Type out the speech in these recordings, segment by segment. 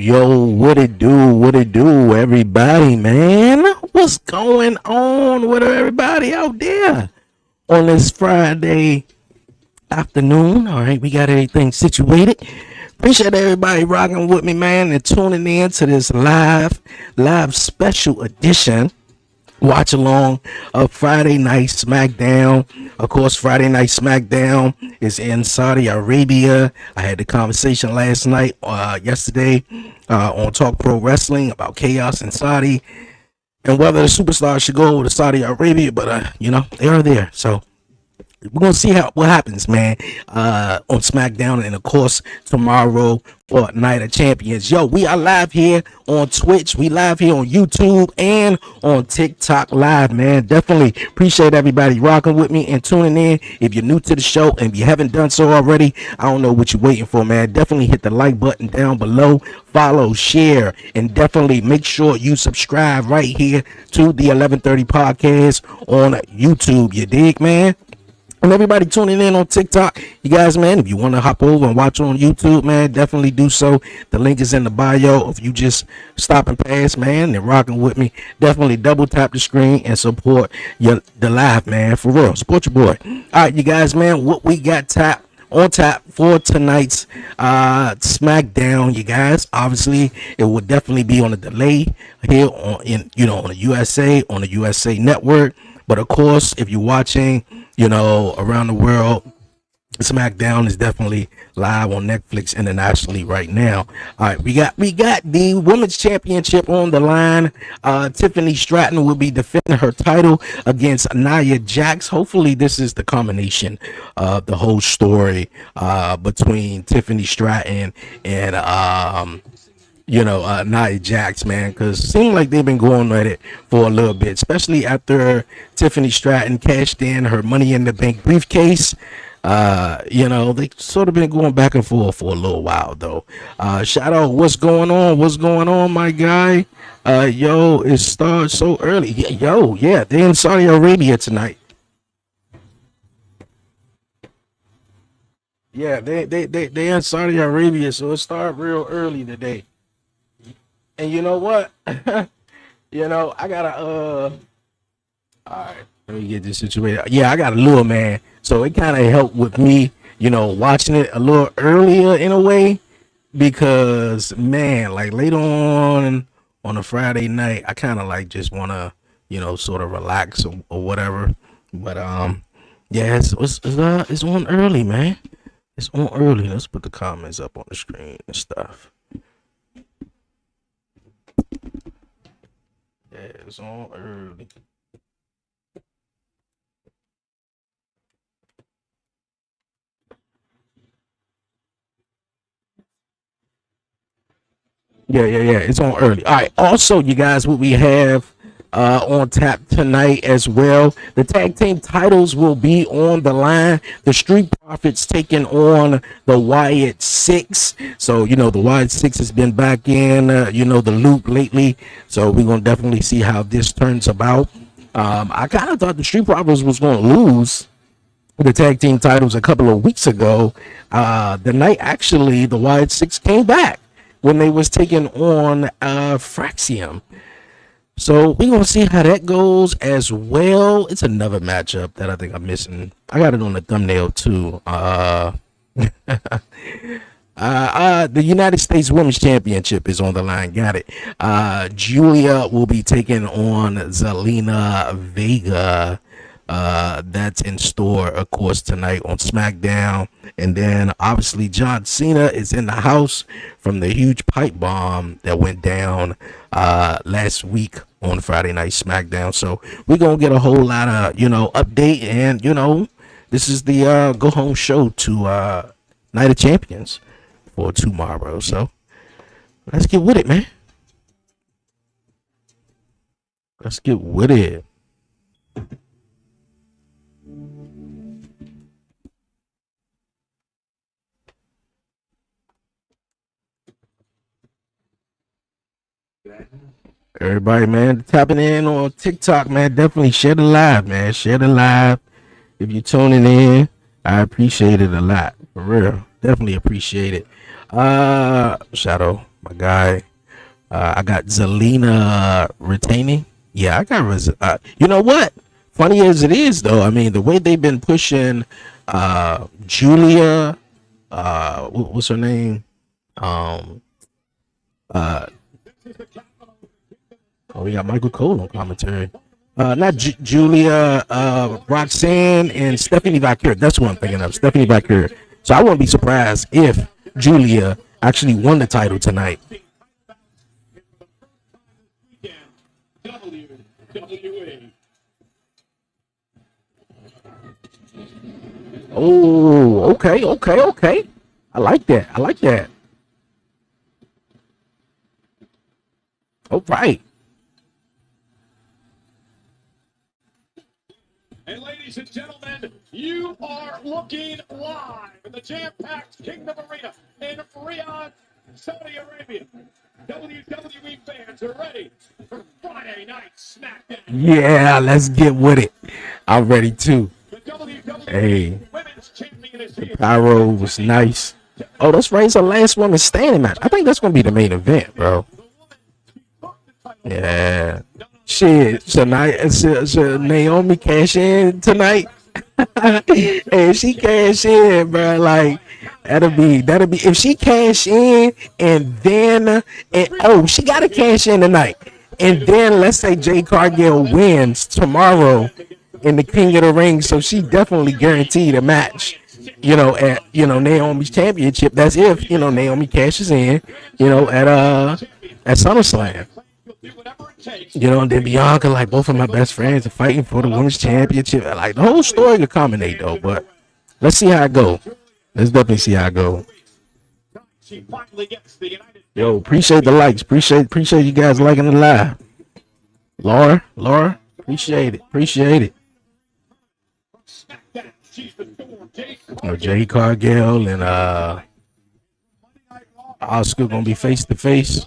Yo, what it do, everybody, man? What's going on with everybody out there on this Friday afternoon? All right, we got everything situated. Appreciate everybody rocking with me, man, and tuning in to this live special edition watch along of Friday Night SmackDown. Of course, Friday Night SmackDown is in Saudi Arabia. I had the conversation yesterday on Talk Pro Wrestling about chaos in Saudi and whether the superstars should go to Saudi Arabia, but they are there. So we're gonna see what happens, man, on SmackDown, and of course tomorrow for Night of Champions. Yo, we are live here on Twitch, we live here on YouTube and on TikTok live, man. Definitely appreciate everybody rocking with me and tuning in. If you're new to the show and if you haven't done so already, I don't know what you're waiting for, man. Definitely hit the like button down below, follow, share, and definitely make sure you subscribe right here to the 1130 podcast on YouTube. You dig, man? And everybody tuning in on TikTok, you guys, man, if you want to hop over and watch on YouTube, man, definitely do so. The link is in the bio. If you just stopping past, man, and rocking with me, definitely double tap the screen and support the live, man, for real. Support your boy. All right, you guys, man, what we got on tap for tonight's SmackDown, you guys. Obviously, it will definitely be on a delay here on the USA Network. But of course, if you're watching, around the world, SmackDown is definitely live on Netflix internationally right now. All right, we got the Women's Championship on the line. Tiffany Stratton will be defending her title against Nia Jax. Hopefully, this is the combination of the whole story between Tiffany Stratton and Nia Jax, man, because it seems like they've been going at it for a little bit, especially after Tiffany Stratton cashed in her Money in the Bank briefcase. They sort of been going back and forth for a little while, though. Shout out, what's going on, my guy? It starts so early. Yeah, they're in Saudi Arabia tonight. Yeah, they in Saudi Arabia, so it started real early today. And you know what? I gotta all right, let me get this situated. Yeah, I got a little man, so it kind of helped with me, watching it a little earlier in a way, because man, like later on a Friday night, I kind of like just wanna, sort of relax or whatever. But yeah, it's on early, man. It's on early. Let's put the comments up on the screen and stuff. Yeah, it's on early. Yeah. It's on early. All right. Also, you guys, what we have on tap tonight as well. The tag team titles will be on the line. The Street Profits taking on the Wyatt Six. So, the Wyatt Six has been back in, the loop lately. So we're going to definitely see how this turns about. I kind of thought the Street Profits was going to lose the tag team titles a couple of weeks ago. The night actually the Wyatt Six came back when they was taking on Fraxium. So we're gonna see how that goes as well. It's another matchup that I think I'm missing. I got it on the thumbnail too. The United States Women's Championship is on the line. Got it. Julia will be taking on Zelina Vega. That's in store, of course, tonight on SmackDown. And then obviously John Cena is in the house from the huge pipe bomb that went down last week on Friday Night SmackDown. So we're gonna get a whole lot of update, and this is the go home show to Night of Champions for tomorrow. So let's get with it, man. Let's get with it. Everybody, man, tapping in on TikTok, man. Definitely share the live, man. Share the live. If you're tuning in, I appreciate it a lot. For real. Definitely appreciate it. Shadow, my guy. I got Zelina retaining. Yeah, I got you know what? Funny as it is, though, I mean, the way they've been pushing Julia, what's her name? We got Michael Cole on commentary. Not Julia, Roxanne, and Stephanie Vaquer. That's what I'm thinking of. Stephanie Vaquer. So I wouldn't be surprised if Julia actually won the title tonight. Oh, okay. I like that. All right. And ladies and gentlemen, you are looking live in the jam-packed Kingdom Arena in Ryhiad, Saudi Arabia. WWE fans are ready for Friday Night SmackDown. Yeah, let's get with it. I'm ready too. Hey, the pyro was nice. Oh, that's right. It's the last woman standing match. I think that's going to be the main event, bro. Yeah. Shit, so Naomi cash in tonight. And she cash in, bro. Like that'll be if she cash in and then she gotta cash in tonight. And then let's say Jade Cargill wins tomorrow in the King of the Ring, so she definitely guaranteed a match. At Naomi's championship. That's if Naomi cashes in. At SummerSlam. And then Bianca, like both of my best friends are fighting for the women's championship. Like the whole story could culminate though, but let's see how it go. Let's definitely see how it go. Yo, appreciate the likes. Appreciate you guys liking the live. Laura, appreciate it. Jay Cargill and Oscar gonna be face to face.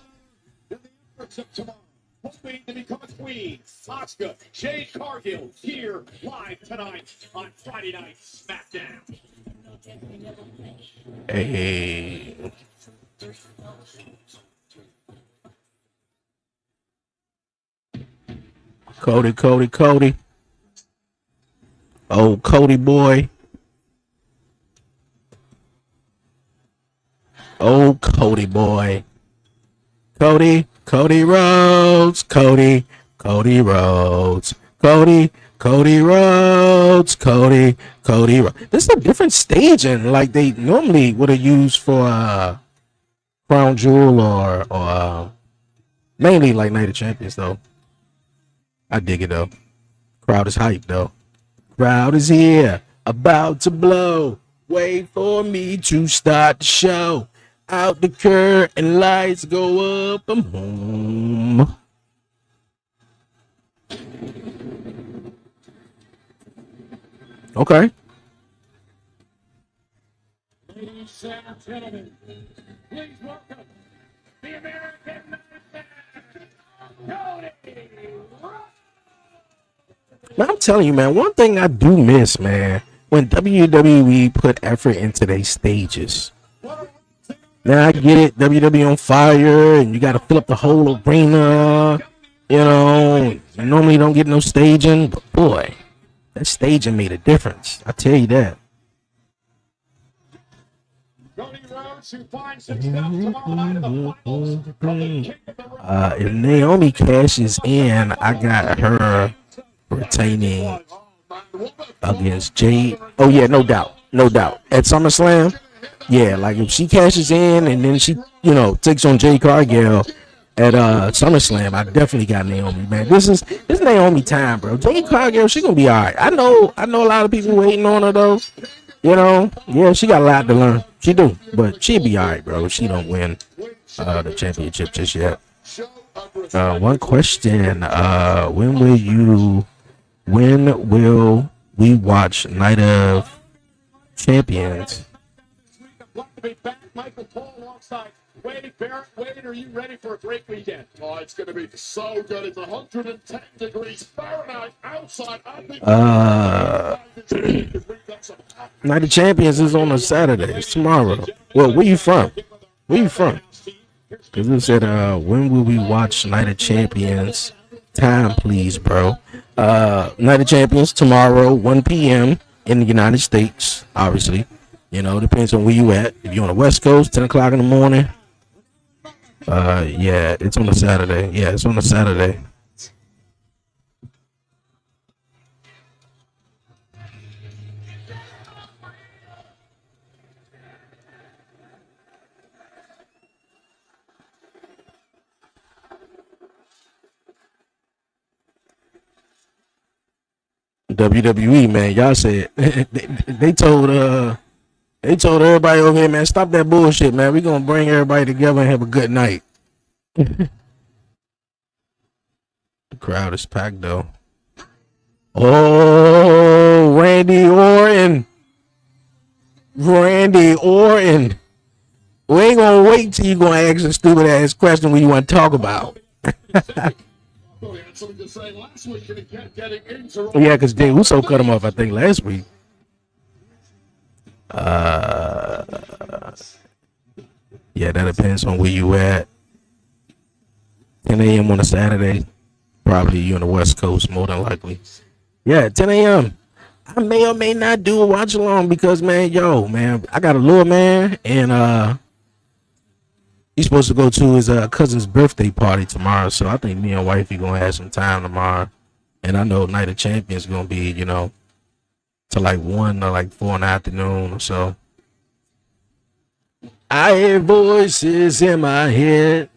Hoping to become a queen, Asuka, Jade Cargill, here live tonight on Friday Night SmackDown. Hey. Cody. Oh, Cody boy. Oh, Cody boy. Cody Rhodes. Cody Rhodes. This is a different staging like they normally would have used for Crown Jewel or mainly like Night of Champions though. I dig it though. Crowd is hyped though. Crowd is here, about to blow. Wait for me to start the show. Out the curtain, lights go up. I'm home. Okay. Ladies and gentlemen, please welcome the American Nightmare, Cody. Man, I'm telling you, man, one thing I do miss, man, when WWE put effort into their stages. Now I get it, WWE on fire, and you got to fill up the whole arena. You know, you normally don't get no staging, but boy, that staging made a difference. I tell you that. If Naomi cashes in, I got her retaining against Jade. Oh yeah, no doubt, no doubt. At SummerSlam, yeah, like if she cashes in and then she, takes on Jade Cargill at SummerSlam, I definitely got Naomi, man. This Naomi time, bro. Jade Cargill, she gonna be all right. I know a lot of people waiting on her though. Yeah, she got a lot to learn. She do, but she'll be all right, bro. She don't win the championship just yet. One question: when will we watch Night of Champions? Michael Paul alongside Wade Barrett. Wade, are you ready for a great weekend? Oh, it's going to be so good. It's 110 degrees Fahrenheit outside. Night of Champions is on a Saturday. It's tomorrow. Well, where you from? Because it said, when will we watch Night of Champions? Time, please, bro. Night of Champions tomorrow, 1 p.m. in the United States, obviously. Depends on where you at. If you're on the West Coast, 10 o'clock in the morning. Yeah, it's on a Saturday. WWE, man, y'all said they told everybody over here, man, stop that bullshit, man. We gonna bring everybody together and have a good night. The crowd is packed though. Oh, Randy Orton. We ain't gonna wait till you gonna ask a stupid ass question when you want to talk about. Yeah, because Jey Uso cut him off, I think, last week. Yeah, that depends on where you at. 10 a.m. on a Saturday. Probably you on the West Coast, more than likely. Yeah, 10 a.m. I may or may not do a watch along because, man, I got a little man, and he's supposed to go to his cousin's birthday party tomorrow. So I think me and wifey gonna have some time tomorrow. And I know Night of Champions gonna be, to like 1 or like 4 in the afternoon or so. I hear voices in my head.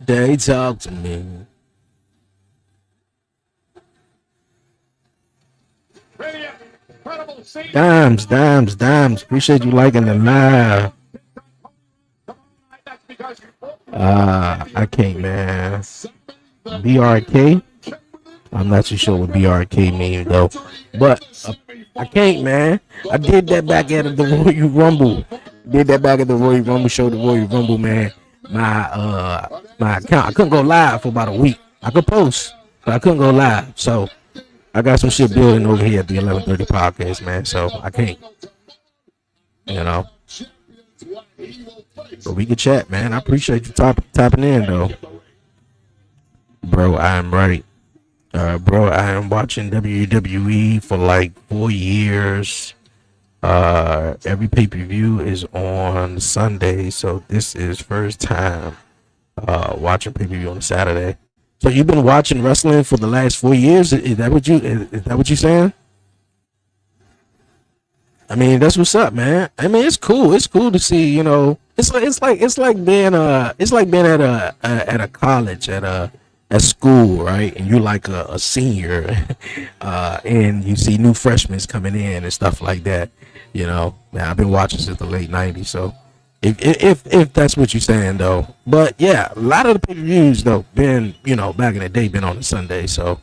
They talk to me. Dimes. Appreciate you liking the live. I can't, man. BRK? I'm not too sure what BRK means, though. But I can't, man. I did that back at the Royal Rumble. Showed the Royal Rumble, man. My account. I couldn't go live for about a week. I could post, but I couldn't go live. So I got some shit building over here at the 11:30 podcast, man. So I can't. But we can chat, man. I appreciate you tapping in, though. Bro, I am right. Bro, I am watching WWE for like 4 years. Every pay-per-view is on Sunday, so this is first time watching pay-per-view on Saturday. So you've been watching wrestling for the last 4 years? Is that what you're saying? I mean, that's what's up, man. I mean, it's cool. It's cool to see, it's like being at a college at school, right? And you're like a senior, and you see new freshmen coming in and stuff like that. Man, I've been watching since the late '90s, so if that's what you're saying, though. But yeah, a lot of the pay-per-views though been, back in the day, been on a Sunday, so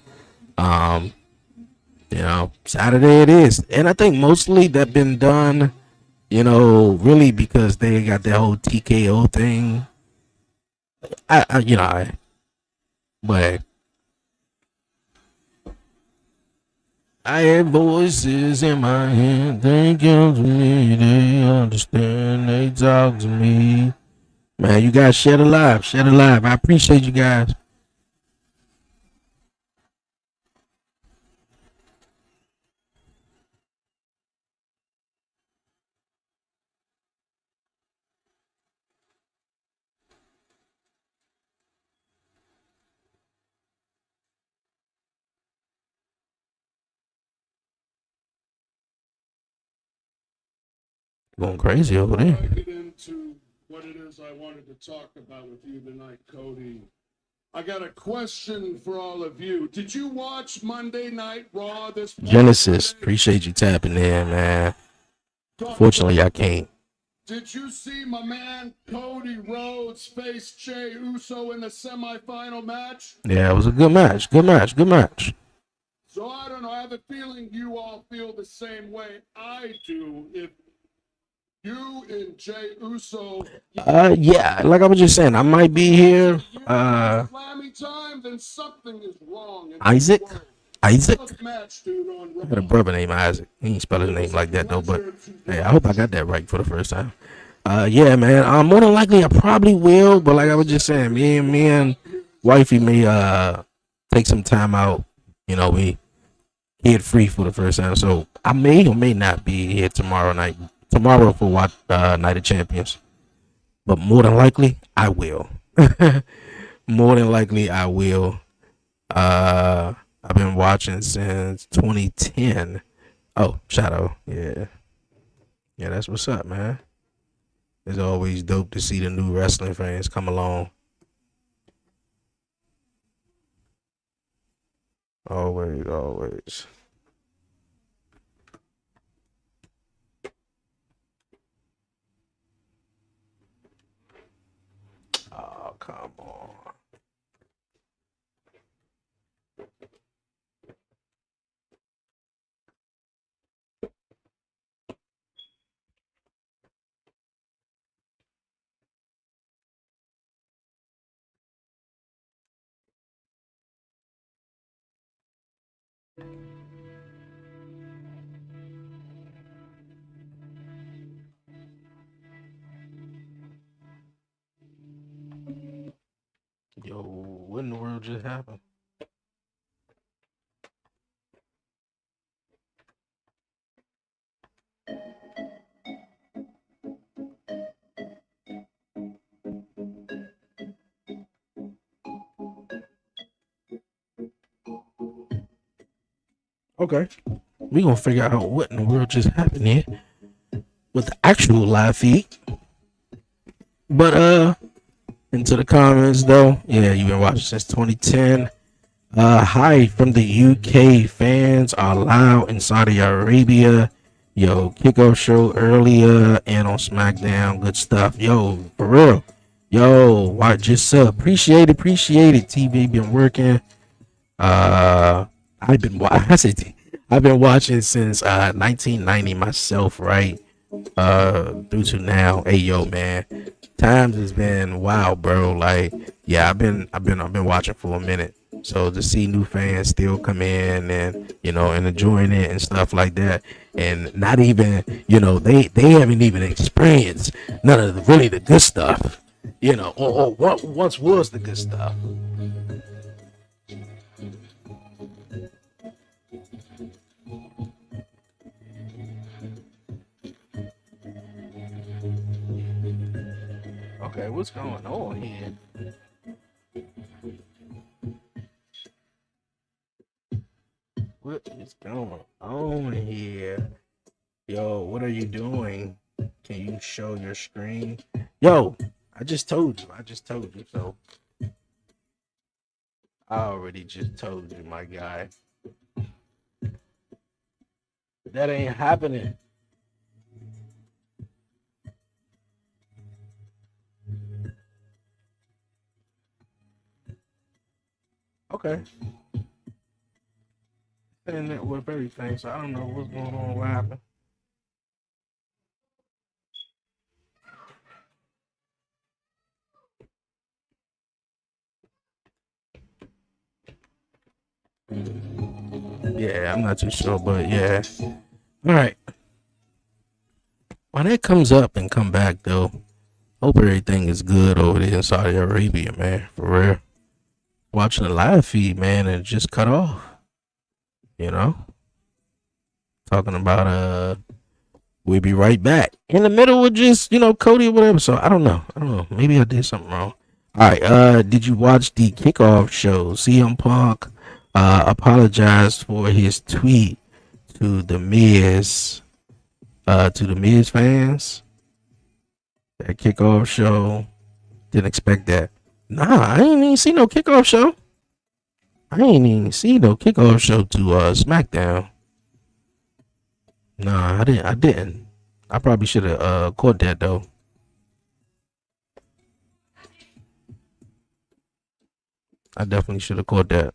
You know, Saturday it is, and I think mostly that been done. You know, really because they got that whole TKO thing. But I hear voices in my head. They come to me. They understand. They talk to me. Man, you guys share the live. Share the live. I appreciate you guys. Going crazy over Before there. I get into what it is I wanted to talk about with you tonight, Cody, I got a question for all of you. Did you watch Monday Night Raw this past Genesis, Sunday? appreciate you tapping in, man. Fortunately, I can't. Did you see my man Cody Rhodes face Jey Uso in the semifinal match? Yeah, it was a good match. Good match. Good match. So I don't know. I have a feeling you all feel the same way I do. If you and Jey Uso, Yeah, like I was just saying, I might be here. Slammy time, then something is wrong. In Isaac? this world. Isaac? Tough match, dude, on I got a Raw. brother named Isaac. He ain't spell his name like that though, but hey, I hope I got that right for the first time. Yeah, man. More than likely I probably will, but like I was just saying, me and wifey may take some time out. You know, we kid free for the first time, so I may or may not be here tomorrow night. Tomorrow for what Night of Champions, but more than likely I will. More than likely I will. I've been watching since 2010. Oh, Shadow. Yeah. Yeah, that's what's up, man. It's always dope to see the new wrestling fans come along. Always, always. Oh, come on. Yo, what in the world just happened? Okay. We gonna figure out what in the world just happened here with the actual live feed. But into the comments though. Yeah, you've been watching since 2010. Hi from the UK. Fans are loud in Saudi Arabia. Yo, kickoff show earlier and on SmackDown. Good stuff. Yo, for real. Yo, watch just appreciate it. TV been working. Uh, I've been I said I've been watching since 1990 myself, right? Through to now. Hey, yo, man, times has been wild, bro. Like, yeah, I've been watching for a minute. So to see new fans still come in and and enjoying it and stuff like that, and not even they haven't even experienced none of really the good stuff, or what once was the good stuff. Okay, what's going on here? What is going on here? Yo, what are you doing? Can you show your screen? Yo, I just told you. So I already just told you, my guy. That ain't happening. Okay. and that with everything, so I don't know what's going on. What happened? Yeah, I'm not too sure, but yeah. All right. When that comes up and come back though, hope everything is good over there in Saudi Arabia, man. For real. Watching the live feed, man, and it just cut off. You know, talking about we'll be right back in the middle of just Cody or whatever. So I don't know. Maybe I did something wrong. All right. Did you watch the kickoff show? CM Punk apologized for his tweet to the Miz fans. That kickoff show. Didn't expect that. Nah, I ain't even see no kickoff show. I ain't even see no kickoff show to SmackDown. Nah, I didn't. I probably should have caught that though. I definitely should have caught that.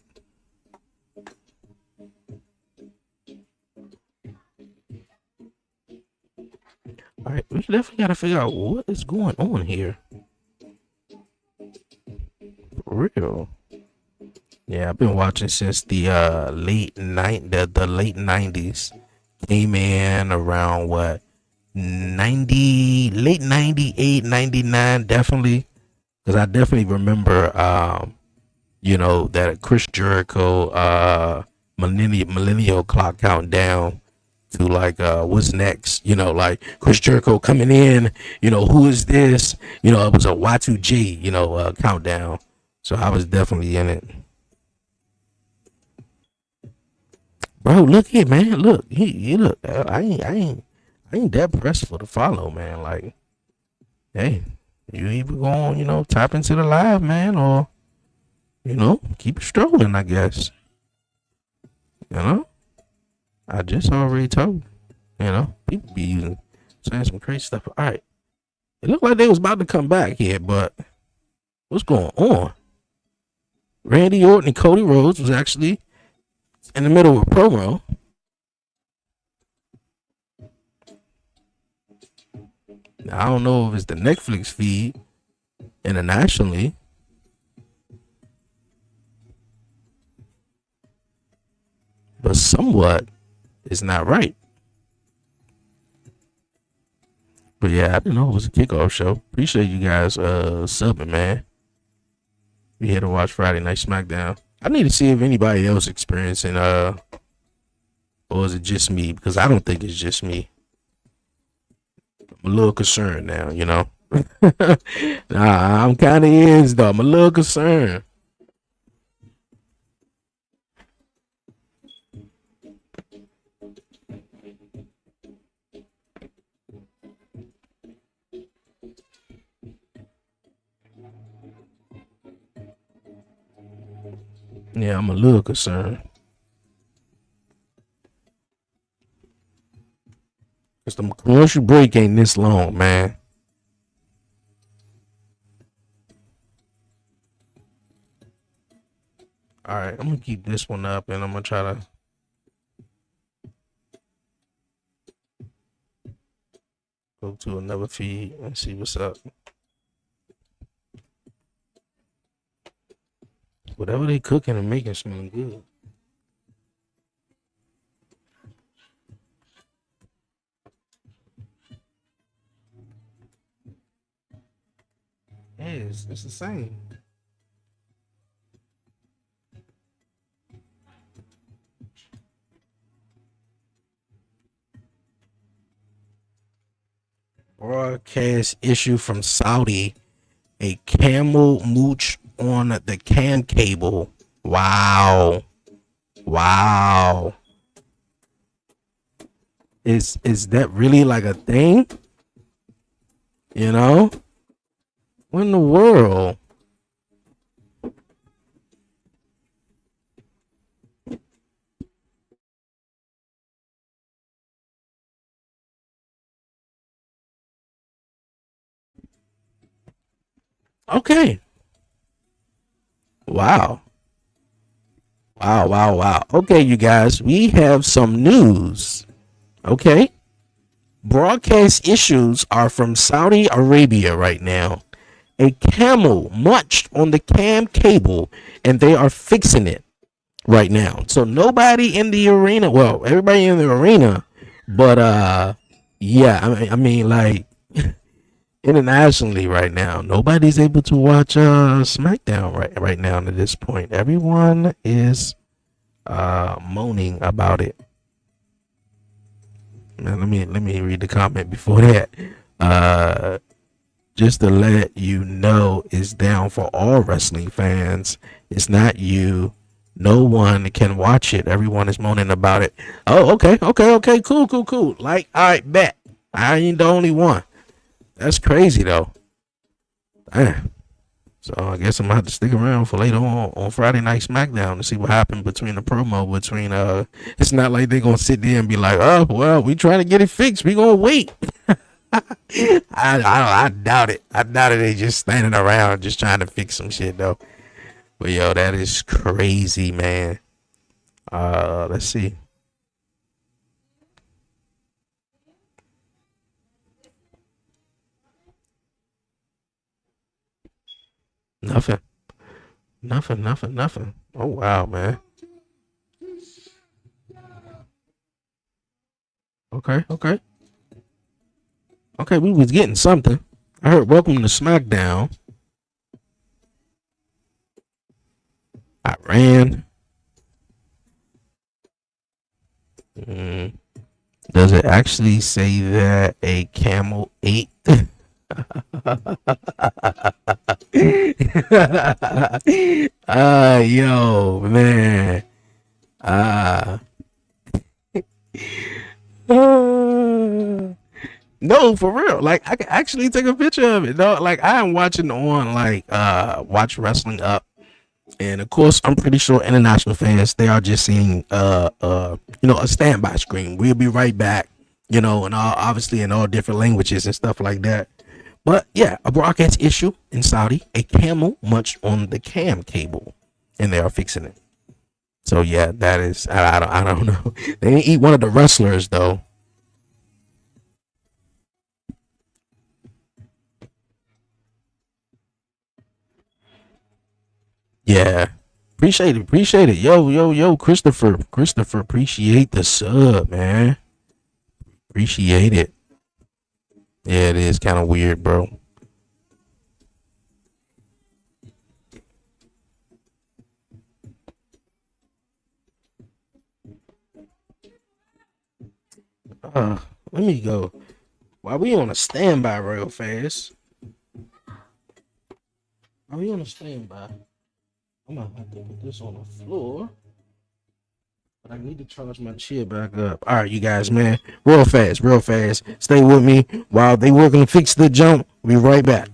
All right, we definitely gotta figure out what is going on here. For real. Yeah, I've been watching since the late 90s. Came in around what 90, late 98, 99, definitely. Because I definitely remember that Chris Jericho millennial clock countdown to like what's next, like Chris Jericho coming in, who is this, it was a Y2J countdown, so I was definitely in it. Bro, look here, man, look, he look, I ain't that pressed for the follow, man. Like, hey, you either going tap into the live, man, or keep it strolling, I guess. I just already told. People be saying some crazy stuff. All right. It looked like they was about to come back here, but what's going on? Randy Orton and Cody Rhodes was actually in the middle of a promo. Now, I don't know if it's the Netflix feed internationally. But somewhat it's not right. But yeah, I didn't know it was a kickoff show. Appreciate you guys subbing, man. We here to watch Friday Night SmackDown. I need to see if anybody else experiencing or is it just me? Because I don't think it's just me. I'm a little concerned now, Nah, I'm kind of is though. I'm a little concerned. Yeah, I'm a little concerned. Cause the commercial break ain't this long, man. All right, I'm gonna keep this one up, and I'm gonna try to go to another feed and see what's up. Whatever they cooking and making smelling good. Yeah, it's the same. Broadcast issue from Saudi. A camel mooch on the CAN cable. Wow. Wow. Is that really like a thing? What in the world? Okay. Wow. Wow, wow, wow. Okay, you guys, we have some news. Okay. Broadcast issues are from Saudi Arabia right now. A camel munched on the cam cable and they are fixing it right now. So nobody in the arena, well, everybody in the arena, but yeah, I mean like internationally right now, nobody's able to watch SmackDown right now at this point. Everyone is moaning about it. Now, let me read the comment before that. Uh just to let you know, it's down for all wrestling fans. It's not you. No one can watch it. Everyone is moaning about it. Oh, okay. Cool. Like, all right, bet. I ain't the only one. That's crazy though. Damn. So I guess I'm gonna have to stick around for later on Friday Night SmackDown to see what happened between the promo between It's not like they're gonna sit there and be like, oh well, we trying to get it fixed. We gonna wait. I doubt it. I doubt it. They just standing around just trying to fix some shit though. But yo, that is crazy, man. Let's see. Nothing. Nothing. Oh wow, man. Okay. Okay, we was getting something. I heard welcome to SmackDown. Iran. Mm, does it actually say that a camel ate? Yo, man. Uh, no, for real. Like I can actually take a picture of it. No, like I am watching on like Watch Wrestling Up. And of course, I'm pretty sure international fans they are just seeing a standby screen. We'll be right back, and all obviously in all different languages and stuff like that. But yeah, a broadcast issue in Saudi, a camel munched on the cam cable, and they are fixing it. So yeah, that is I don't know. They didn't eat one of the wrestlers though. Yeah. Appreciate it. Yo, Christopher, appreciate the sub, man. Appreciate it. Yeah, it is kind of weird, bro. Uh, Let me go. While we on a standby real fast. While we on a standby, I'm gonna have to put this on the floor. But I need to charge my chair back up. All right, you guys, man. Real fast. Stay with me while they working to fix the jump. We'll be right back.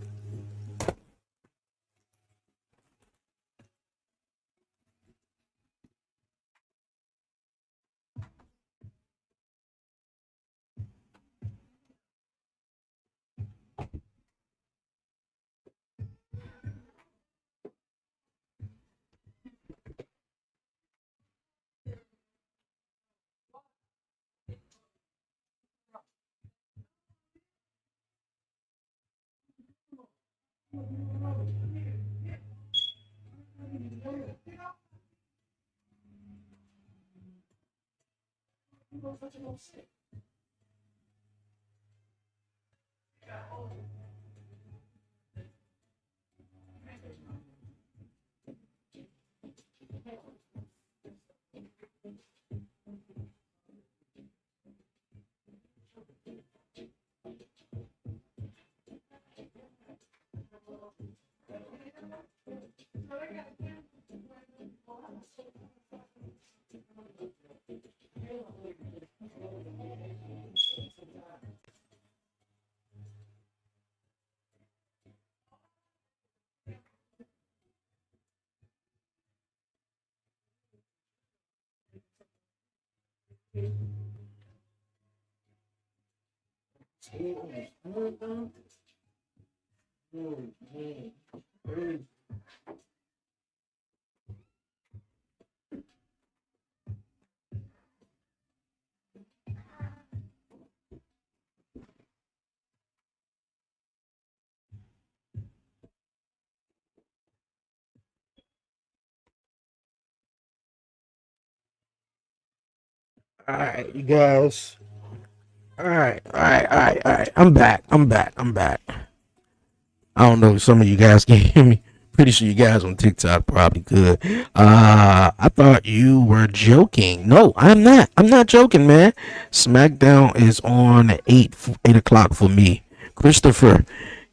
All right, you guys. All right. I'm back. I don't know if some of you guys can hear me. Pretty sure you guys on TikTok probably could. I thought you were joking. No, I'm not. I'm not joking, man. SmackDown is on at 8 o'clock for me. Christopher,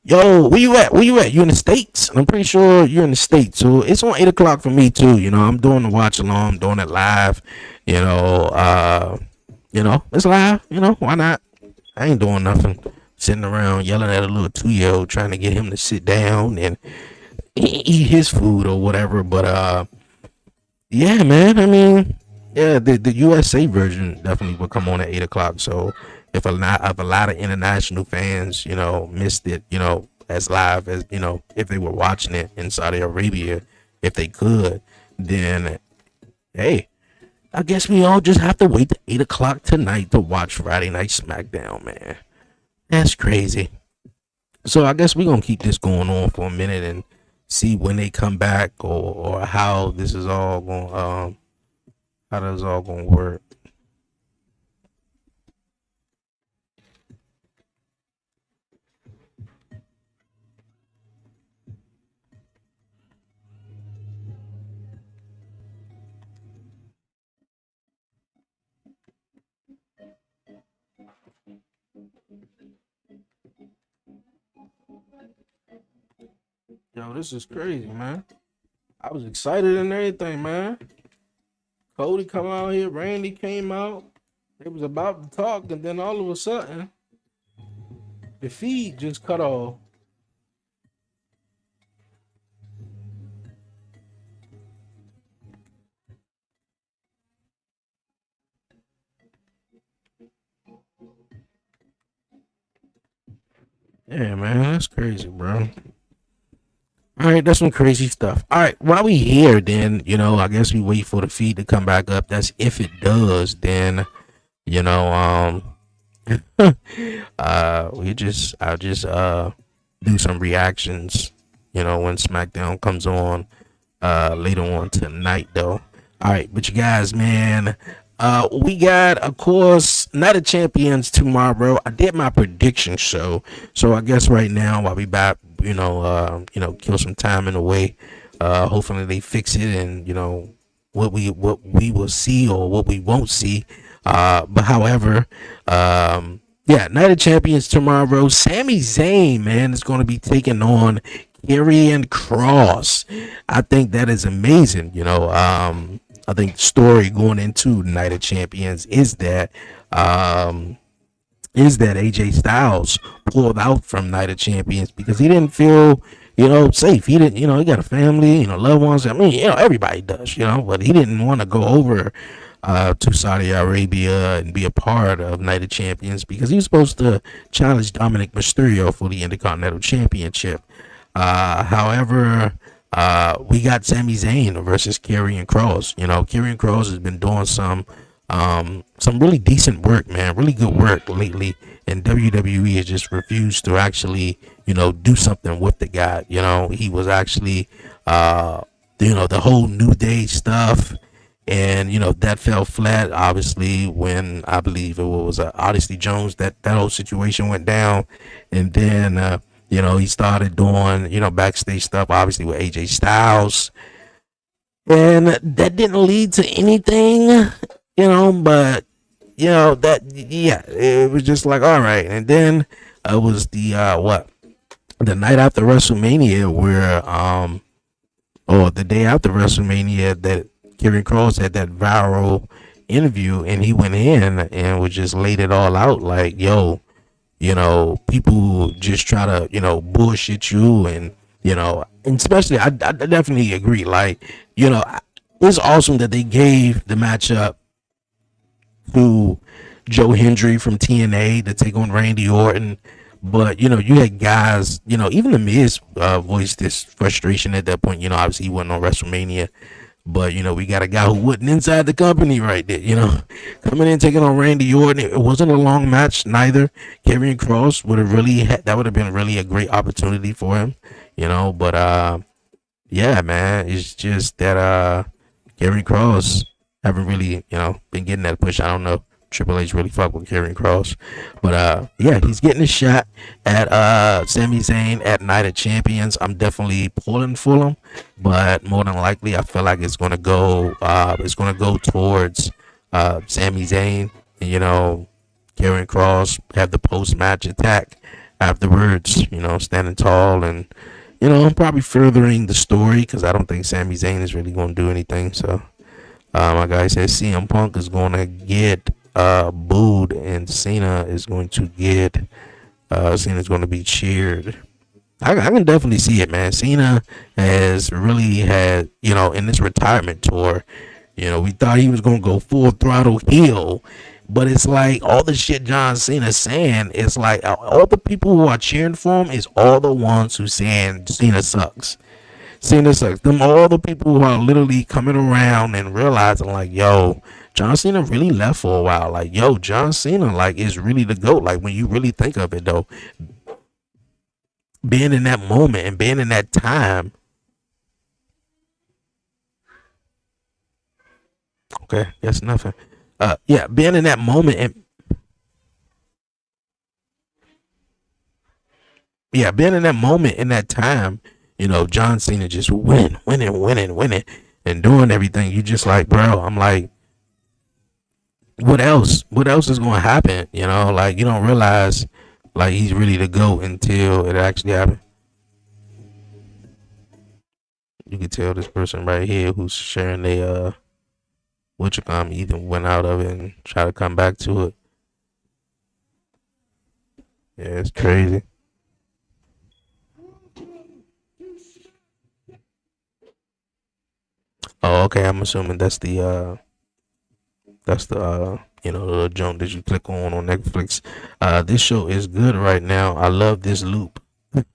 yo, where you at? Where you at? You in the States? I'm pretty sure you're in the States. So it's on 8 o'clock for me too. I'm doing the watch along, I'm doing it live. You know, uh, it's live. Why not? I ain't doing nothing. Sitting around yelling at a little 2-year old trying to get him to sit down and eat his food or whatever. But yeah, man. I mean, yeah, the USA version definitely will come on at 8 o'clock. So if a lot of international fans, missed it, as live as if they were watching it in Saudi Arabia, if they could, then hey, I guess we all just have to wait to 8 o'clock tonight to watch Friday Night SmackDown, man. That's crazy. So I guess we're gonna keep this going on for a minute and see when they come back, or how this is all going how this all gonna work. Yo, this is crazy, man. I was excited and everything, man. Cody come out here, Randy came out. They was about to talk, and then all of a sudden, the feed just cut off. Yeah, man, that's crazy, bro. All right, that's some crazy stuff. All right, while we here, then I guess we wait for the feed to come back up. That's if it does. Then you know, I'll just do some reactions. When SmackDown comes on later on tonight, though. All right, but you guys, man, we got, of course, Night of Champions tomorrow. I did my prediction show, so I guess right now I'll be back. Kill some time in the way. Hopefully they fix it, and what we will see or what we won't see. But however, yeah, Night of Champions tomorrow. Sami Zayn, man, is going to be taking on Karrion Kross. I think that is amazing. I think the story going into Night of Champions is that AJ Styles pulled out from Night of Champions because he didn't feel, safe. He didn't, he got a family, loved ones. I mean, everybody does, but he didn't want to go over to Saudi Arabia and be a part of Night of Champions because he was supposed to challenge Dominic Mysterio for the Intercontinental Championship. However, we got Sami Zayn versus Karrion Kross. Karrion Kross has been doing some really decent work, man, really good work lately, and WWE has just refused to actually, do something with the guy. He was actually, the whole New Day stuff, and that fell flat. Obviously, when I believe it was Odyssey Jones, that whole situation went down, and then he started doing backstage stuff, obviously with AJ Styles, and that didn't lead to anything. But that, yeah, it was just like, all right. And then it was the night after WrestleMania where or the day after WrestleMania that Karrion Kross had that viral interview, and he went in and was just laid it all out like, yo, people just try to bullshit you, and and especially I definitely agree, like, it's awesome that they gave the matchup to Joe Hendry from TNA to take on Randy Orton. But you had guys, even the Miz voiced this frustration at that point. Obviously he wasn't on WrestleMania, but we got a guy who wasn't inside the company right there. Coming in taking on Randy Orton. It wasn't a long match neither. Karrion Kross would have that would have been really a great opportunity for him. But yeah, man, it's just that Karrion Kross haven't really, been getting that push. I don't know. Triple H really fuck with Karrion Kross, but yeah, he's getting a shot at Sami Zayn at Night of Champions. I'm definitely pulling for him, but more than likely, I feel like it's gonna go towards Sami Zayn, and Karrion Kross have the post match attack afterwards. Standing tall and probably furthering the story because I don't think Sami Zayn is really going to do anything. So my guy says CM Punk is going to get booed and Cena is going to get Cena's going to be cheered. I can definitely see it, man. Cena has really had, in this retirement tour, we thought he was going to go full throttle heel, but it's like all the shit John Cena's saying, it's like all the people who are cheering for him is all the ones who saying Cena sucks. Cena sucks. Them all the people who are literally coming around and realizing like, yo, John Cena really left for a while. Like, yo, John Cena like is really the GOAT. Like when you really think of it though, being in that moment and being in that time. Okay, that's nothing. Yeah, being in that moment and yeah, being in that moment in that time, John Cena just winning, and doing everything. You just like, bro. I'm like, what else? What else is going to happen? Like you don't realize, like he's really the GOAT until it actually happens. You can tell this person right here who's sharing their what you either went out of it and try to come back to it. Yeah, it's crazy. Oh, okay. I'm assuming that's the junk that you click on Netflix. This show is good right now. I love this loop.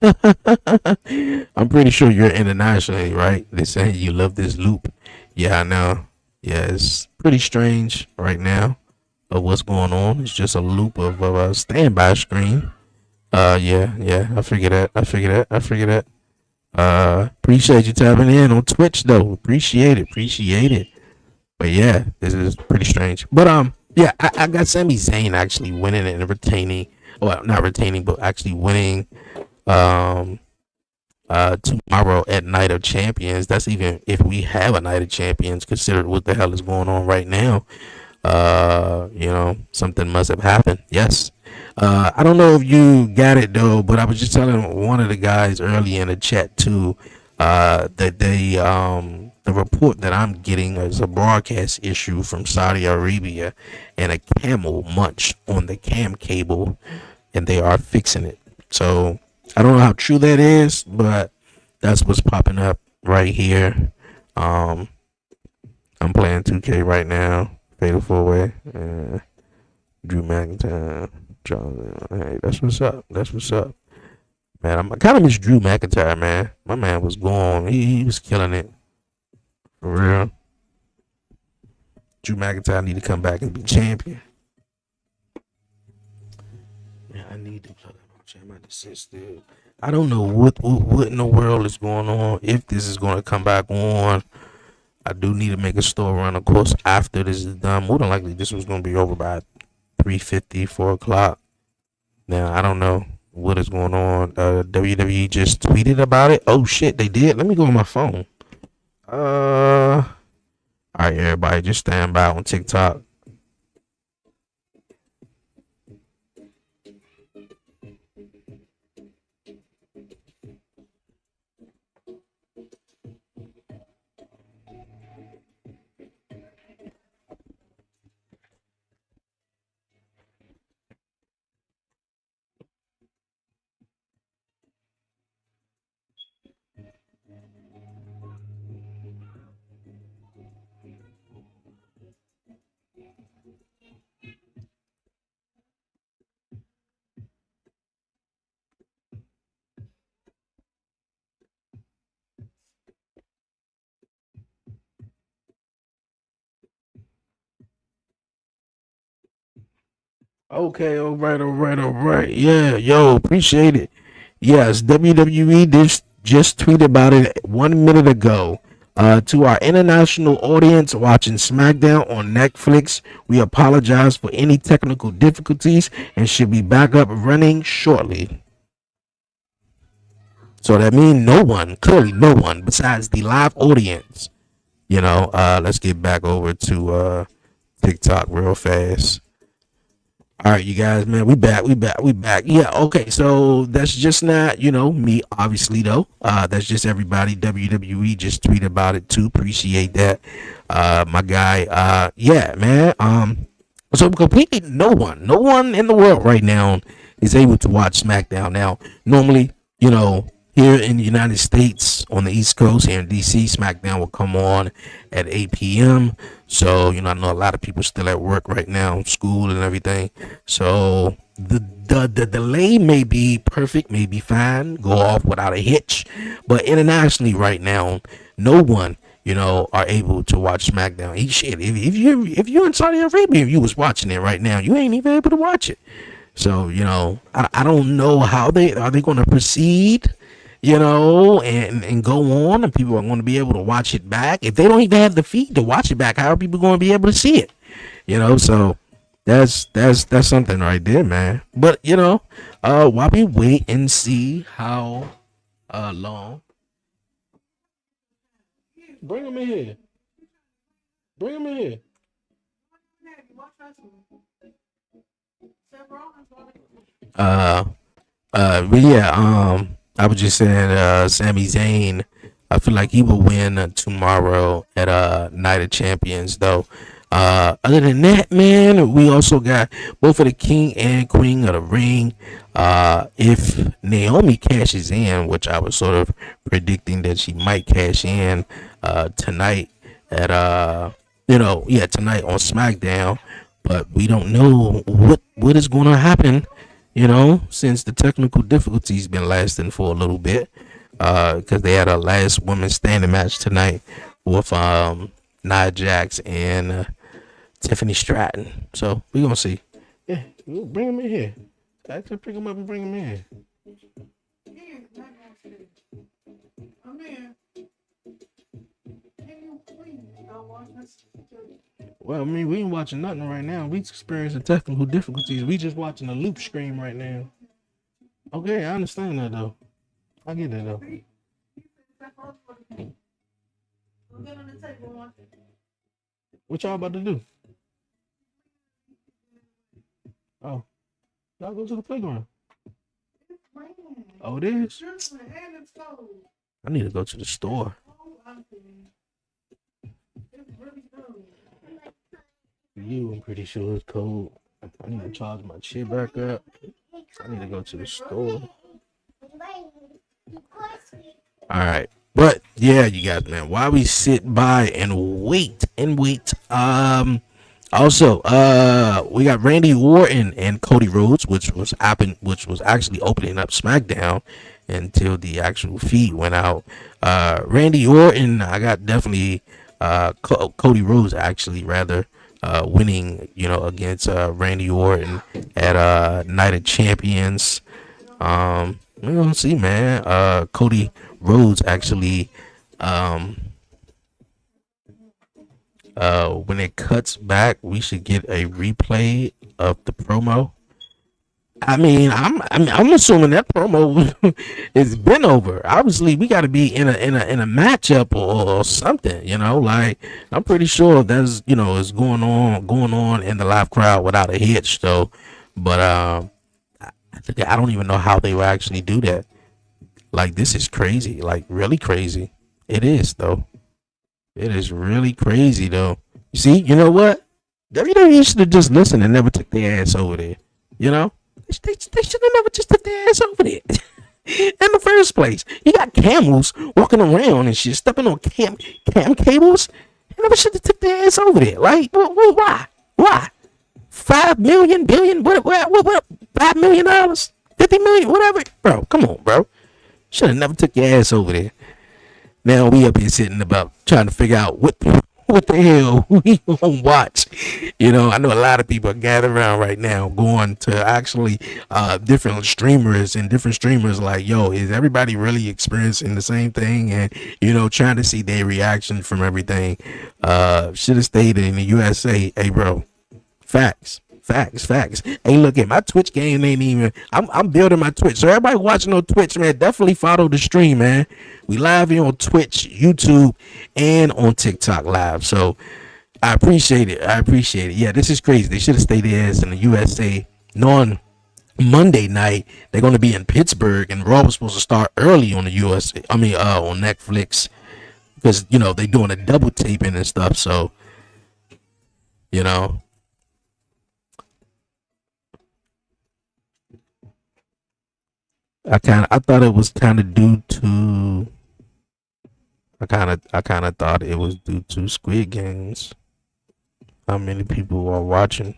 I'm pretty sure you're internationally, right? They say you love this loop. Yeah, I know. Yeah, it's pretty strange right now of what's going on. It's just a loop of a standby screen. Yeah. I figure that. Appreciate you tapping in on Twitch though. Appreciate it. But yeah, this is pretty strange. But yeah, I got Sami Zayn actually winning and retaining. Well, not retaining, but actually winning. Um, Tomorrow at Night of Champions. That's even if we have a Night of Champions. Consider what the hell is going on right now. Something must have happened. Yes. I don't know if you got it though, but I was just telling one of the guys early in the chat too, that the report that I'm getting is a broadcast issue from Saudi Arabia and a camel munch on the cam cable, and they are fixing it. So I don't know how true that is, but that's what's popping up right here. Um, I'm playing 2K right now. Fatal four way. Drew McIntyre. John. Hey, that's what's up. Man, I kind of miss Drew McIntyre, man. My man was gone. He was killing it. For real. Drew McIntyre need to come back and be champion. Yeah, I need to plug up my sit still. I don't know what in the world is going on. If this is going to come back on, I do need to make a store run. Of course, after this is done, more than likely this was going to be over by 3:50, 4 o'clock. Now I don't know what is going on. WWE just tweeted about it. Oh shit, they did. Let me go on my phone. All right, everybody, just stand by on TikTok. Okay, all right. Yeah, yo, appreciate it. Yes, WWE just tweeted about it 1 minute ago. To our international audience watching SmackDown on Netflix, we apologize for any technical difficulties and should be back up running shortly. So that means no one, clearly no one, besides the live audience. Let's get back over to TikTok real fast. All right, you guys, man, we back. Yeah, okay, so that's just not, me, obviously, though. That's just everybody. WWE just tweeted about it, too. Appreciate that. My guy, yeah, man. So completely no one in the world right now is able to watch SmackDown. Now, normally, here in the United States on the East Coast, here in DC, SmackDown will come on at 8 p.m. So, I know a lot of people still at work right now, school and everything. So the delay may be perfect, may be fine, go off without a hitch. But internationally right now, no one, are able to watch SmackDown. Shit, if you're in Saudi Arabia, if you was watching it right now, you ain't even able to watch it. So, I don't know how are they going to proceed, and go on, and people are going to be able to watch it back. If they don't even have the feed to watch it back, how are people going to be able to see it? So that's something right there, man. But, while we wait and see how long. Bring them in here. But yeah, I was just saying, Sami Zayn, I feel like he will win tomorrow at Night of Champions, though. Other than that, man, we also got both of the King and Queen of the Ring. If Naomi cashes in, which I was sort of predicting that she might cash in tonight at tonight on SmackDown, but we don't know what is going to happen. Since the technical difficulties been lasting for a little bit, because they had a last woman standing match tonight with Nia Jax and Tiffany Stratton. So we gonna see. Yeah, we'll bring him in here. I can pick him up and bring him in. Well, I mean, we ain't watching nothing right now. We experiencing technical difficulties. We just watching a loop stream right now. Okay, I understand that though. I get it though. What y'all about to do? Oh, y'all go to the playground. Oh, it is? I need to go to the store. I'm pretty sure it's cold. I need to charge my shit back up. I need to go to the store. All right. But yeah, you guys, man, while we sit by and wait, also, we got Randy Orton and Cody Rhodes, which was actually opening up SmackDown until the actual feed went out. Randy Orton, I got definitely Cody Rhodes actually rather winning, against Randy Orton at Night of Champions. We're gonna see, man. Cody Rhodes actually, when it cuts back, we should get a replay of the promo. I mean, I'm assuming that promo has been over. Obviously, we got to be in a matchup or something. Like I'm pretty sure that's is going on in the live crowd without a hitch though. But I don't even know how they will actually do that. Like this is crazy, like really crazy. It is though. It is really crazy though. You see, you know what? WWE should have just listened and never took their ass over there. They should have never just took their ass over there in the first place. You got camels walking around and shit, stepping on cam cables. They never should have took their ass over there. Like, why? Why? 5 million, billion, what? $5 million, 50 million, whatever. Bro, come on, bro. Should have never took your ass over there. Now we up here sitting about trying to figure out what what the hell we gonna watch? You know, I know a lot of people are gathered around right now going to actually different streamers and different streamers like, yo, is everybody really experiencing the same thing? And, you know, trying to see their reaction from everything. Should have stayed in the USA. Hey, bro, facts. Hey, look at my Twitch game ain't even. I'm building my Twitch. So everybody watching on Twitch, man, definitely follow the stream, man. We live here on Twitch, YouTube, and on TikTok live. So I appreciate it. Yeah, this is crazy. They should have stayed there in the USA. On Monday night, they're gonna be in Pittsburgh, and Raw was supposed to start early on the USA. I mean, on Netflix, because you know they doing a double taping and stuff. So, you know. I thought it was kind of due to. I kind of thought it was due to Squid Games. How many people are watching?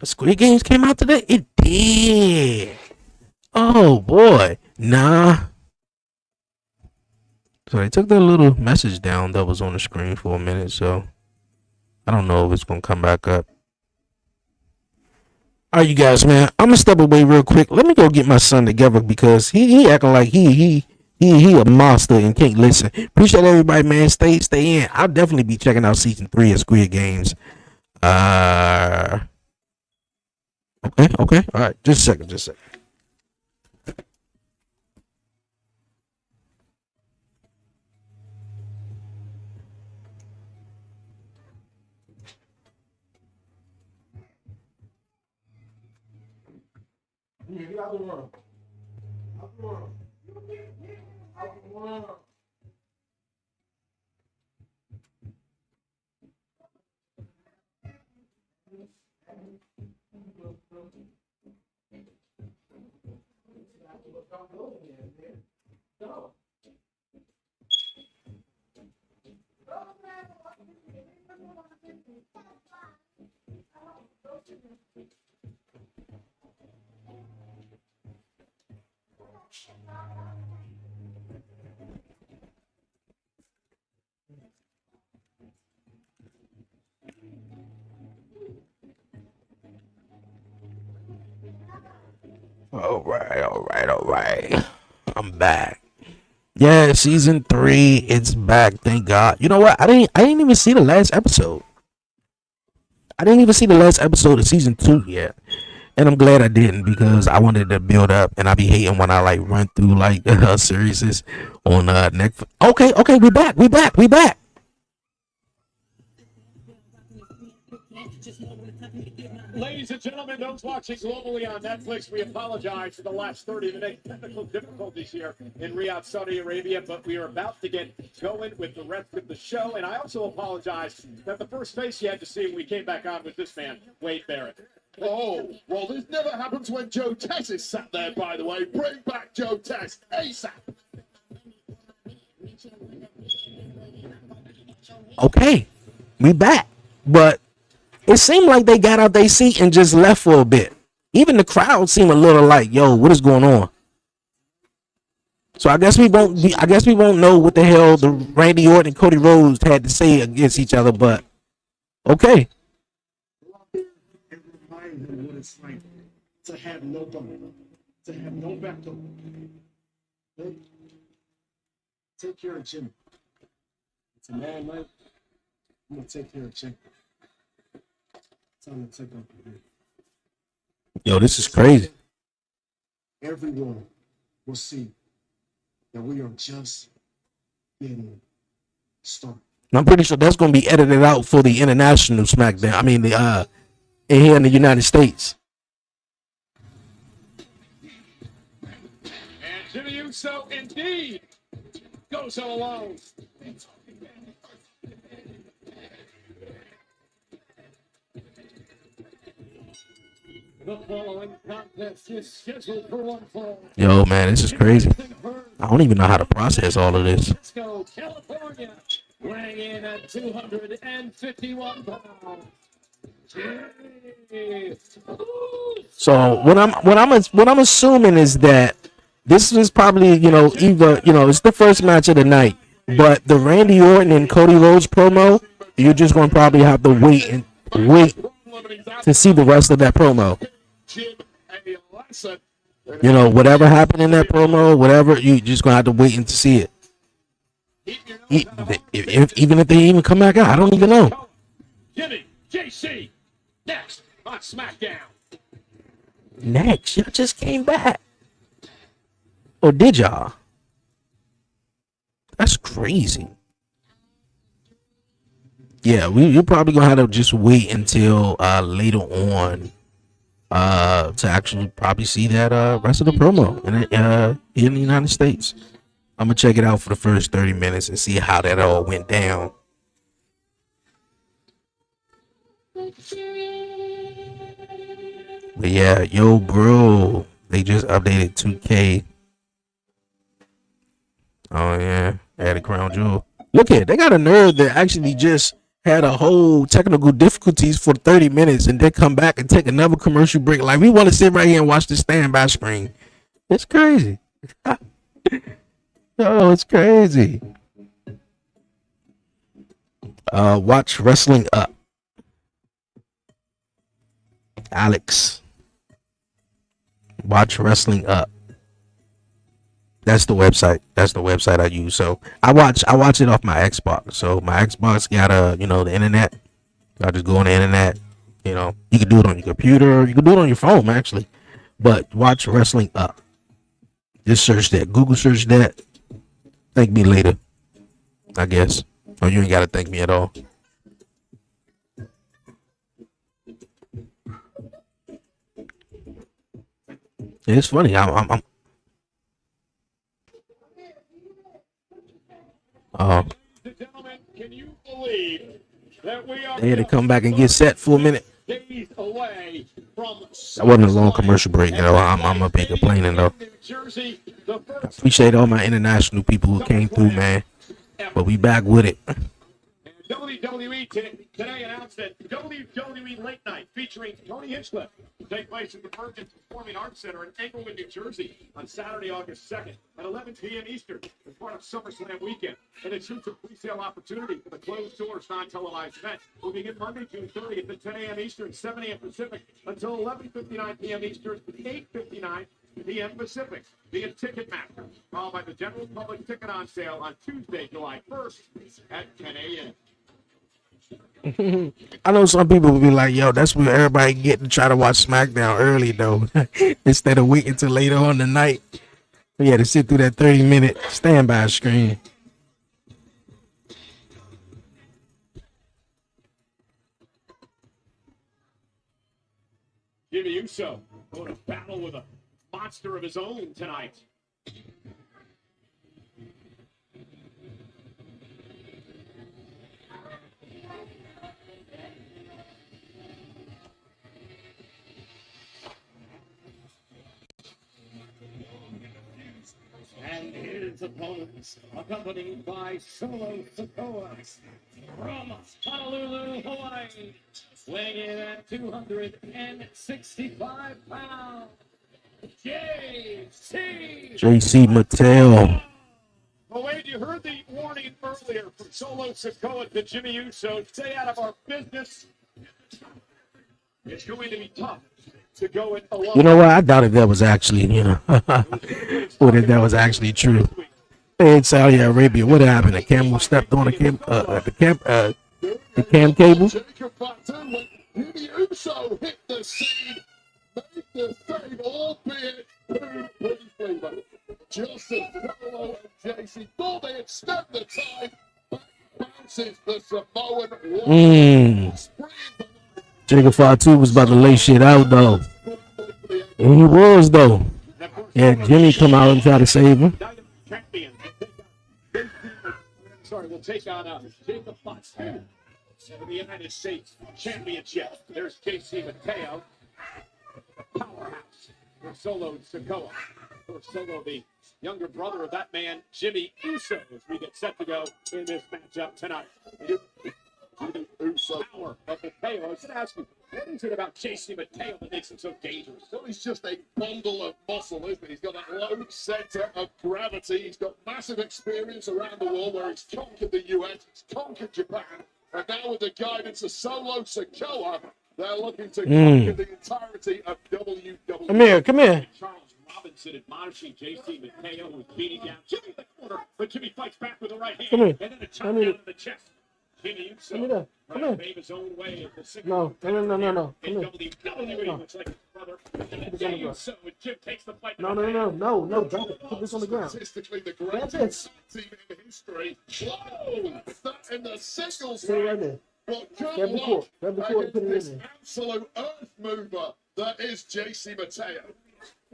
Squid Games came out today. It did. Oh boy, nah. So they took that little message down that was on the screen for a minute. So I don't know if it's gonna come back up. All right, you guys, man. I'm gonna step away real quick. Let me go get my son together because he acting like he a monster and can't listen. Appreciate everybody, man. Stay in. I'll definitely be checking out season 3 of Squid Games. Okay. All right, just a second. Get out the room. All right. I'm back. Yeah, season 3, it's back. Thank God. You know what? I didn't even see the last episode. I didn't even see the last episode of season 2 yet. And I'm glad I didn't because I wanted to build up, and I be hating when I like run through like series on Netflix. Okay, we back. Ladies and gentlemen, those watching globally on Netflix, we apologize for the last 30-minute technical difficulties here in Riyadh, Saudi Arabia, but we are about to get going with the rest of the show. And I also apologize that the first face you had to see when we came back on was this man, Wade Barrett. Oh, well, this never happens when Joe Tess is sat there, by the way. Bring back Joe Tess ASAP. Okay, we back. But it seemed like they got out their seat and just left for a bit. Even the crowd seemed a little like, yo, what is going on? So I guess we won't know what the hell the Randy Orton and Cody Rhodes had to say against each other, but okay. What it's like to have no bone, to have no backbone. Take care of Jimmy. It's a man night. I'm gonna take care of Jimmy. Time to take up here. Yo, this is crazy. Everyone will see that we are just getting started. I'm pretty sure that's gonna be edited out for the international SmackDown. I mean the here in the United States. And Jimmy Uso indeed goes alone. The following contest is scheduled for one fall. Yo, man, this is crazy. I don't even know how to process all of this. Let's go, California, weighing in at 251 pounds. So what I'm assuming is that this is probably either it's the first match of the night But the Randy Orton and Cody Rhodes promo, you're just going to probably have to wait to see the rest of that promo. You know, whatever happened in that promo, whatever, you just going to have to wait and to see it. Even if they even come back out, I don't even know. Jimmy, JC, next on SmackDown. Next, y'all just came back. Or did y'all? That's crazy. Yeah, you're probably gonna have to just wait until later on to actually probably see that rest of the promo in the United States. I'm gonna check it out for the first 30 minutes and see how that all went down. But yeah, yo, bro, they just updated 2K. Oh yeah, had a crown jewel. Look at it, they got a nerve that actually just had a whole technical difficulties for 30 minutes and then come back and take another commercial break. Like, we want to sit right here and watch the standby screen. It's crazy. Oh, it's crazy. Watch Wrestling Up. Alex. Watch Wrestling Up. That's the website. That's the website I use. So I watch it off my Xbox. So my Xbox got the internet. I just go on the internet. You know, you can do it on your computer. You can do it on your phone actually. But watch Wrestling Up. Just search that. Google search that. Thank me later, I guess. Or you ain't gotta thank me at all. It's funny. I'm Gentlemen, can you believe that we are they had to come back and get set for a minute. days away from That wasn't a long commercial break, you know. I'm up here complaining though. New Jersey, the I first appreciate all my international people who came through, man. But we back with it. WWE today announced that WWE Late Night featuring Tony Hinchcliffe will take place at the Perkins Performing Arts Center in Englewood, New Jersey on Saturday, August 2nd at 11 p.m. Eastern as part of SummerSlam weekend. And it's a pre-sale opportunity for the closed doors non-televised event. We'll begin Monday, June 30th at 10 a.m. Eastern, 7 a.m. Pacific until 11:59 p.m. Eastern, 8:59 p.m. Pacific. Via Ticketmaster, followed by the general public ticket on sale on Tuesday, July 1st at 10 a.m. I know some people will be like, yo, that's where everybody get to try to watch SmackDown early though. Instead of waiting until later on the night. We had to sit through that 30-minute standby screen. Jimmy Uso going to battle with a monster of his own tonight. And his opponents, accompanied by Solo Sikoa from Honolulu, Hawaii, weighing in at 265 pounds, JC Mattel. Well, Wade, you heard the warning earlier from Solo Sikoa to Jimmy Uso. Stay out of our business. It's going to be tough to go it alone. You know what? I doubted that was actually, or that was actually true. Hey, in Saudi Arabia, what happened? The camel stepped on the cam cable. Jimmy Uso hit the scene, made the save, albeit too briefly, but just as Solo and JC thought they had stepped the time, back bounces the Samoan warrior. Jacob Fatu was about to lay shit out though. And he was though. Yeah, Jimmy come out and try to save him. We'll take on Jacob Fatu for the United States Championship. There's JC Mateo, powerhouse for Solo Sikoa. For Solo, the younger brother of that man, Jimmy Uso, as we get set to go in this matchup tonight. Jimmy Uso, power of Mateo. I was going to ask you, What is it about JC Mateo that makes him so dangerous? So he's just a bundle of muscle, isn't he? He's got that low center of gravity. He's got massive experience around the world where he's conquered the US, he's conquered Japan, and now with the guidance of Solo Sikoa, they're looking to conquer the entirety of WWE. Come here, come here. Charles Robinson admonishing JC Mateo, who's beating down Jimmy in the corner, but Jimmy fights back with the right hand, Come here. and then a chop Come down here. to the chest. Jimmy Come here. Uso Come trying here. to pave his own way as the single No. Come in here. WWE, No. looks like his brother. And then Put this on Jey the ground. Uso and Jim takes the fight. No. Drop it. Put this on the ground. Statistically, the That's greatest it. team in history. Whoa! That in the singles Stay right there. But good Grab the luck cord. Grab the cord and put it in against there. this absolute earth mover that is JC Mateo.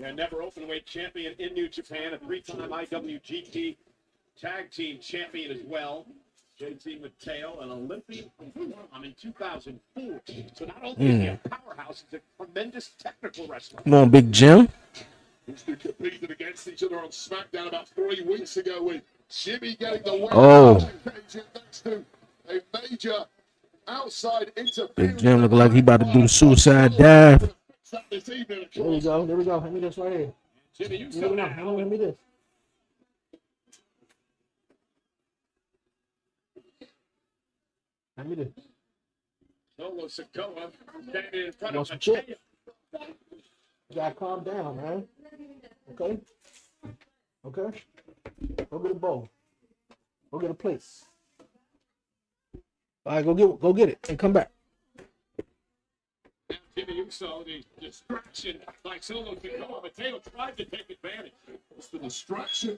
And never openweight champion in New Japan, a three-time IWGP Tag Team champion as well. JC Mateo, an Olympian in 2004. So not only is he a powerhouse, he's a tremendous technical wrestler. Come on, Big Jim. These two competed against each other on SmackDown about 3 weeks ago with Jimmy getting the win. Oh. Next to a major outside interference. Big Jim look like he about to do the suicide dive. This evening, of There we course. go. There we go. Hand me this right here. Jimmy Hand Uso me now. Hand me this. Hand me this. Solo Sikoa standing in front Want of some Mateo. chips? You gotta calm down, man. Okay? Okay? Go get a bowl. Go get a plate. All right, go get it and come back. Now Jimmy Uso, the distraction like Solo Sikoa. Mateo tried to take advantage. It's the distraction.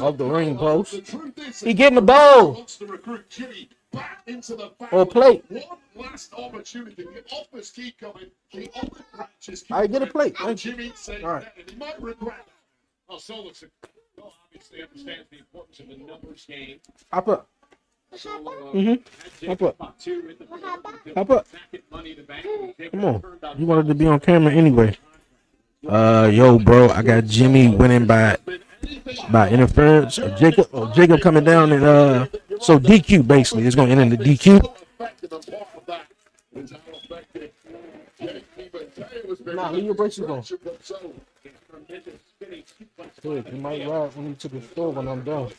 Off the ring post. The truth is, He getting the bowl. wants to recruit Jimmy back into the Or family. plate. One last opportunity. The offers keep coming. The olive branches keep All right, get a coming. plate. And Jimmy says All right. that, and he might regret that. Well, Solo Sikoa obviously understands the importance of the numbers game. Hop up. Solo, Hop up. spot two in the field. Hop up. Second Money in the Bank. Come on. You wanted to be on camera anyway. Yo, bro, I got Jimmy winning by interference. Jacob coming down and so DQ basically. It's gonna end in the DQ. Effective, and part of that is how effective JP Mateo has been. Nah, leave your braces on. So, Tremendous spinning suplex. Good. You might ride when you to the store when I'm done.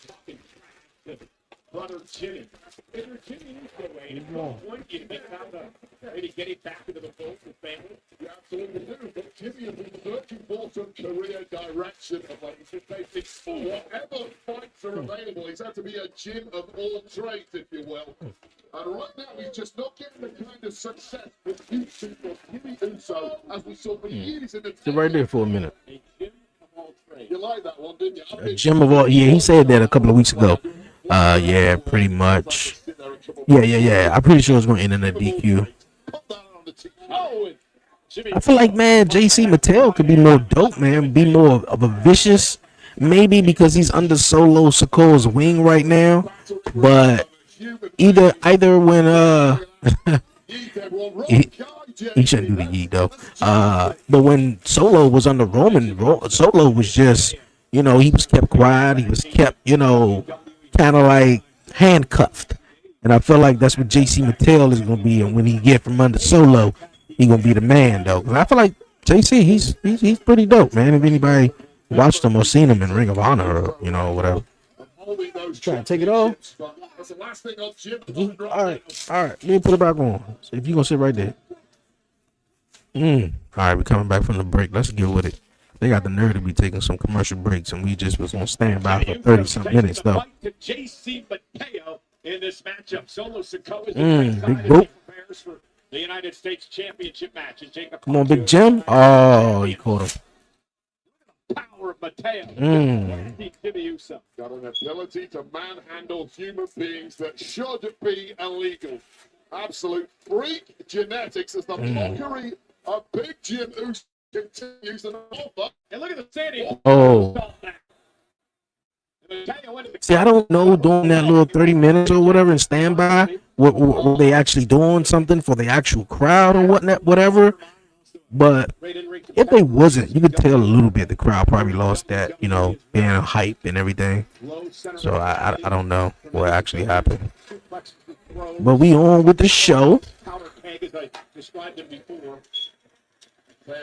Brother Jimmy. Brother Jimmy Uso, Wayne. At what point do you think about maybe getting back into the fold with family? you absolutely do. But Jimmy has been searching for some career direction of late. He's basically whatever fights are available. He's had to be a gym of all trades, if you will. And right now, he's just not getting the kind of success with YouTube or Jimmy Uso as we saw for years in the Sit right there for a minute. A Jim of all trades. You like that one, didn't you? Jim of all, yeah, he said that a couple of weeks ago. Yeah, pretty much. Yeah. I'm pretty sure it's gonna end in a DQ. Oh, and Jimmy. I feel like, man, JC Mateo could be more dope, man. Be more of a vicious, maybe because he's under Solo Sikoa's wing right now. But either when he shouldn't do the yeet though. But when Solo was under Roman, Solo was just, he was kept quiet. He was kept, kind of like handcuffed. And I feel like that's what JC Mateo is gonna be. And when he get from under Solo, he gonna be the man though. 'Cause I feel like JC, he's pretty dope, man. If anybody watched him or seen him in Ring of Honor or whatever. Trying to take it off. That's the last thing on Jim. All right. Let me put it back on. So if you gonna sit right there. All right, we're coming back from the break. Let's get with it. They got the nerve to be taking some commercial breaks, and we just was on standby for 30-some minutes though. To JC Mateo in this matchup. Solo Sikoa is Big boop. prepares for the United States Championship match. And Jacob Come on, Big Jim. Oh, you caught him. Power of Mateo. Jimmy Uso. Got an ability to manhandle human beings that should be illegal. Absolute freak genetics as the mockery of Big Jim Uso continues to offer. And look at the standing. Oh. See, I don't know during that little 30 minutes or whatever in standby, were they actually doing something for the actual crowd or whatever. But if they wasn't, you could tell a little bit the crowd probably lost that, being hype and everything. So I don't know what actually happened. But we on with the show. leg, as I described him before.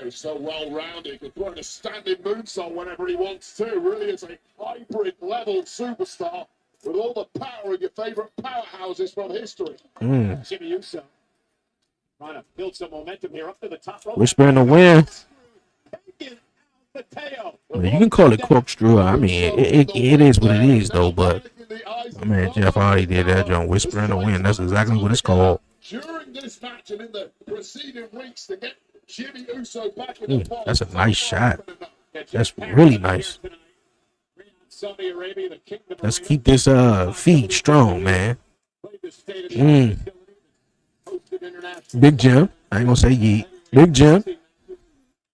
He's so well-rounded. He can throw a standing moonsault whenever he wants to. Really is a hybrid-level superstar with all the power of your favorite powerhouses from history. Jimmy Uso trying to build some momentum here up to the top rope. Whispering the win. Taking out Mateo. You can call it corkscrew. I mean, it is what it is, though. But my man Jeff Hardy did that, John. Whispering the win. That's exactly what it's called. During this match and in the preceding weeks to get Jimmy Uso back in the That's a nice shot. That's really nice. Saudi Arabia, the kingdom. Let's keep this feed strong, man. Big Jim. I ain't gonna say yeet. Big Jim.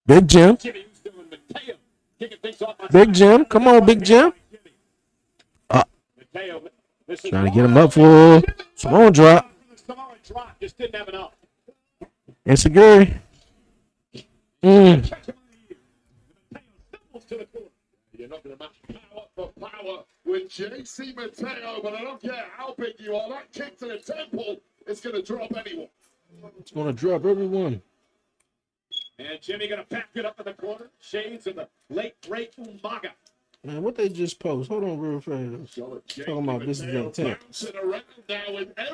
Big Jim. Big Jim. Come on, Big Jim. Trying to get him up for Samoan drop. Just didn't have enough. Insecurity. You're not going to match power for power with JC Mateo, but I don't care how big you are. That kick to the temple is going to drop anyone. It's going to drop everyone. And Jimmy going to pack it up in the corner. Shades of the late great Umaga. Man, what they just post? Hold on real fast. Talking about this is the intent.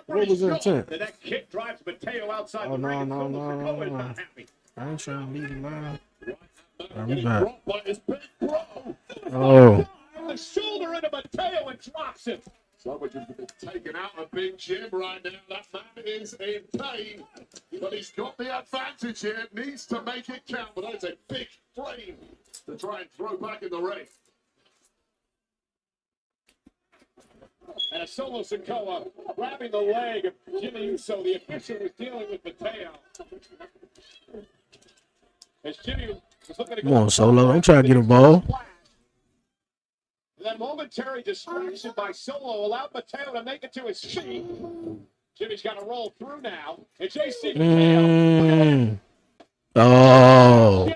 What was the intent? And that kick drives Mateo outside the ring. No. I ain't trying to leave him out. We back. Oh. The shoulder into Mateo and drops him. So much has been taken out of Big Jim right now. That man is in pain. But he's got the advantage here. Needs to make it count. But that's a big frame to try and throw back in the ring. And a Solo Sikoa grabbing the leg of Jimmy Uso. The official was dealing with Mateo. As Jimmy was looking to go. Come on, Solo. I'm trying to get involved. That momentary distraction by Solo allowed Mateo to make it to his feet. Jimmy's got to roll through now. And JC Mateo. Oh.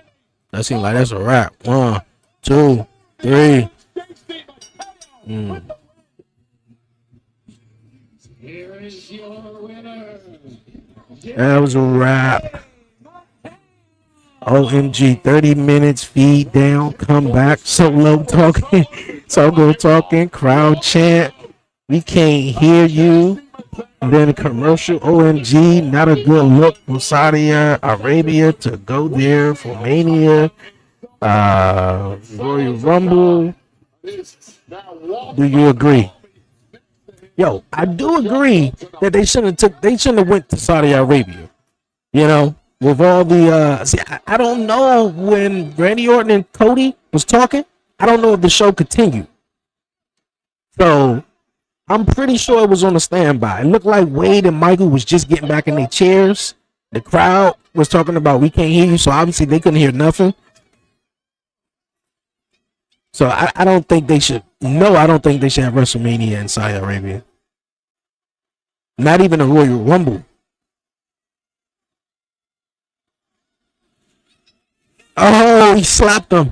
That seems like that's a wrap. 1, 2, 3. Here is your winner. That was a wrap. OMG, 30 minutes, feed down, come back, Solo talking, Solo talking, crowd chant, we can't hear you. And then a commercial, OMG, not a good look for Saudi Arabia to go there for Mania. Royal Rumble. Do you agree? Yo, I do agree that they shouldn't have went to Saudi Arabia. You know, with all the I don't know when Randy Orton and Cody was talking. I don't know if the show continued. So I'm pretty sure it was on a standby. It looked like Wade and Michael was just getting back in their chairs. The crowd was talking about we can't hear you, so obviously they couldn't hear nothing. So I don't think they should. No, I don't think they should have WrestleMania in Saudi Arabia. Not even a Royal Rumble. Oh, he slapped him.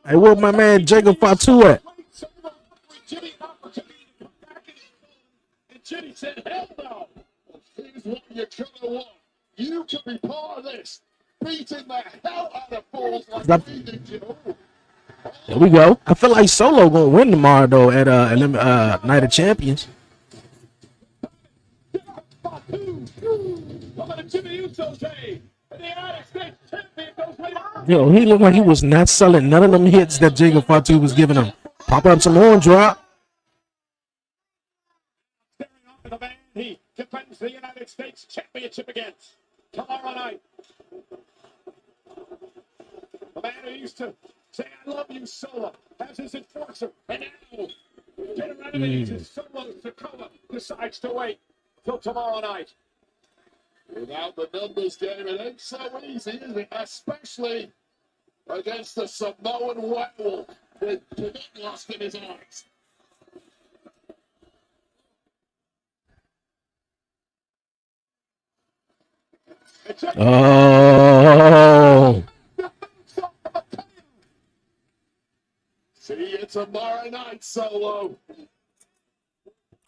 Hey, where's my man Jacob Fatu at? Jimmy said, hell no. Here's what you're going to want. You can be part of this. Beating the hell out of fools like we did, you know. There we go. I feel like Solo gonna win tomorrow though at Night of Champions. Yo, he looked like he was not selling none of them hits that Jacob Fatu was giving him. Pop up some horn drop. He defends the United States Championship against tomorrow night. The man who used to say, I love you, Solo, as his enforcer. And now, Peter enemies is Solo Sikoa decides to wait till tomorrow night. Without the numbers game, it ain't so easy, is it? Especially against the Samoan werewolf with bloodlust in his eyes. Oh. See you tomorrow night, Solo.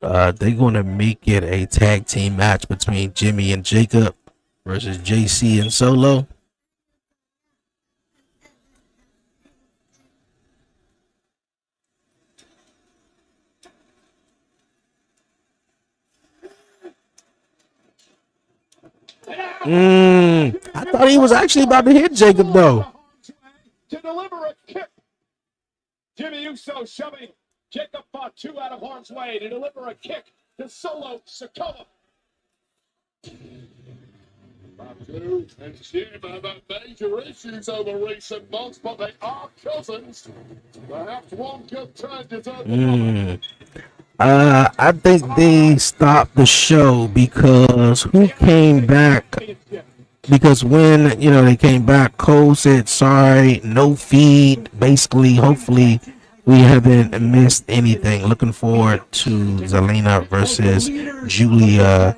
They're gonna make it a tag team match between Jimmy and Jacob versus JC and Solo. I thought he was actually about to hit Jacob though. To deliver a kick. Jimmy Uso shoving Jacob Fatu out of harm's way to deliver a kick to Solo Sikoa. Fatu and Jim have had major issues over recent months, but they are cousins. Perhaps one good turn deserves another. I think they stopped the show because who came back? Because when they came back, Cole said sorry, no feed. Basically, hopefully, we haven't missed anything. Looking forward to Zelina versus Julia.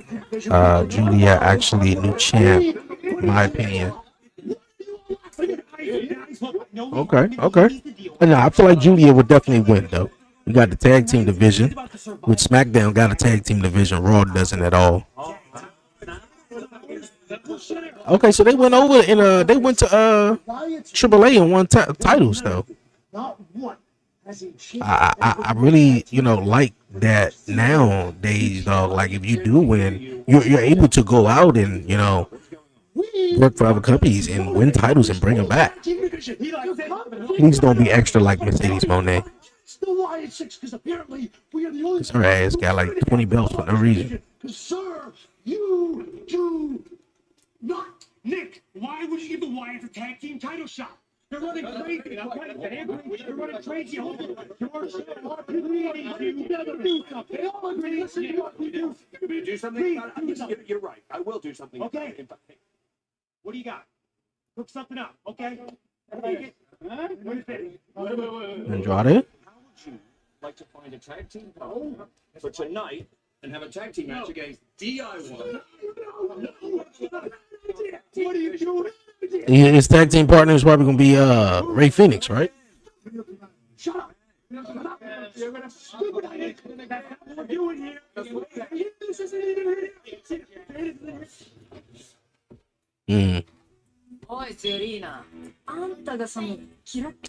Julia actually new champ, in my opinion. Okay. No, I feel like Julia would definitely win though. We got the tag team division, with SmackDown got a tag team division. Raw doesn't at all. Okay, so they went over and they went to AAA and won titles though. I really like that nowadays, dog. Like if you do win, you're able to go out and work for other companies and win titles and bring them back. Please don't be extra like Mercedes Moné. Cause her ass got like 20 belts for no reason. Sir, you do not. Nick, why would you give the Wyatt a tag team title shot? They're running crazy. They're running crazy. They all agree. Listen to what we do. We do something about it. You're right. I will do something. Okay. What do you got? Cook something up. Okay. What is it? Andrade? How would you like to find a tag team partner for tonight and have a tag team match against DIY? What are you doing? His tag team partner is probably gonna be Ray Phoenix, right? Shut up. You're gonna stupid. That's what we're doing here.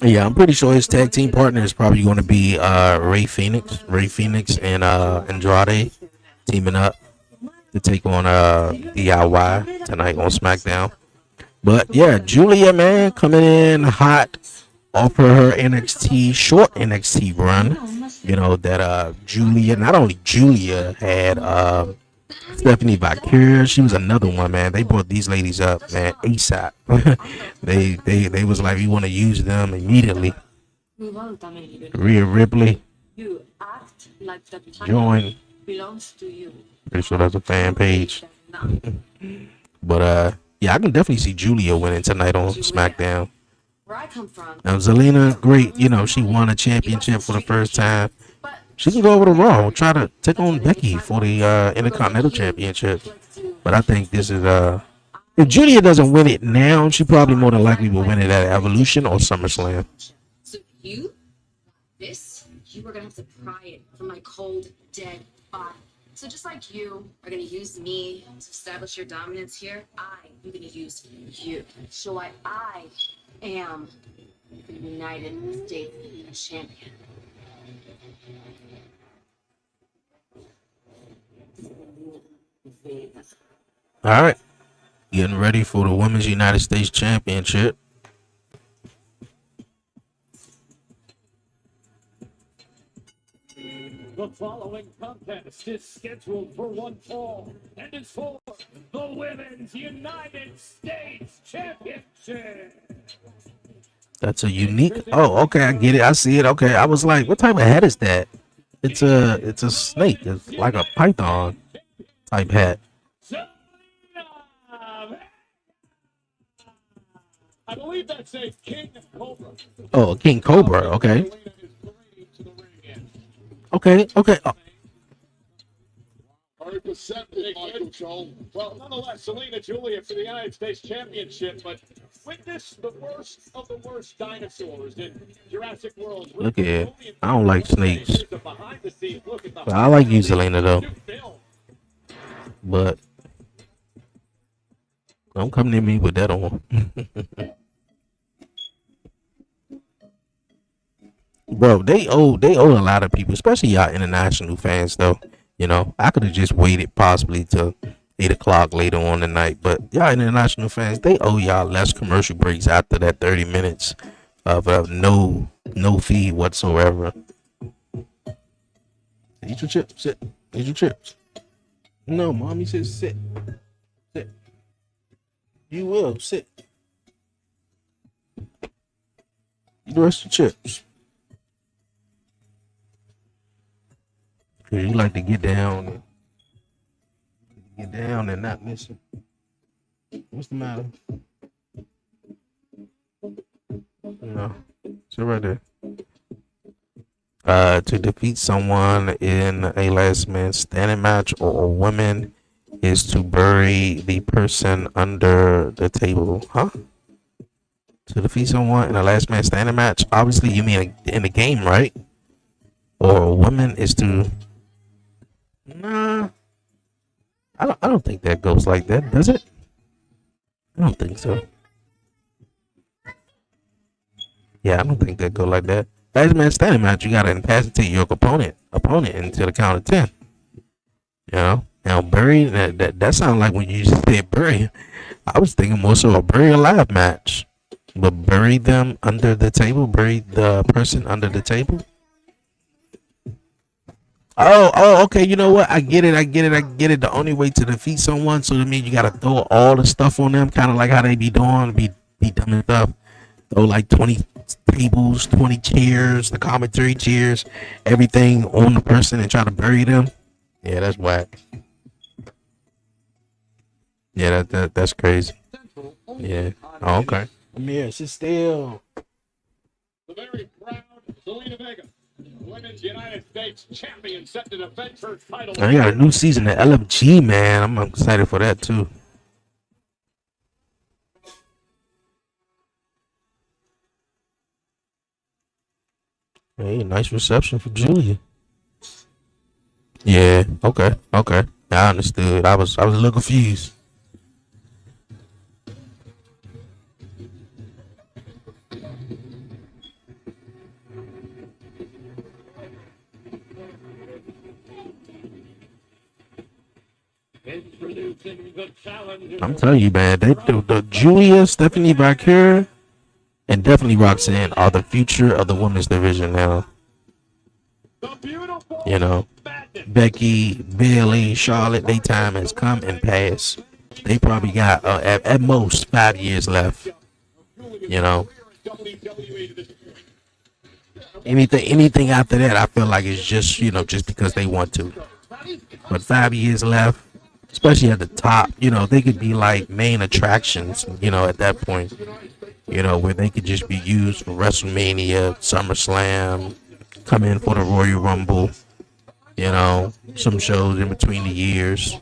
Yeah, I'm pretty sure his tag team partner is probably going to be Ray Phoenix. Ray Phoenix and Andrade teaming up to take on DIY tonight on SmackDown. But yeah, Julia, man, coming in hot off of her short NXT run. That Julia, not only Julia had Stephanie Vaquer, she was another one, man. They brought these ladies up, man, ASAP. they was like, we want to use them immediately. Rhea Ripley join. Pretty sure that's a fan page. But yeah, I can definitely see Julia winning tonight on SmackDown. Now Zelina, great, she won a championship for the first time. She can go over to Raw, try to take on Becky for the Intercontinental Championship. But I think this is if Julia doesn't win it now, she probably more than likely will win it at Evolution or SummerSlam. So you are gonna have to pry it from my cold, dead body. So just like you are gonna use me to establish your dominance here, I am gonna use you. So I am the United States champion. All right, getting ready for the Women's United States Championship. The following contest is scheduled for one fall and is for the Women's United States Championship. That's a unique. Oh, okay, I get it. I see it. Okay, I was like, what type of hat is that? It's a snake. It's like a python type hat. I believe that's a King Cobra. Oh, King Cobra. Okay. Okay. Oh. 100% Michael Cole. Well, nonetheless, Selena Julia for the United States Championship, but witness the worst of the worst dinosaurs in Jurassic World. Look at it. I don't like snakes. behind the scenes look at the But I like you, Zelina, though. new film. But don't come near me with that on. Bro, they owe a lot of people, especially y'all international fans, though. You know, I could have just waited possibly till 8 o'clock later on tonight, but y'all international fans, they owe y'all less commercial breaks after that 30 minutes of no fee whatsoever. Eat your chips, sit. Eat your chips. No, mommy says sit. Sit. You will sit. Eat the rest of the chips. Cause you like to get down and not listen. What's the matter? No, sit right there. To defeat someone in a last man standing match or a woman is to bury the person under the table. Huh? To defeat someone in a last man standing match, obviously you mean in the game, right? Or a woman is to. Nah, I don't think that goes like that, does it? I don't think so. Yeah, I don't think that go like that. Last man standing match, you gotta incapacitate your opponent until the count of 10. You know, now bury that sounds like when you just said bury. I was thinking more so a bury alive match, but bury them under the table, bury the person under the table. Oh, okay. You know what? I get it. The only way to defeat someone, so that means you gotta throw all the stuff on them, kind of like how they be doing, be dumb and stuff. Throw like 20 tables, 20 chairs, the commentary chairs, everything on the person and try to bury them. Yeah, that's whack. Yeah, that's crazy. Yeah. Oh, okay. Amir, sit still. The very proud Zelina Vega, Women's United States champion, set to defend her title. I got a new season at LFG, man. I'm excited for that too. Hey, nice reception for Julia. Yeah, okay. I understood. I was a little confused. I'm telling you, man, the Julia, Stephanie Valkyrie, and definitely Roxanne are the future of the women's division now. You know, Becky, Bailey, Charlotte, their time has come and passed. They probably got at most 5 years left. You know, anything after that, I feel like it's just just because they want to. But 5 years left, especially at the top, they could be like main attractions. At that point, where they could just be used for WrestleMania, SummerSlam, come in for the Royal Rumble. Some shows in between the years.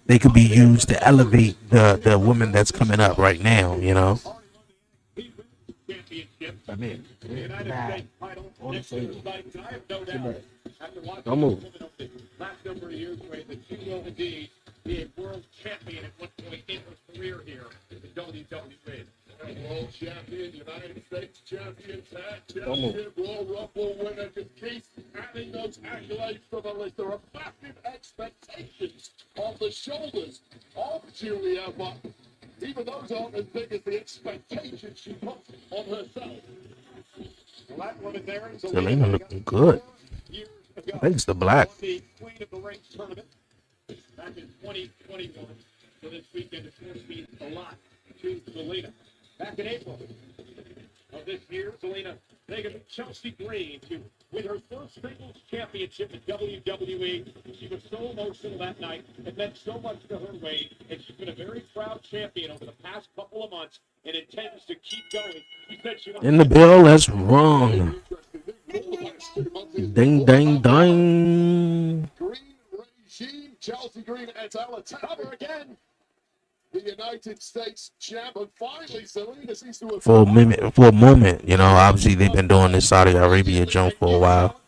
They could be used to elevate the woman that's coming up right now, Don't move. Last number of years, that she will indeed be a world champion at one point in her career here in the WWE. World champion, United States champion, tag champion, Royal Rumble winner, just keeps adding those accolades to the list. There are massive expectations on the shoulders of Julia, but even those aren't as big as the expectations she puts on herself. Well, that woman there is Zelina looking good. I think it's the black. The Queen of the Ring tournament back in 2021. So this weekend it's going to mean a lot to Zelina. Back in April of this year, Zelina Vega beat Chelsea Green to win her first singles championship in WWE. She was so emotional that night. It meant so much to her weight, and she's been a very proud champion over the past couple of months and intends to keep going. She said she wants In the bill, that's wrong. Ding, ding, ding. Green regime, Chelsea Green et al. Cover again. The United States champ, and finally, Zelina seems to have For a moment, obviously they've been doing this Saudi Arabia jump for a while.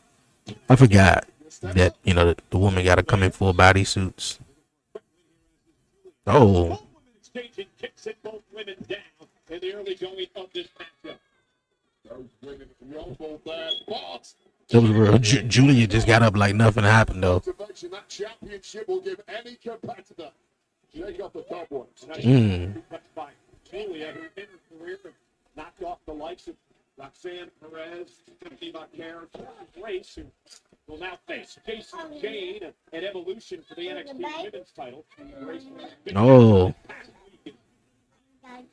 I forgot that the woman got to come in full body suits. Oh, Both women exchanging kicks and both women down in the early going of this matchup. Those women rumble there, but that was real. Julia just got up like nothing happened though. motivation, that championship will give any competitor. Shake off the top ones. Touched by Julia, who in her career knocked off the likes of Roxanne Perez, Timothy Vaquer, Grace, who will now face Jason Jane at Evolution for the NXT Women's title. Oh,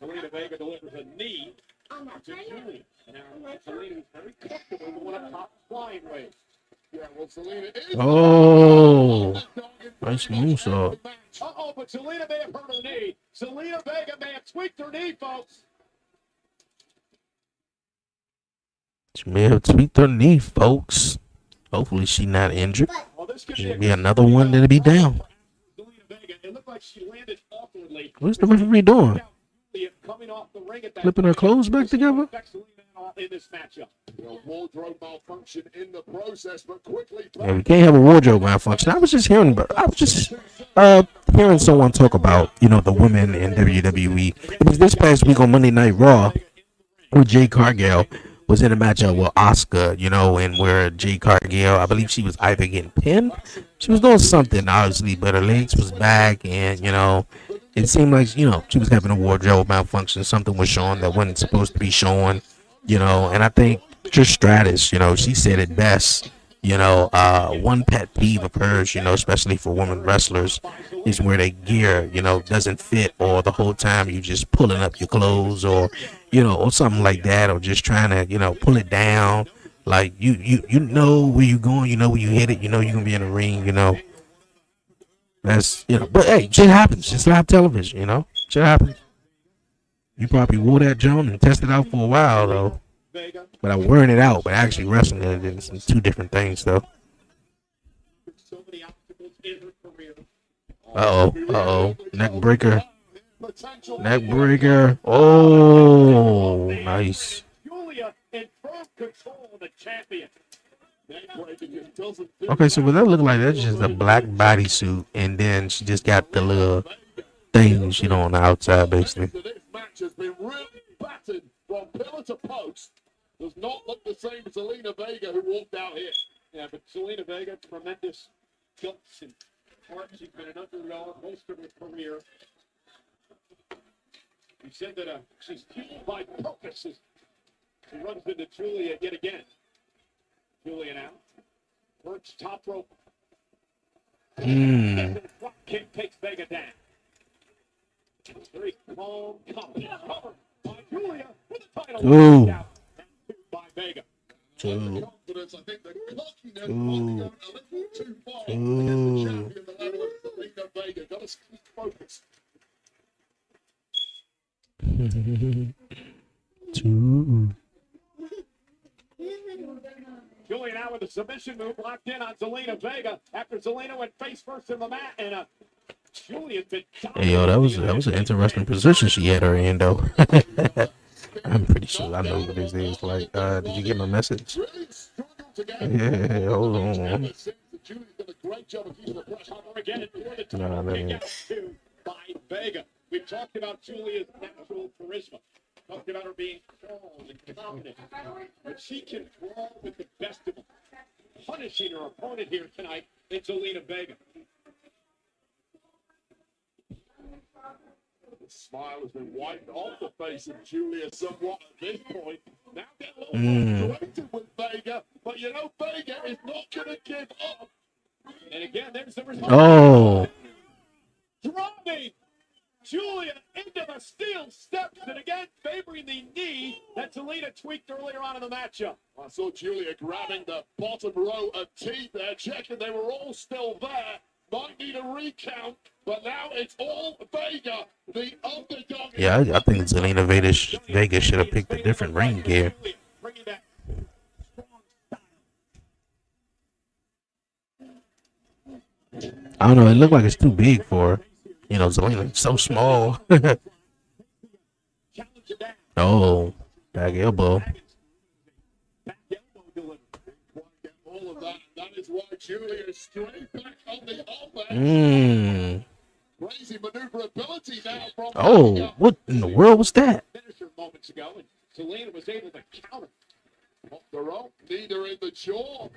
Zelina Vega delivers a knee to Julia. And now Zelina is very comfortable going up top flying ways. Yeah, well, Selena is oh, nice moonsault. Uh-oh, but Zelina may have hurt her knee. Zelina Vega may have tweaked her knee, folks. She may have tweaked her knee, folks. Hopefully she not injured. Well, this could It'll be another one that'll be down. Zelina Vega, it looked like she landed awkwardly. What's the referee doing? Coming off the ring at that Flipping her clothes back together? in this matchup. wardrobe malfunction in the process, but quickly. Yeah, we can't have a wardrobe malfunction. I was just hearing someone talk about the women in WWE. It was this past week on Monday Night Raw where Jade Cargill was in a matchup with Asuka, and where Jade Cargill, I believe she was either getting pinned, she was doing something obviously, but her legs was back, and it seemed like she was having a wardrobe malfunction. Something was showing that wasn't supposed to be showing, and I think Trish Stratus, she said it best. One pet peeve of hers, especially for women wrestlers, is where their gear, doesn't fit, or the whole time you just pulling up your clothes, or or something like that, or just trying to pull it down. Like you know where you going, where you hit it, you're gonna be in the ring, That's but hey, shit happens. It's live television, shit happens. You probably wore that Joan and tested it out for a while though. But I'm wearing it out, but actually wrestling it is some two different things though. Neck breaker. Neck breaker. Oh, nice. Julia in firm control of the champion. Okay, so what that look like, that's just a black bodysuit, and then she just got the little things, on the outside, basically. This match has been really battered from pillar to post. Does not look the same as Zelina Vega, who walked out here. Yeah, but Zelina Vega, tremendous guts and heart. She's been an underdog most of her career. He said that she's fueled by purpose as she runs into Julia yet again. Julia now works top rope. Kick takes Vega down. Very calm, confident cover by Julia with the title. Ooh. By Vega. Confidence, I think the cockiness might be going a little too far against the champion, the level of Zelina Vega. Got to keep focused. Julia now with a submission move locked in on Zelina Vega after Zelina went face first in the mat, and Julia's been. Hey, yo, that was an interesting position she had her in though. I'm pretty sure I know what this is. Like, did you get my message? Yeah, hold on. Nah, man. By Vega. We've talked about Julia's natural charisma. Talked about her being strong and confident. But she can brawl with the best of them. Punishing her opponent here tonight, it's Zelina Vega. The smile has been wiped off the face of Julia somewhat at this point. Now get a little frustrated with Vega, but Vega is not going to give up. And again, there's the result. Oh. Dropping Julia into the steel steps, and again favoring the knee that Zelina tweaked earlier on in the matchup. I saw Julia grabbing the bottom row of teeth there, checking they were all still there. Might need a recount, but now it's all Vega, the underdog. Yeah, I think Zelina Vega should have picked a different ring gear. I don't know. It looked like it's too big for her. Zelina's so small. Oh, back elbow. That is why Julia is straight back on the offense. Crazy maneuverability now from Oh, Vega. what in the world was that? Finisher moments ago, and Zelina was able to counter. Off the rope, neither in the jaw.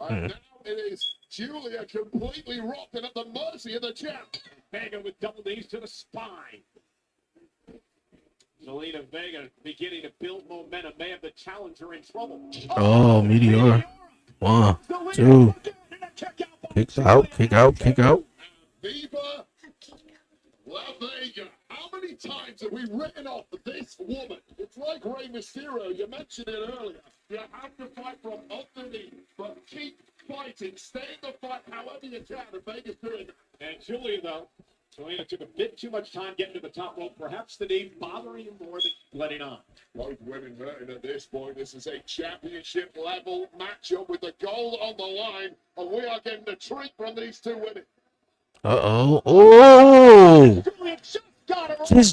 And now it is Julia completely rocked and at the mercy of the champ. Vega with double knees to the spine. Zelina Vega beginning to build momentum. May have the challenger in trouble. Oh, Meteor. 1, 2. Kick out, kick out, kick out. Viva La Vega. How many times have we written off this woman? It's like Rey Mysterio. You mentioned it earlier. You have to fight from underneath, but keep fighting. Stay in the fight however you can. And Vega's doing it. And Julia, though, Zelina took a bit too much time getting to the top rope. Perhaps the knee bothering him more than letting on. Both women hurting at this point. This is a championship level matchup with the gold on the line. And we are getting a treat from these two women. Uh-oh. Oh!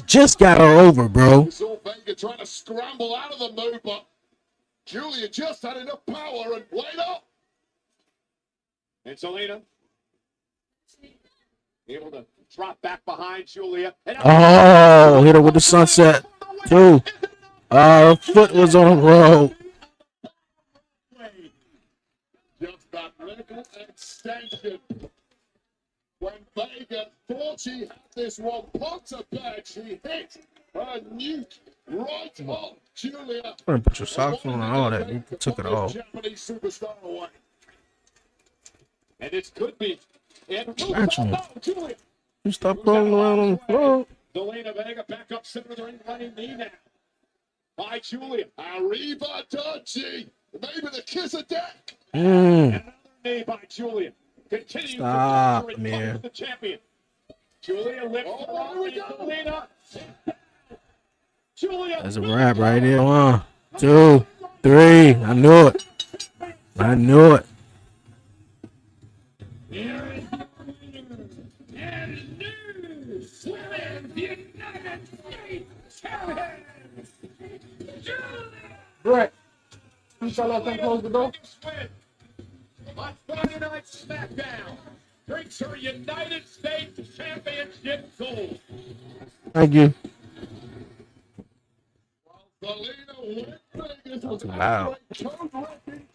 Just got her over, bro. We saw Vega trying to scramble out of the move, but Julia just had enough power and played up. And Zelina able to drop back behind Julia. And Oh, hit her with the sunset. 2. Her foot was on the road. Just that little extension. When Vega thought she had this one put to bed, she hit her nuke right on Julia. Put your socks on and all that. You took it off. Japanese superstar away. this could be. And Actually, Julia. you stop rolling around on the floor. Zelina Vega back up center of the ring, running knee now. By Julia. Arriba Dodgy. Maybe the kiss of death. Another knee by Julia. Continues Stop, to man. the champion. Julia lifts her up. Here we go. Zelina. Julia. That's a wrap right there. 1, 2, 3. I knew it. I knew it. Here is your winner and new Women's United States Champion, Julia. Brett, you saw that thing close the door? On Friday Night SmackDown, drinks her United States Championship gold. Thank you. Zelina Vegas was Wow.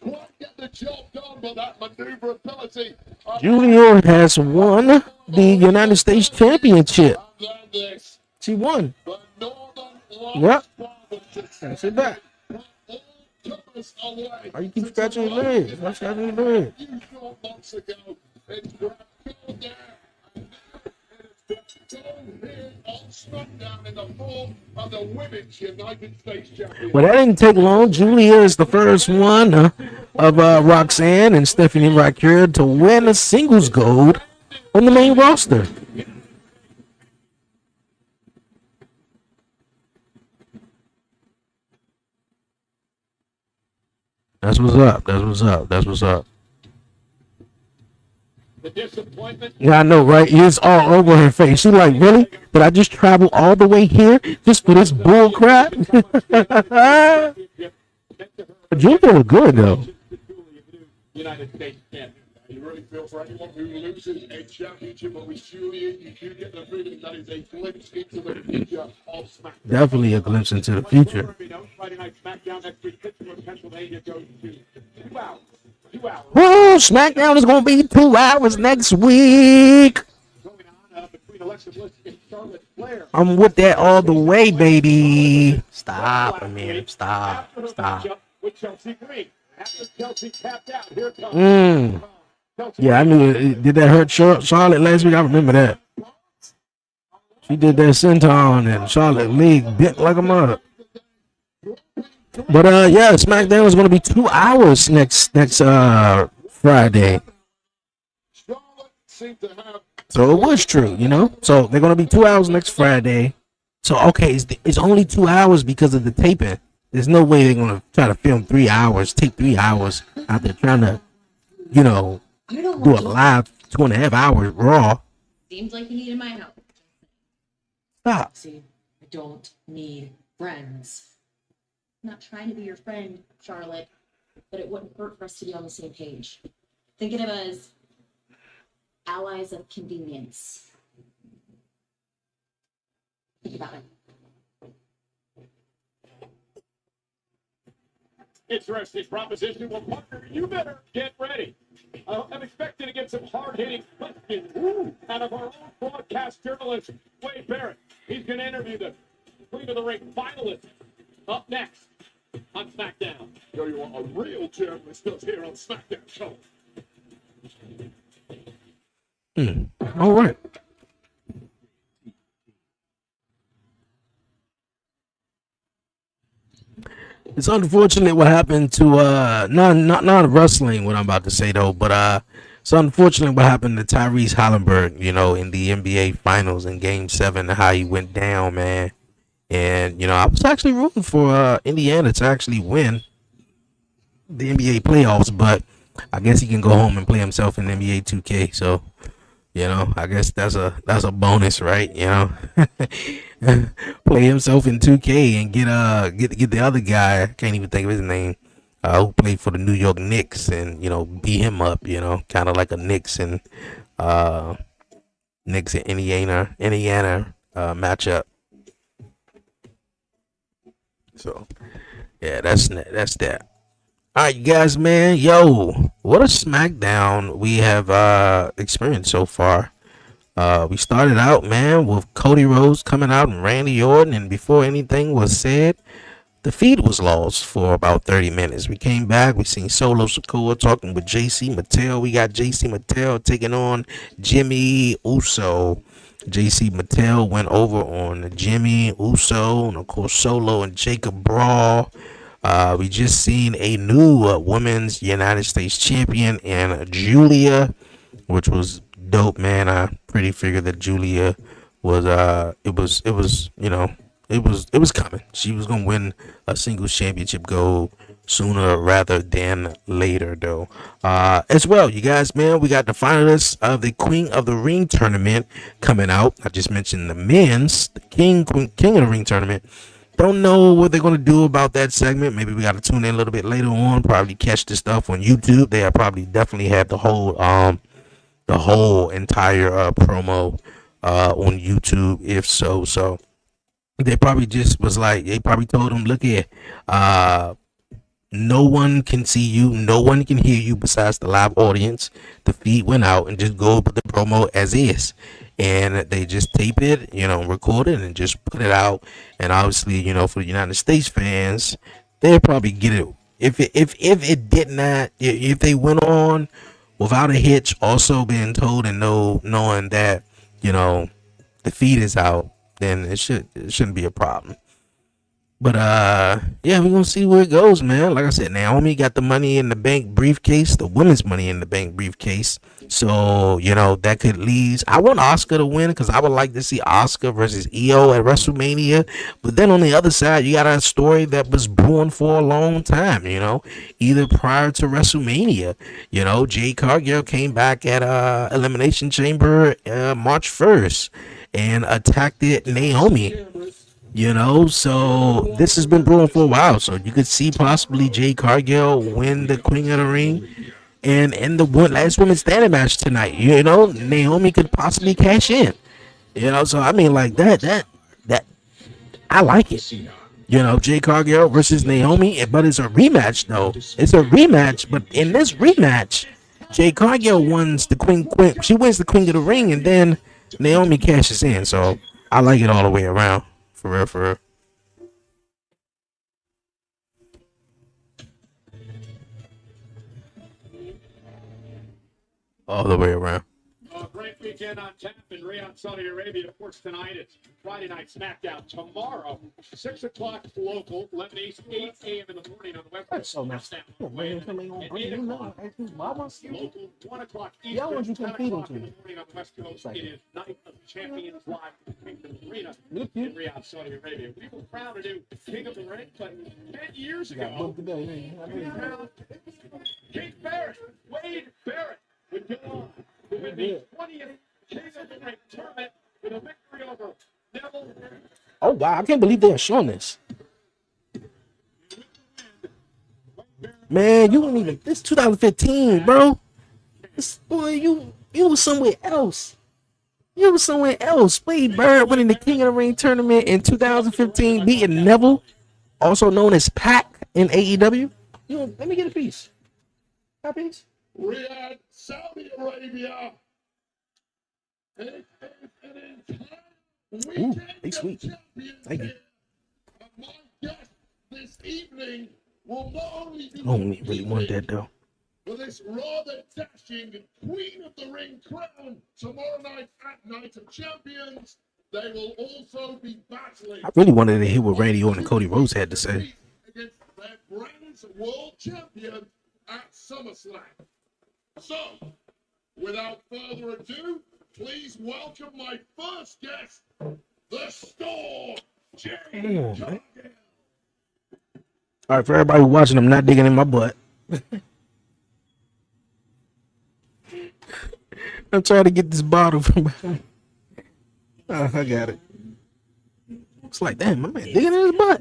quite get the job done, but that maneuverability. Julia has won the United States Championship. And then this, She won. the Northern Lights Yep. Provinces. That's it back. All comers away. Why you keep scratching your legs? Why scratching your legs? A few short months ago, it's grabbed gold there. And it's gold here on SmackDown in the form of the Women's United States Champion. Well, that didn't take long. Julia is the first one of Roxanne and Stephanie Ryhiad to win a singles gold on the main roster. That's what's up. That's what's up. That's what's up. The disappointment. Yeah, I know, right? It's all over her face. She like, really? Did I just travel all the way here just for this bull crap? Julia look good though. United States champion. You really feel for anyone who loses a championship, but with Julia, you do get the feeling that is a glimpse into the future of SmackDown. Definitely a glimpse into the future. Friday Night SmackDown next week. Pittsburgh, Pennsylvania goes to 2 hours. 2 hours. Whoa, SmackDown is gonna be 2 hours next week. Going on between Alexa Bliss and Charlotte Flair. I'm with that all the way, baby. Stop, man. Stop. After her Stop. matchup with Chelsea Green. After Chelsea tapped out, here comes Chelsea Yeah, I knew it. Did that hurt Charlotte last week? I remember that. She did that senton and Charlotte leg bent like a mother. But yeah, SmackDown is gonna be 2 hours next Friday. Charlotte seemed to have So it was true, you know. So they're gonna be 2 hours next Friday. So okay, it's only 2 hours because of the taping. There's no way they're gonna try to film 3 hours, take 3 hours out there trying to, you know, I don't do a want you. live 2.5 hours raw. Seems like you needed my help. Stop. See, I don't need friends. I'm not trying to be your friend, Charlotte, but it wouldn't hurt for us to be on the same page. Think of it as allies of convenience. Think about it. Interesting proposition. Well, partner, you better get ready. I'm expecting to get some hard-hitting questions out of our own broadcast journalist, Wade Barrett. He's going to interview the Queen of the Ring finalists up next on SmackDown. Yo, you are a real journalist does here on SmackDown Show. All right. It's unfortunate what happened to not wrestling, what I'm about to say though, but it's unfortunate what happened to Tyrese Hollenberg, you know, in the NBA Finals in Game 7, how he went down, man. And you know, I was actually rooting for Indiana to actually win the NBA playoffs, but I guess he can go home and play himself in NBA 2K. So, you know, I guess that's a bonus, right? You know, play himself in 2K and get the other guy. I can't even think of his name. Who played for the New York Knicks, and you know, beat him up. You know, kind of like a Knicks and Indiana matchup. So, yeah, that's that. All right, you guys, man. Yo, what a SmackDown we have experienced so far. We started out, man, with Cody Rhodes coming out and Randy Orton, and before anything was said, the feed was lost for about 30 minutes. We came back. We seen Solo Sikoa talking with JC Mattel. We got JC Mattel taking on Jimmy Uso. JC Mattel went over on Jimmy Uso, and of course Solo and Jacob Brawl. We just seen a new women's United States champion in Julia, which was dope, man. I pretty figured that Julia was it was coming. She was gonna win a singles championship gold sooner rather than later, though. As well, you guys, man, we got the finalists of the Queen of the Ring tournament coming out. I just mentioned the men's, the King of the Ring tournament. Don't know what they're gonna do about that segment. Maybe we gotta tune in a little bit later on. Probably catch the stuff on YouTube. They probably definitely have the whole entire promo on YouTube. If so, they probably just was like, they probably told him, look here, no one can see you, no one can hear you besides the live audience. The feed went out, and just go with the promo as is. And they just tape it, you know, record it, and just put it out. And obviously, you know, for the United States fans, they'll probably get it. If it did not, if they went on without a hitch, also being told and knowing that, you know, the feed is out, then it shouldn't be a problem. But yeah, we're gonna see where it goes, man. Like I said, Naomi got the Money in the Bank briefcase, the women's Money in the Bank briefcase. So, you know, that could lead. I want Asuka to win, because I would like to see Asuka versus Io at WrestleMania. But then on the other side, you got a story that was brewing for a long time, you know, either prior to WrestleMania. You know, Jade Cargill came back at Elimination Chamber March 1st and attacked Naomi. You know, so this has been brewing for a while. So you could see possibly Jade Cargill win the Queen of the Ring, and in the last women's standing match tonight, you know, Naomi could possibly cash in. You know, so I mean, like that I like it. You know, Jade Cargill versus Naomi, but it's a rematch though. It's a rematch, but in this rematch, Jade Cargill wins the Queen. She wins the Queen of the Ring, and then Naomi cashes in. So I like it all the way around. For real. All the way around. A great weekend on tap in Riyadh, Saudi Arabia. Of course, tonight it's Friday Night SmackDown. Tomorrow, 6 o'clock local, 11 East, 8 a.m. in the morning on the West Coast. So nice. Local, 1 o'clock Eastern, Yeah, I want you to 10 compete o'clock on in the morning on the West Coast. It is Night of Champions live at the Kingdom Arena in Riyadh, Saudi Arabia. We were proud to do King of the Ring, but 10 years ago, we crowned King Barrett, Wade Barrett, would go on to win the 20th King of the Ring tournament with a victory over Neville. Oh wow, I can't believe they're showing this. Man, you wouldn't even, this 2015, bro. Boy, you was somewhere else. You was somewhere else. Wade Bird winning the King of the Ring tournament in 2015, beating Neville, also known as Pac in AEW. Let me get a piece. A piece. Riyadh, Saudi Arabia. It is an entire weekend they sweet. of champions Thank you. here. And my guest this evening will not only be I don't really want that though. for this rather dashing Queen of the Ring crown tomorrow night at Night of Champions, they will also be battling. I really wanted to hear what Randy Orton and Cody Rhodes had to say. Against their brand's world champion at SummerSlam. So, without further ado, please welcome my first guest, the Storm, James Cargill. All right, for everybody watching, I'm not digging in my butt. I'm trying to get this bottle from behind. Oh, I got it. It's like, damn, my man digging in his butt.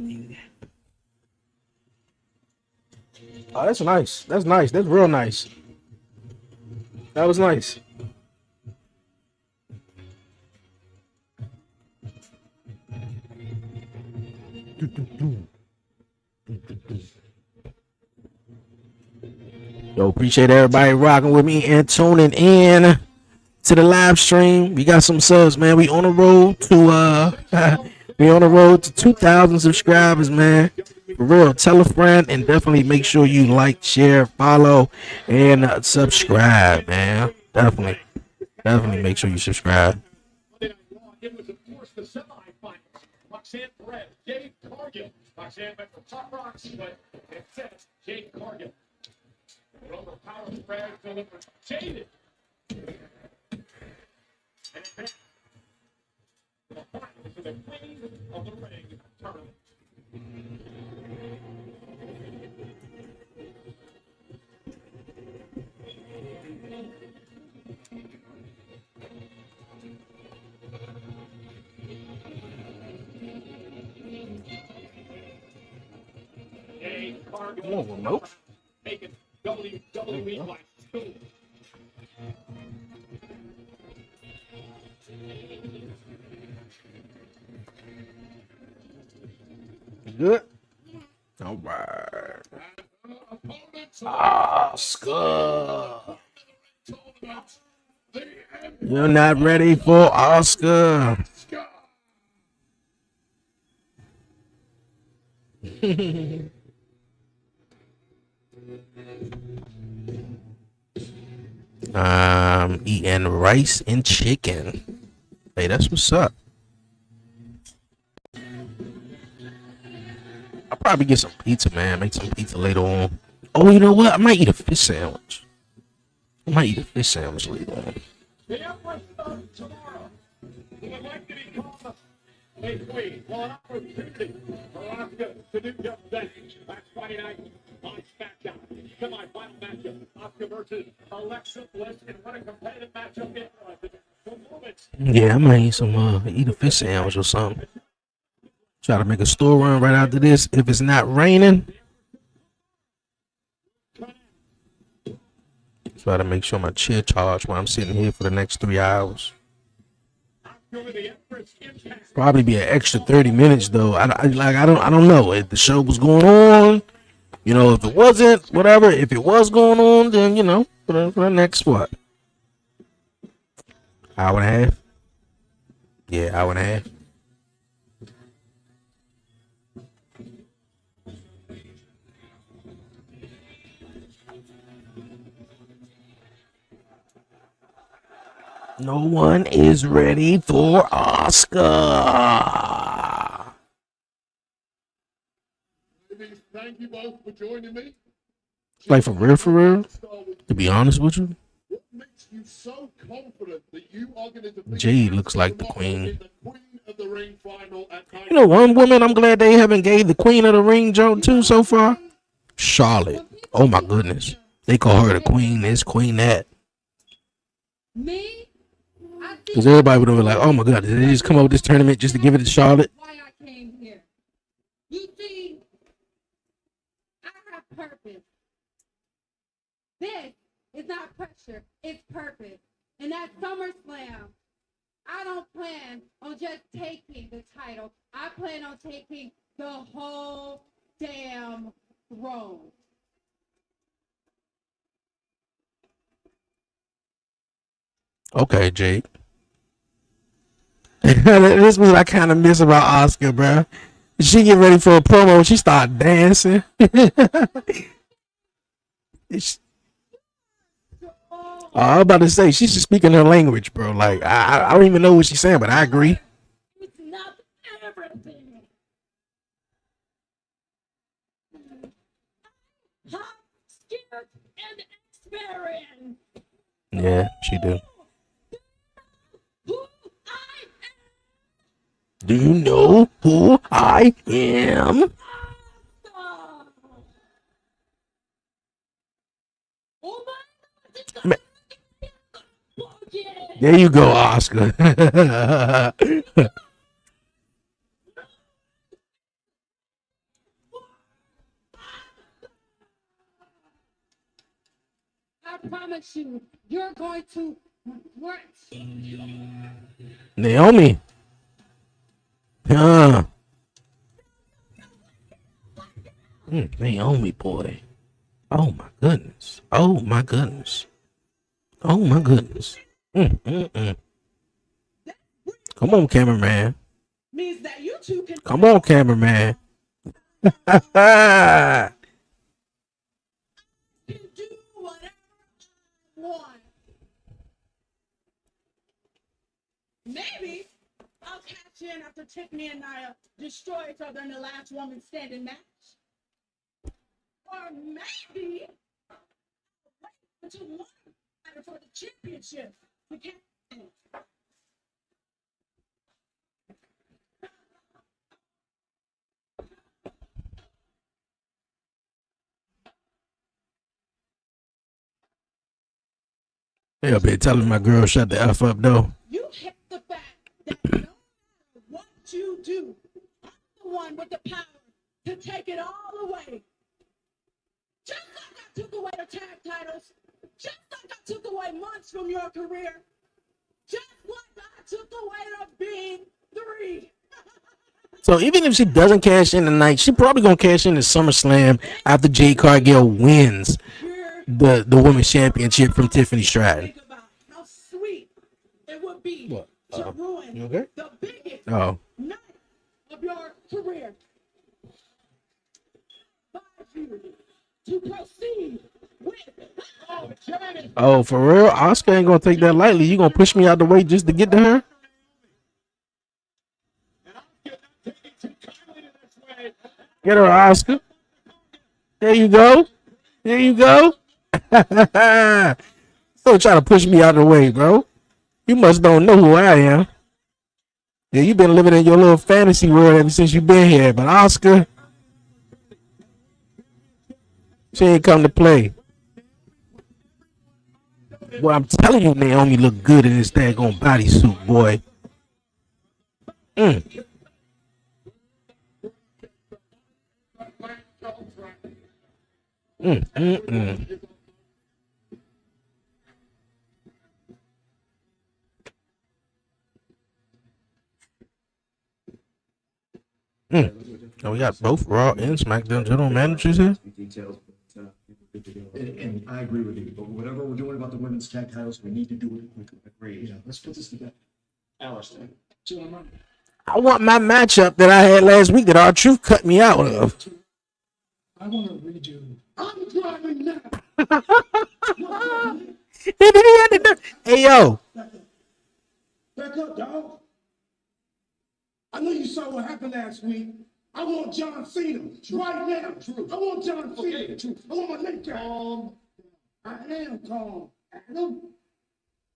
Oh, that's nice. That's nice. That's real nice. That was nice. Yo, appreciate everybody rocking with me and tuning in to the live stream. We got some subs, man. We on the road to 2,000 subscribers, man. For real, tell a friend and definitely make sure you like, share, follow, and subscribe, man. Definitely make sure you subscribe. It was, of course, the semifinals. Roxanne Perez, Jade Cargill. Roxanne went for Pop Rocks, but instead, Jade Cargill. Overpowered Perez, delivered Jaded. And advanced to the finals for the Queen of the Ring tournament. Jade Cargill. Come on, remote. Making WWE life cool. Good. All right. Opponents Oscar. tournament, the You're not ready for Oscar. Oscar. Eating rice and chicken. Hey, that's what's up. I'll probably get some pizza, man. Make some pizza later on. Oh, you know what? I might eat a fish sandwich. Later on. The Empress starts tomorrow. Who would like to be called a queen? Well, an opportunity for Asuka to do just that. Last Friday night on SmackDown. Semi-final matchup. Asuka versus Alexa Bliss. And what a competitive matchup it was. For moments. Yeah, I might eat a fish sandwich or something. Try to make a store run right after this. If it's not raining, try to make sure my chair charged while I'm sitting here for the next 3 hours. Probably be an extra 30 minutes though. I don't know if the show was going on. You know, if it wasn't, whatever. If it was going on, then for the next what? Hour and a half. Yeah, hour and a half. No one is ready for Oscar. Ladies, thank you both for joining me. Like for real, to be honest with you, What makes you so confident that you are going to defeat Jade looks like the in queen. the Queen of the Ring final at night? You know, one woman I'm glad they haven't gave the Queen of the Ring joke to so far. Charlotte. Oh my goodness. They call her the queen this, queen that. Me? Because everybody would have been like, oh my god, did they just come up with this tournament just to give it to Charlotte? Why I came here. You see, I have purpose. This It's not pressure, it's purpose. And at SummerSlam, I don't plan on just taking the title. I plan on taking the whole damn throne. Okay, Jake. This was I kind of miss about Oscar, bro. She get ready for a promo. She start dancing. I was about to say she's speaking her language, bro. Like I don't even know what she's saying, but I agree. It's not everything. Hot, scared, and experienced. Yeah, she do. Who I Do you know who I am? am. Oh my God, it's Ma- bucket. There you go, Oscar. I promise you, you're going to regret. Naomi. Naomi, boy. Oh my goodness. Oh my goodness. Oh my goodness. Come on, cameraman. Means that you two can Come on, cameraman. do whatever I want. Maybe I'll catch in after Tiffany and Nia destroy each other in the last woman standing match. Or maybe I'll wait until one fighter for the championship. We can't. Yeah, been telling my girl shut the F up though. You hit the fact that no matter what you do, I'm the one with the power to take it all away. Just like I took away the tag titles, just like I took away months from your career, just like I took away the big three. So even if she doesn't cash in tonight, she probably gonna cash in at SummerSlam after Jade Cargill wins You're the women's championship from Tiffany Stratton. think about how sweet it would be What? to ruin you okay? the biggest Oh, night of your career. Advise you to proceed with oh, for real? Oscar ain't gonna take that lightly. You gonna push me out the way just to get to her? Get her, Oscar. There you go. There you go. Don't try to push me out of the way, bro. You must don't know who I am. Yeah, you been living in your little fantasy world ever since you been here. But Oscar, she ain't come to play. Boy, I'm telling you, Naomi look good in this daggone bodysuit, boy. Mm. Mm, mm, mm. Oh, we got both Raw and SmackDown general managers here. Details, but, and I agree with you, but whatever we're doing about the women's tag titles, we need to do it quickly. Agreed. Yeah, let's put this together. Alistair. I want my matchup that I had last week that R-Truth cut me out of. I want to redo. I'm driving now. Hey, yo. Back up, dog. I know you saw what happened last week. I want John Cena right now. True. I want John Cena. Okay. True. I want my neck calm. I am calm. Adam.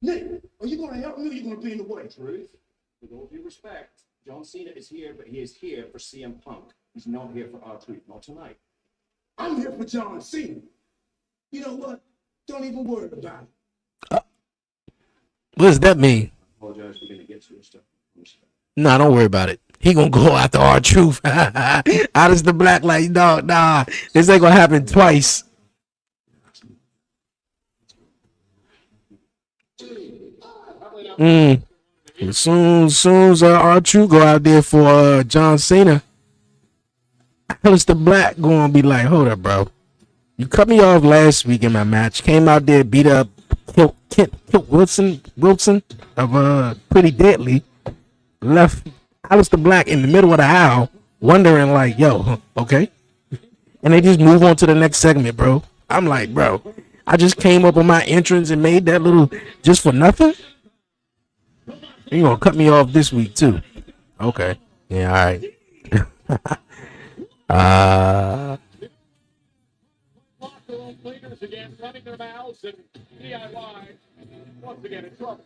Nick, are you going to help me or are you going to be in the way? Truth, with all due respect, John Cena is here, but he is here for CM Punk. He's not here for R-Truth, not tonight. I'm here for John Cena. You know what? Don't even worry about it. What does that mean? I apologize for going to get to your stuff. Nah, don't worry about it. He gonna go after R-Truth. How does the black light? Nah, this ain't gonna happen twice. As soon as R-Truth go out there for John Cena, Alistair Black gonna be like, hold up, bro. You cut me off last week in my match. Came out there, beat up, killed Wilson of Pretty Deadly. Left Alistair Black in the middle of the aisle, wondering like, yo, okay. And they just move on to the next segment, bro. I'm like, bro, I just came up on my entrance and made that little just for nothing. You gonna cut me off this week too? Okay. Yeah. All right. Locker room leaders again running their mouths and DIY once again in trouble.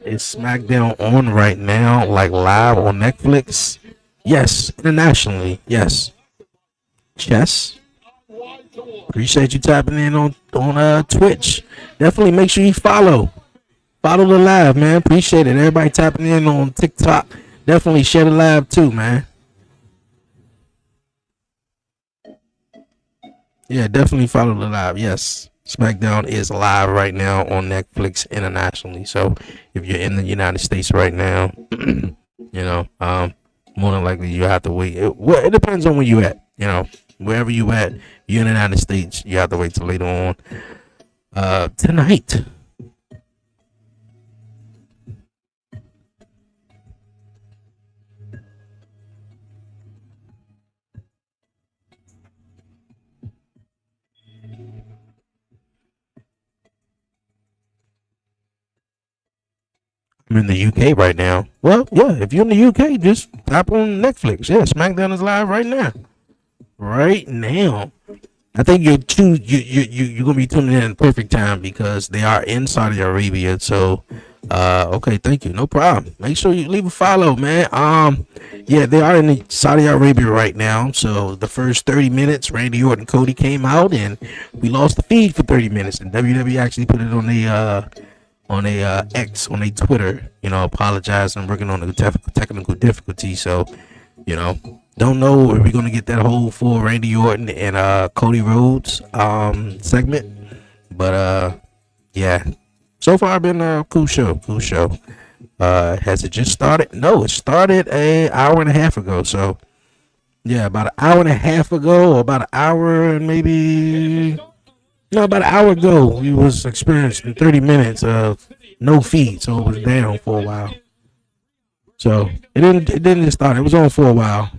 Is SmackDown on right now, like live on Netflix? Yes. Internationally, yes. Chess. Appreciate you tapping in on Twitch. Definitely make sure you follow the live, man. Appreciate it. Everybody tapping in on TikTok. Definitely share the live too, man. Yeah, definitely follow the live. Yes, SmackDown is live right now on Netflix internationally. So if you're in the United States right now, you know, more than likely you have to wait. It depends on where you at. You know, wherever you at, you're in the United States, you have to wait till later on tonight. I'm in the UK right now. Well, yeah, if you're in the UK, just tap on Netflix. Yeah, SmackDown is live right now. Right now. I think you're gonna be tuning in at the perfect time because they are in Saudi Arabia. So okay, thank you. No problem. Make sure you leave a follow, man. Yeah, they are in Saudi Arabia right now. So the first 30 minutes, Randy Orton and Cody came out and we lost the feed for 30 minutes. And WWE actually put it on a X, on a Twitter, you know, apologizing, working on the technical difficulty. So, you know, don't know if we're gonna get that whole full Randy Orton and Cody Rhodes segment, but yeah, so far been a cool show. Has it just started? No, it started an hour and a half ago. So yeah, about an hour and a half ago, or about an hour and maybe. No, about an hour ago, we was experiencing 30 minutes of no feed, so it was down for a while. So it didn't just start. It was on for a while.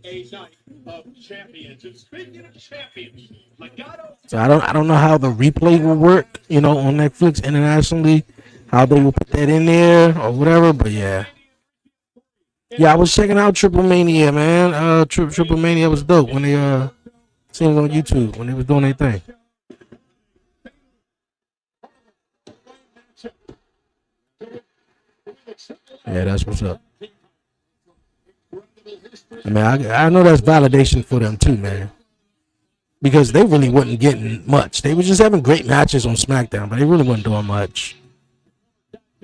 A night of champions. And speaking of champions, So I don't know how the replay will work, you know, on Netflix internationally, how they will put that in there or whatever. But yeah, I was checking out Triple Mania, man. Triple Mania was dope when they seen it on YouTube when they was doing their thing. Yeah, that's what's up. I mean, I know that's validation for them too, man. Because they really wasn't getting much. They were just having great matches on SmackDown, but they really wasn't doing much.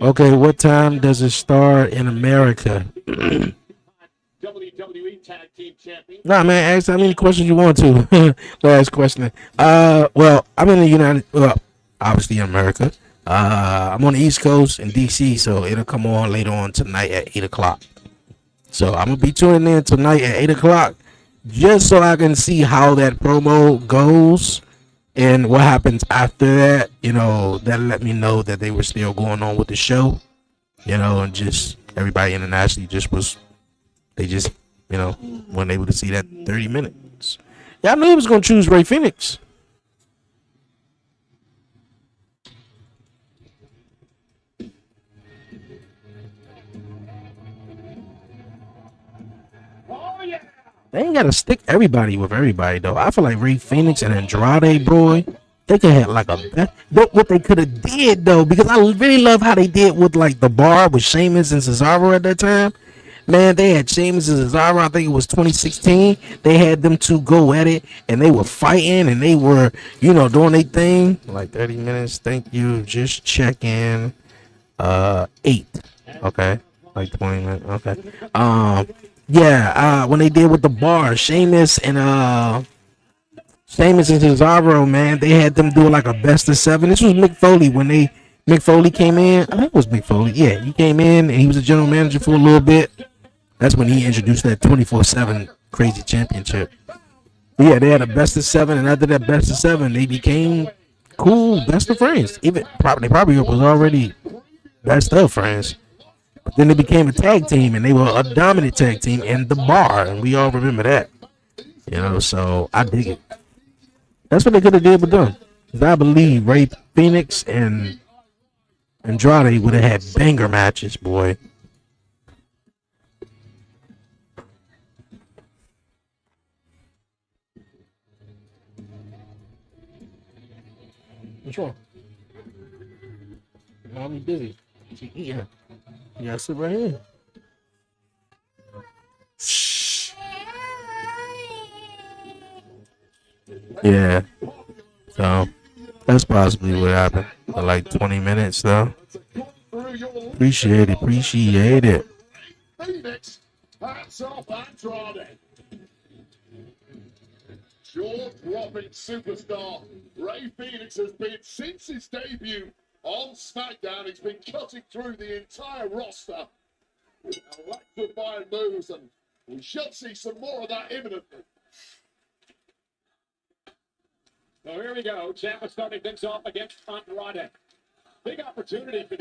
Okay, what time does it start in America? WWE Tag Team Champion. Nah, man, ask how many questions you want to. Last question. Well, I'm in obviously in America. I'm on the East Coast in DC, so it'll come on later on tonight at 8 o'clock. So I'm gonna be tuning in tonight at 8 o'clock just so I can see how that promo goes and what happens after that. You know, that let me know that they were still going on with the show. You know, and just everybody internationally they just, you know, weren't able to see that 30 minutes. Yeah, I knew he was gonna choose Ray Phoenix. They ain't gotta stick everybody with everybody though. I feel like Ray Phoenix and Andrade, boy, they could have like what they could have did though, because I really love how they did with like the bar with Sheamus and Cesaro at that time. Man, they had Sheamus and Cesaro. I think it was 2016. They had them two go at it, and they were fighting, and they were, you know, doing their thing. Like 30 minutes. Thank you. Just check in. 8. Okay. Like 20 minutes. Okay. Yeah. When they did with the bar, Sheamus and Sheamus and Cesaro, man, they had them do like a best of 7. This was Mick Foley when Mick Foley came in. I think it was Mick Foley. Yeah, he came in and he was a general manager for a little bit. That's when he introduced that 24/7 crazy championship. But yeah, they had a best of 7, and after that best of 7, they became cool best of friends. Even they probably was already best of friends. But then they became a tag team, and they were a dominant tag team in the bar, and we all remember that. You know, so I dig it. That's what they could have did with them. Because I believe Ray Phoenix and Andrade would have had banger matches, boy. What's wrong? Mommy's busy. She eating. You gotta sit right here. Yeah. So that's possibly what happened. For like 20 minutes though. Appreciate it. Appreciate it. Phoenix, hats off Andrade. Jaw-dropping superstar Ray Phoenix has been, since his debut on SmackDown, he's been cutting through the entire roster with electrifying moves, and we should see some more of that imminently. So here we go. Ciampa starting things off against Andrade. Big opportunity for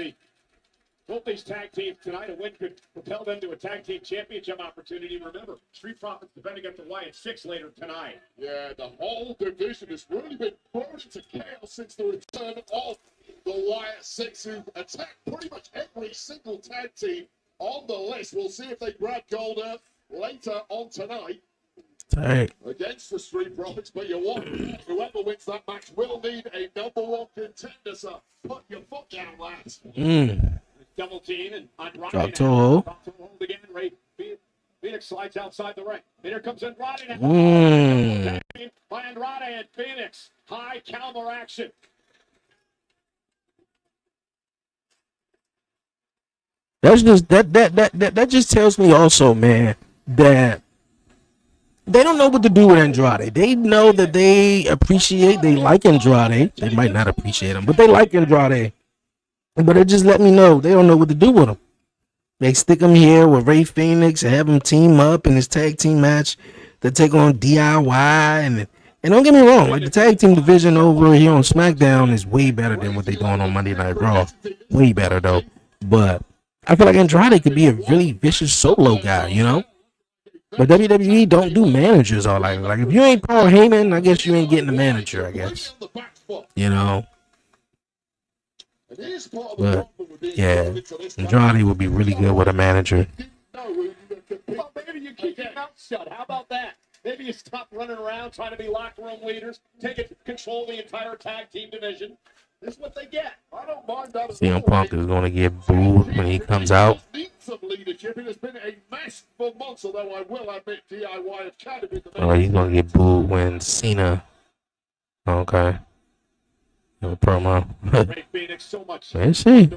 both these tag teams tonight. A win could propel them to a tag team championship opportunity. Remember, Street Profits defending against the Wyatt 6 later tonight. Yeah, the whole division has really been thrown into chaos since the return of the Wyatt 6, who attacked pretty much every single tag team on the list. We'll see if they grab gold later on tonight. Hey. Against the Street Profits, but you want whoever wins that match will need a #1 contender, so put your foot down, lads. Double team and Andrade. Drop toe hold. Drop toe hold again. Ray Phoenix slides outside the ring. And here comes Andrade. By Andrade and Phoenix. High counter action. That's just that just tells me also, man, that they don't know what to do with Andrade. They know that they like Andrade. They might not appreciate him, but they like Andrade. But it just let me know they don't know what to do with him. They stick him here with Ray Phoenix and have him team up in this tag team match to take on DIY. And don't get me wrong, like the tag team division over here on SmackDown is way better than what they're doing on Monday Night Raw. Way better though. But I feel like Andrade could be a really vicious solo guy, you know? But WWE don't do managers all like if you ain't Paul Heyman, I guess you ain't getting a manager, I guess. You know? But yeah, Andrade would be really good with a manager. Well, maybe you keep your mouth shut. How about that? Maybe you stop running around trying to be locker room leaders, control the entire tag team division. This is what they get. I don't mind that. CM Punk is going to get booed when he comes out. Some leadership. It has been a mess for months, although I will admit DIY have kind of been the Oh, he's going to get booed when Cena. Okay. No promo. Phoenix, so much. Let's see.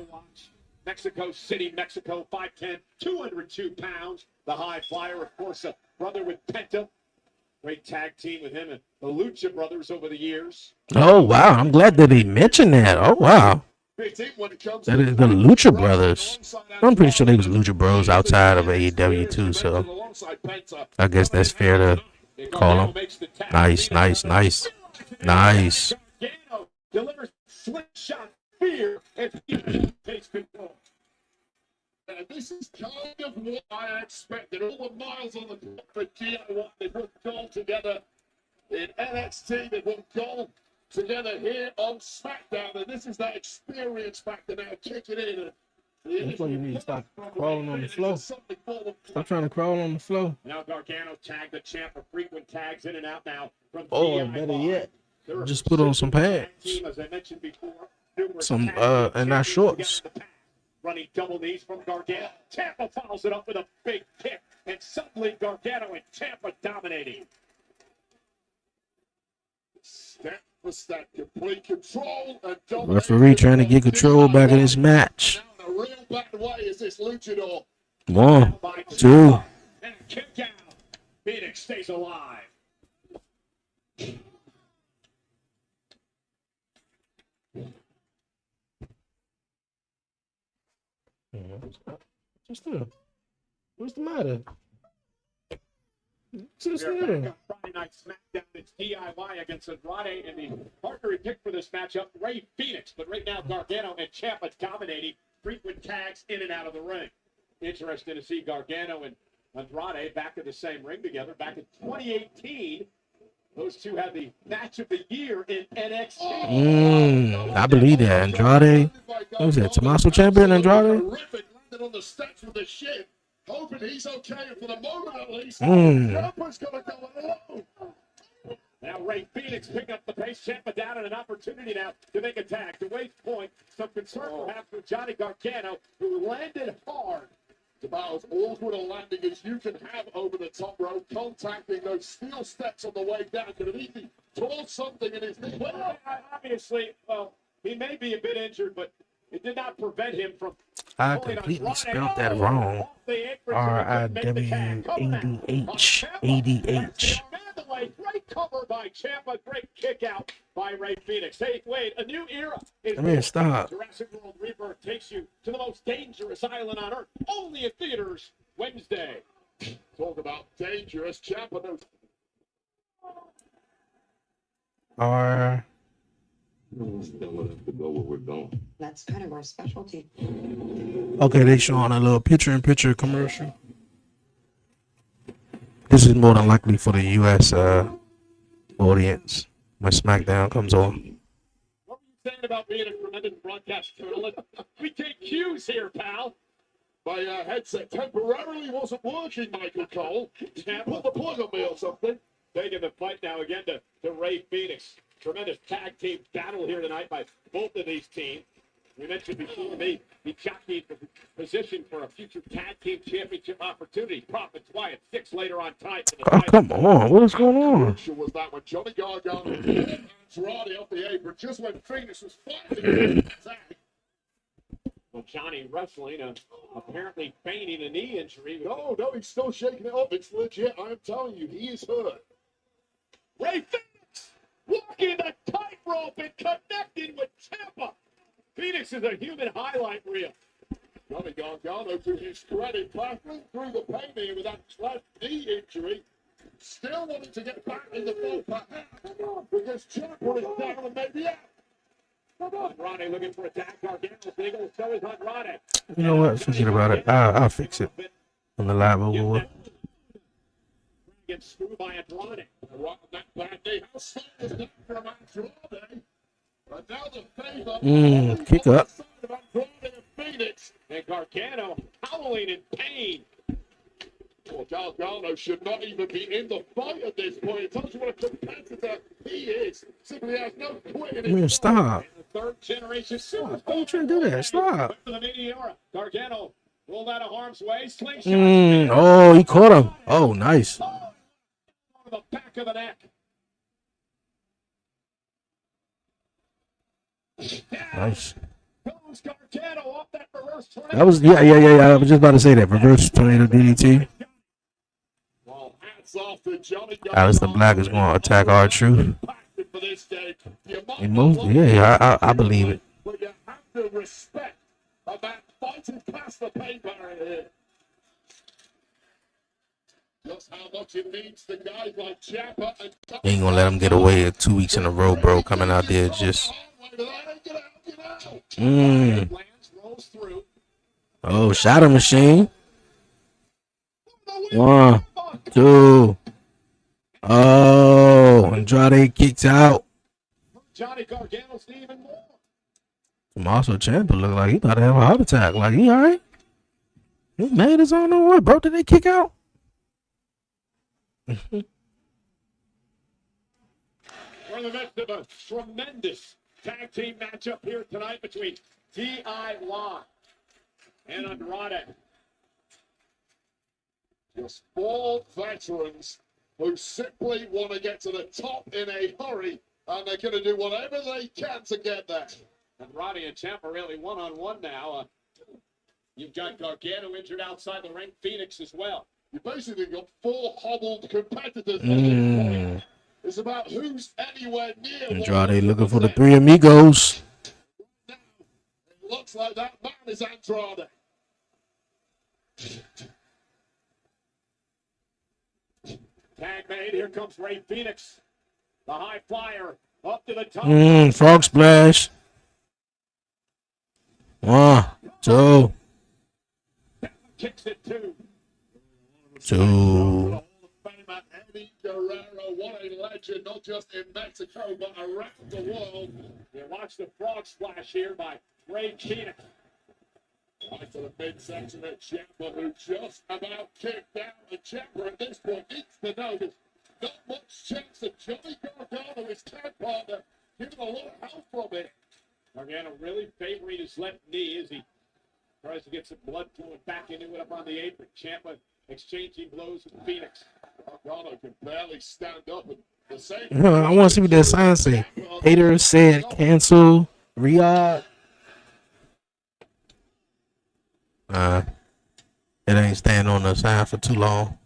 Mexico City, Mexico, 5'10", 202 pounds. The high flyer, of course, a brother with Penta. Great tag team with him and the Lucha Brothers over the years. Oh, wow. I'm glad that they mentioned that. Oh, wow. That is the Lucha Brothers. I'm pretty sure they was Lucha Bros outside of AEW too, so I guess that's fair to call them. Nice, nice, nice. Nice. Delivers slingshot fear and takes control. And this is kind of what I expected. All the miles on the clock for DIY. They put gold together in NXT. They put gold together here on SmackDown. And this is that experience factor now kicking in. That's why you need to stop crawling on the floor. Stop trying to crawl on the floor. Now Gargano tagged the champ for frequent tags in and out now. From or better yet, just put on some pads. As I mentioned before, some and not shorts. Running double knees from Gargano. Ciampa follows it up with a big kick, and suddenly Gargano and Ciampa dominating. Step for step, complete control and referee trying to get control back in this match. A real bad way is this luchador. 1, 2. And kick out. Phoenix stays alive. Just the. What's the matter? Just We're back there. on Friday Night SmackDown. It's DIY against Andrade, and the partner he picked for this matchup, Ray Phoenix. But right now, Gargano and Ciampa dominating frequent tags in and out of the ring. Interesting to see Gargano and Andrade back in the same ring together. Back in 2018, those two had the match of the year in NXT. I believe that. Andrade. What was that? Tommaso Ciampa and Andrade? Terrific, landed on the steps with the shin. Hoping he's okay for the moment at least. Mm. Ciampa's gonna go alone. Now Ray Phoenix picking up the pace. Ciampa down and an opportunity now to make a tag. To Wade's point, some concern perhaps with Johnny Gargano, who landed hard. It's about as awkward a landing as you can have over the top rope, contacting those steel steps on the way down. Could have easily tore something in his knee. Well, obviously, well, he may be a bit injured, but it did not prevent him from. I completely spelled that wrong. RIWADH. Great cover by Ciampa. Great kick out by Ray Phoenix. Hey, Wade, a new era is I mean, stop. Jurassic World Rebirth takes you to the most dangerous island on Earth. Only in theaters Wednesday. Talk about dangerous. Ciampa knows. R. That's kind of our specialty. Okay, they showing a little picture-in-picture commercial. This is more than likely for the U.S. Audience when SmackDown comes on. What were you saying about being a tremendous broadcast journalist? We take cues here, pal. My headset temporarily wasn't working, Michael Cole. Put the plug on me or something. Taking the fight now again to Ray Phoenix. Tremendous tag team battle here tonight by both of these teams. We mentioned before the jockey position for a future tag team championship opportunity. Profits Wyatt 6 later on tonight. Oh, come on. What is going on? Was that when Johnny Gargano and Andrade off the apron just when Phoenix was fighting attack. Well, Johnny wrestling, apparently feigning a knee injury. No, he's still shaking it up. It's legit. I'm telling you, he is hurt. Ray Phoenix walking the tightrope and connecting with Ciampa. Phoenix is a human highlight reel. Johnny Gargano, to his credit, battling through the pain here with that left knee injury. Still wanting to get back in the fight, perhaps, because Ciampa is down and maybe out. Andrade looking for a tag. Gargano single, so is Andrade. You know what? Forget about it. I'll fix it on the live over. Gets screwed by Andrade. Right on that bad knee. How slow is that from Andrade? But now the favor. Kick up. Side of Andrade and Phoenix. And Gargano howling in pain. Well, Gargano should not even be in the fight at this point. It tells you what a competitor he is. Simply has no quit in his Man, stop. The third generation super. Why you trying to do that? Stop. Went for the Meteora. Gargano rolled out of harm's way. Slingshot. Oh, he caught him. Oh, nice. Over the back of the neck. Nice. Goes Gargano off that reverse tornado. That was, yeah. I was just about to say that. Reverse tornado DDT. Well, hats off to Johnny Alistair Black is going to attack R-Truth. for this game. You might And not most, like yeah, I believe it. but you have to respect about fighting past the pain barrier here. Just how much it means to guys like Ciampa and Ain't gonna let him get away 2 weeks in a row, bro. Coming out there just. Lands, rolls through. Oh, shadow machine. 1, 2. Oh, Andrade kicks out. Johnny Gargano's even more. Tommaso Ciampa look like he about to have a heart attack. Like, he all right? He mad as I don't know what, bro. Did they kick out? We're in the midst of a tremendous tag team matchup here tonight between DIY and Andrade. just 4 veterans who simply want to get to the top in a hurry, and they're going to do whatever they can to get there. Andrade and Ciampa really one-on-one now. You've got Gargano injured outside the ring, Phoenix as well. You basically got 4 hobbled competitors. It's about who's anywhere near. Andrade looking for the 3 amigos. Looks like that man is Andrade. Tag made. Here comes Ray Phoenix. The high flyer up to the top. Frog splash. 1, 2. Kicks it 2. 2. Famer Eddie Guerrero, what a legend, not just in Mexico, but around the world. You watch the frog splash here by Ray Phoenix. Right to the midsection of Ciampa, who just about kicked out. And Ciampa at this point needs to know there's not much chance that Johnny Gargano, his tag partner, giving a lot of help from it. Gargano really favoring his left knee as he tries to get some blood flowing back into it up on the apron. Ciampa exchanging blows with Phoenix. Gargano can barely stand up. And the same. I want to see what that sign say. Hater said cancel Ryhiad. It ain't staying on the sign for too long.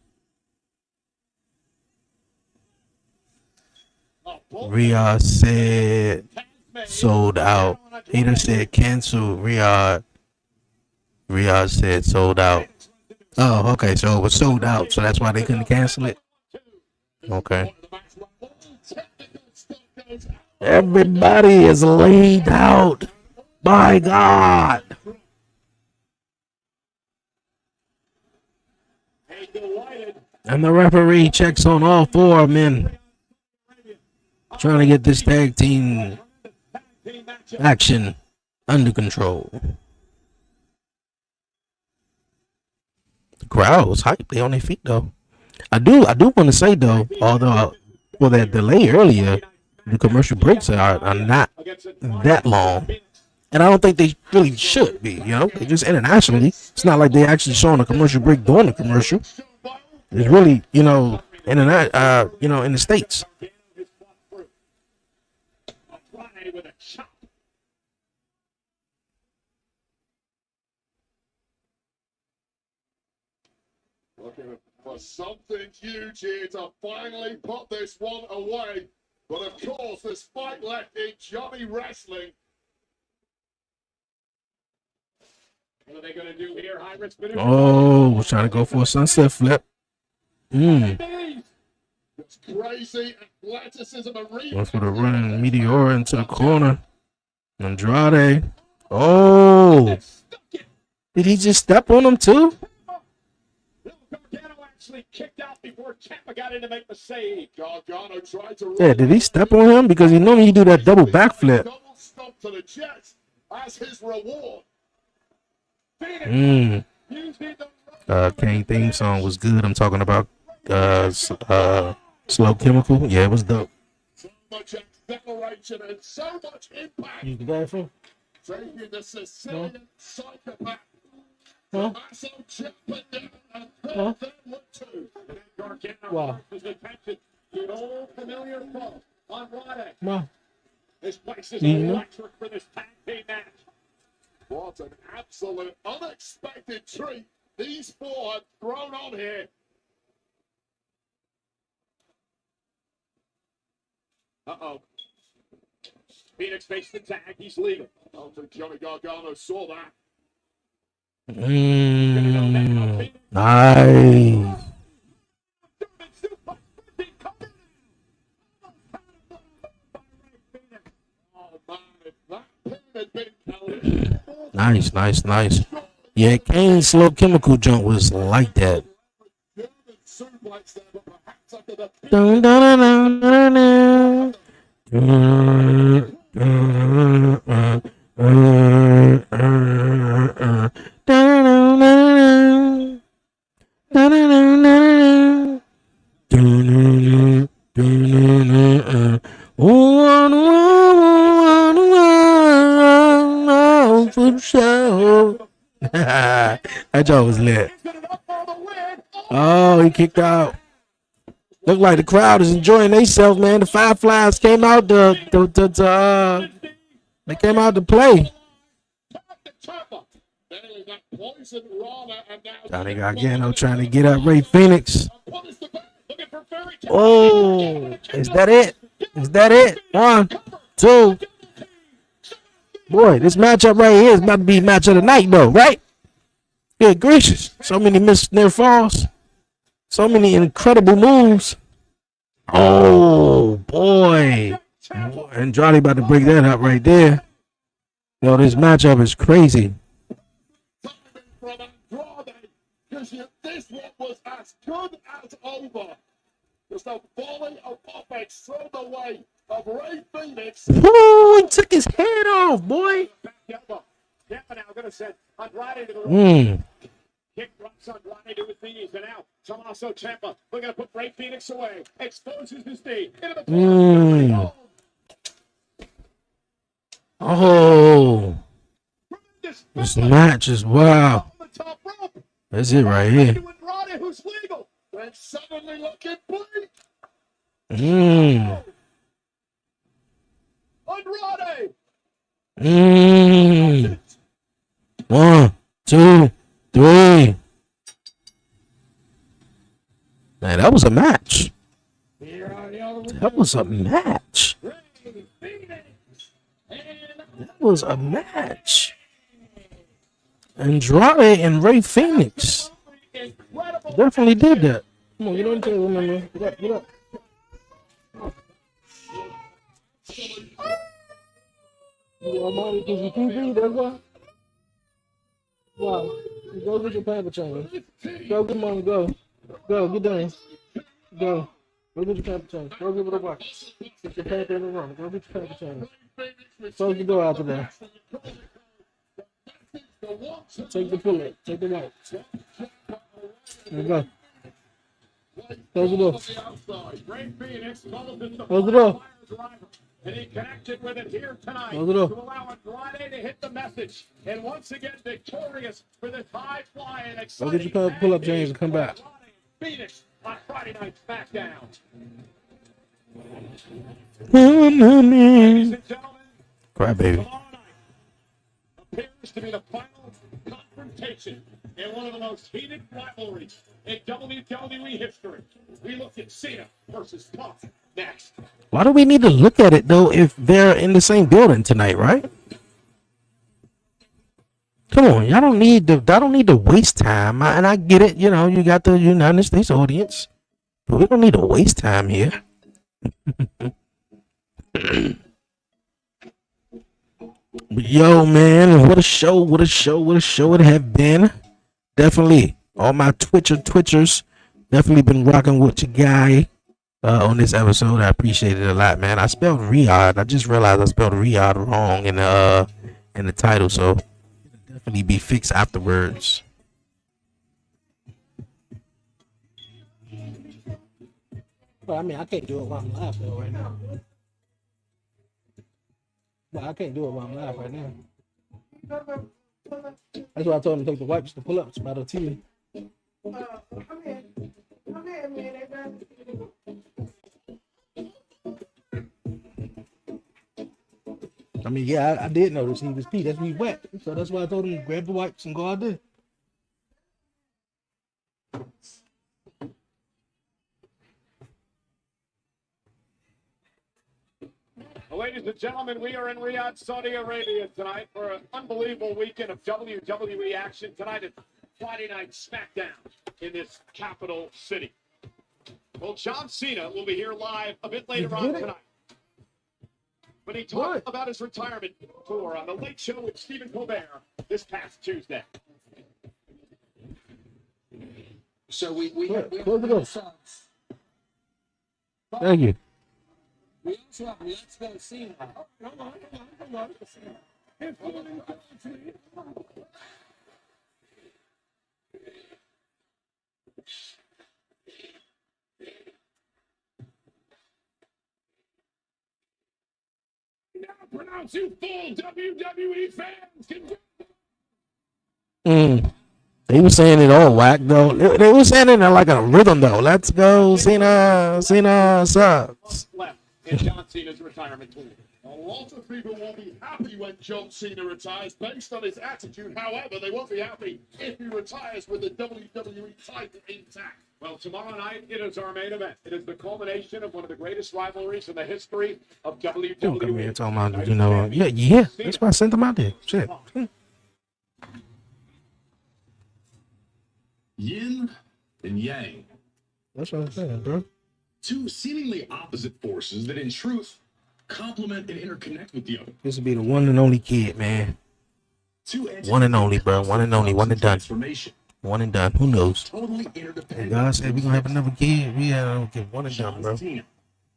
Ryhiad said sold out. Hater said cancel Ryhiad. Ryhiad said sold out. Oh, okay. So it was sold out. So that's why they couldn't cancel it. Okay. Everybody is laid out. By God. And the referee checks on all 4 men. Trying to get this tag team action under control. The crowd was hyped. They on their feet though. I do want to say though, although for that delay earlier, the commercial breaks are not that long. And I don't think they really should be, They just internationally. It's not like they actually showing a commercial break during the commercial. It's really, in the States. Looking for something huge here to finally put this one away. But of course, there's fight left in Johnny Wrestling. What are they going to do here? High risk. Oh, trying to go for a sunset flip. It's crazy athleticism. Went for the running meteor into the corner. Andrade. Oh. Did he just step on him too? Gargano actually kicked out before Ciampa got in to make the save. Gargano tried to Yeah, did he step on him? Because normally he do that double backflip. Double stomp to the chest as his reward. Kane theme song was good. I'm talking about Slow Chemical. Yeah, it was dope. So much acceleration and so much impact. You got it for? Taking the Sicilian psychopath. Huh? Tommaso Ciampa down and then with 2. Gargano Wow. his attention to an old familiar foe, Andrade. Wow. This place is electric for this tag team match. What an absolute unexpected treat these 4 have thrown on here. Uh-oh. Phoenix faced the tag. He's legal. I don't think Johnny Gargano saw that. Nice. Nice. Yeah, Kane's Slow Chemical jump was like that. Dun, dun, dun, dun, dun, That joke was lit. Oh, he kicked out. Look like the crowd is enjoying themselves, man. The Fireflies came out they came out to play. Johnny Gargano trying to get up Ray Phoenix. Oh, is that it? 1, 2. Boy, this matchup right here is about to be match of the night, though, right? Good gracious. So many missed near falls. So many incredible moves. Oh, boy. Andrade about to break that up right there. Yo, this matchup is crazy. From Andrade, because this one was as good as over. Just a volley of offense thrown away of Ray Phoenix. Ooh, he took his head off, boy. Kick drops Andrade to his knees, and now Tommaso Ciampa looking to put Ray Phoenix away. Exposes his knee into the corner. Oh, this match is wow. That's it right here. Andrade, who's legal, and suddenly looking bleak. Andrade. 1, 2, 3. Man, that was a match. That was a match. That was a match. Andrade and Ray Phoenix definitely did that. Come on, get on the table, man. Get up, get up. You want money because you TV, that's why? Wow. Go get your paper change. Go get money, go. Go, get down. Go. Go get your paper change. Go give it a watch. Get your paper in the room. Go get your paper change. Close the door after that. Take the pull-up. Take the wipe. There you go. Close the door. Close the door. And he connected with it here tonight Close the door. to allow Andrade to hit the message. And once again, victorious for this high-flying, exciting. Go get your pull-up change and come back. Phoenix on Friday Night SmackDown. Ladies and gentlemen, Cry baby. tomorrow night appears to be the final confrontation in one of the most heated rivalries in WWE history. We look at Cena versus Punk next. Why do we need to look at it though if they're in the same building tonight, right? Come on, y'all don't need to. I don't need to waste time. And I get it, you know, you got the United States audience, but we don't need to waste time here. But yo, man, what a show! What a show! What a show it have been. Definitely, all my Twitchers definitely been rocking with your guy on this episode. I appreciate it a lot, man. I spelled Ryhiad. I just realized I spelled Ryhiad wrong in the title, so it'll definitely be fixed afterwards. But I mean, I can't do it while I'm live though right now. But I can't do it while I'm live right now. That's why I told him to take the wipes to pull up. It's about a TV. I mean, yeah, I did notice he was pee. That's me wet. So that's why I told him to grab the wipes and go out there. Ladies and gentlemen, we are in Riyadh, Saudi Arabia tonight for an unbelievable weekend of WWE action. Tonight is Friday Night SmackDown in this capital city. Well, John Cena will be here live a bit later on tonight. But he talked about his retirement tour on The Late Show with Stephen Colbert this past Tuesday. So we Close it up. Thank you. We also have Let's Go Cena. Now pronounce you full WWE fans can They were saying it all whack though. They were saying it in like a rhythm though. Let's go, Cena. Cena sucks. left in John Cena's retirement tour. Lots of people will be happy when John Cena retires based on his attitude. However, they won't be happy if he retires with the WWE title intact. Well, tomorrow night, it is our main event. It is the culmination of one of the greatest rivalries in the history of WWE. Don't come here talking about, you know, yeah. That's why I sent them out there. Shit. Yin and yang. That's what I'm saying, bro. Two seemingly opposite forces that in truth complement and interconnect with the other. This will be the one and only kid, man. One and only, bro. One and only. One and done. One and done. Who knows? Totally And interdependent. God said we're going to have another kid. We don't get one and done, bro. Cena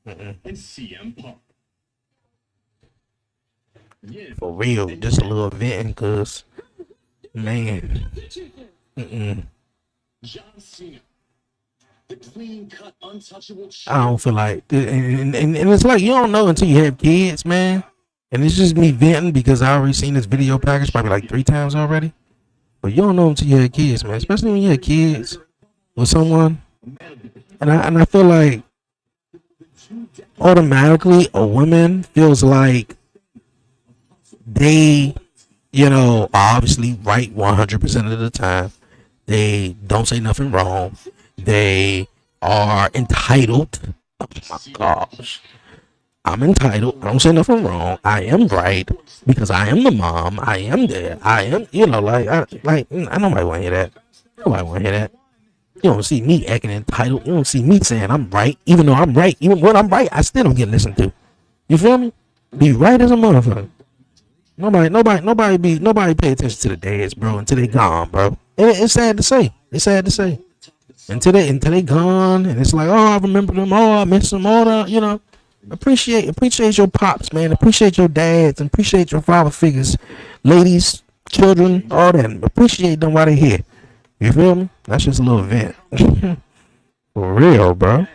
and CM Punk. Yin For real. Just a little venting, cuz, man. John Cena. The clean-cut, untouchable I don't feel like, and it's like you don't know until you have kids, man. And it's just me venting because I already seen this video package probably like 3 times already. But you don't know until you have kids, man. Especially when you have kids with someone. And I feel like automatically a woman feels like they, you know, are obviously right 100% of the time. They don't say nothing wrong. They are entitled. Oh my gosh. I'm entitled. I don't say nothing wrong. I am right because I am the mom. I am there. I am, you know, I nobody want to hear that. Nobody want to hear that. You don't see me acting entitled. You don't see me saying I'm right, even though I'm right. Even when I'm right, I still don't get listened to. You feel me? Be right as a motherfucker. Nobody pay attention to the dads, bro, until they gone, bro. It's sad to say. It's sad to say. Until they gone, and it's like, oh, I remember them. Oh, I miss them. All the, you know. Appreciate your pops, man. Appreciate your dads. And appreciate your father figures, ladies, children, all that. Appreciate them while they're here. You feel me? That's just a little event. For real, bro.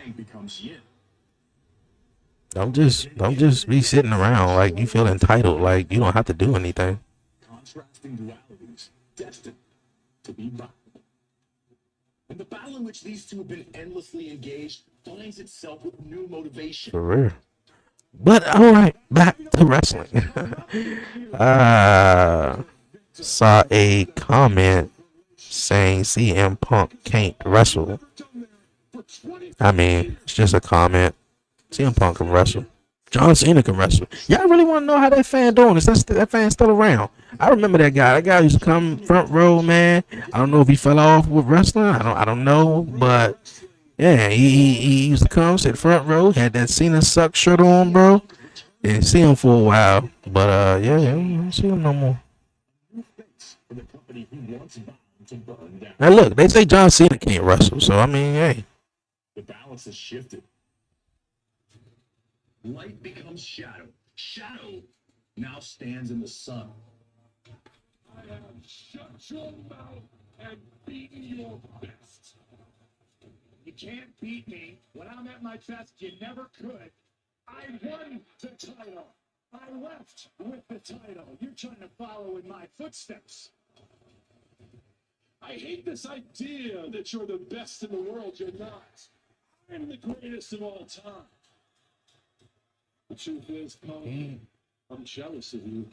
Don't just be sitting around like you feel entitled, like you don't have to do anything. contrasting dualities destined to be violent. And the battle in which these two have been endlessly engaged finds itself with new motivation. For real. But all right, back to wrestling. Saw a comment saying CM Punk can't wrestle. I mean, it's just a comment. CM Punk can wrestle. John Cena can wrestle. Y'all really want to know how that fan doing? Is that fan still around? I remember that guy. That guy used to come front row, man. I don't know if he fell off with wrestling. I don't know, but yeah, he used to come, sit front row, had that Cena suck shirt on, bro. Didn't see him for a while, but yeah, I don't see him no more. Now look, they say John Cena can't wrestle, so I mean, hey. The balance has shifted. Light becomes shadow. Shadow now stands in the sun. I have shut your mouth and beaten your best. You can't beat me. When I'm at my best, you never could. I won the title. I left with the title. You're trying to follow in my footsteps. I hate this idea that you're the best in the world. You're not. I'm the greatest of all time. The truth is, Colin, I'm jealous of you.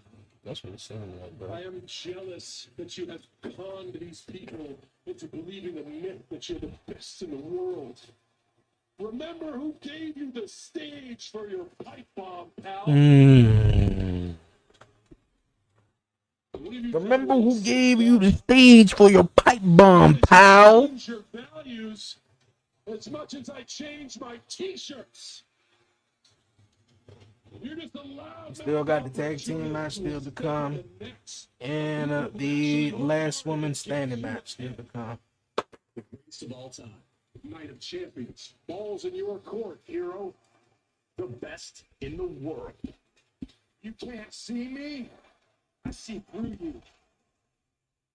That's what it's saying, bro. I am jealous that you have conned these people into believing the myth that you're the best in the world. Remember who gave you the stage for your pipe bomb, pal? Remember who gave you the stage for your pipe bomb, pal? Change your values as much as I change my t-shirts. Still got the tag team match still to come, and the last woman standing match still to come. The greatest of all time. Night of Champions. Balls in your court, hero. The best in the world. You can't see me. I see through you.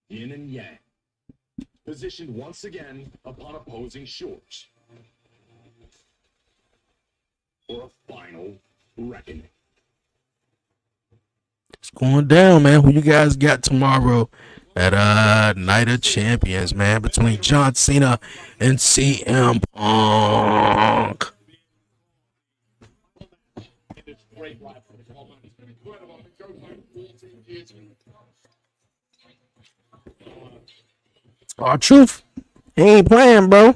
Yin and yang. Positioned once again upon opposing shores. For a final reckoning. It's going down, man. Who you guys got tomorrow at Night of Champions, man? Between John Cena and CM Punk. Truth. He ain't playing, bro.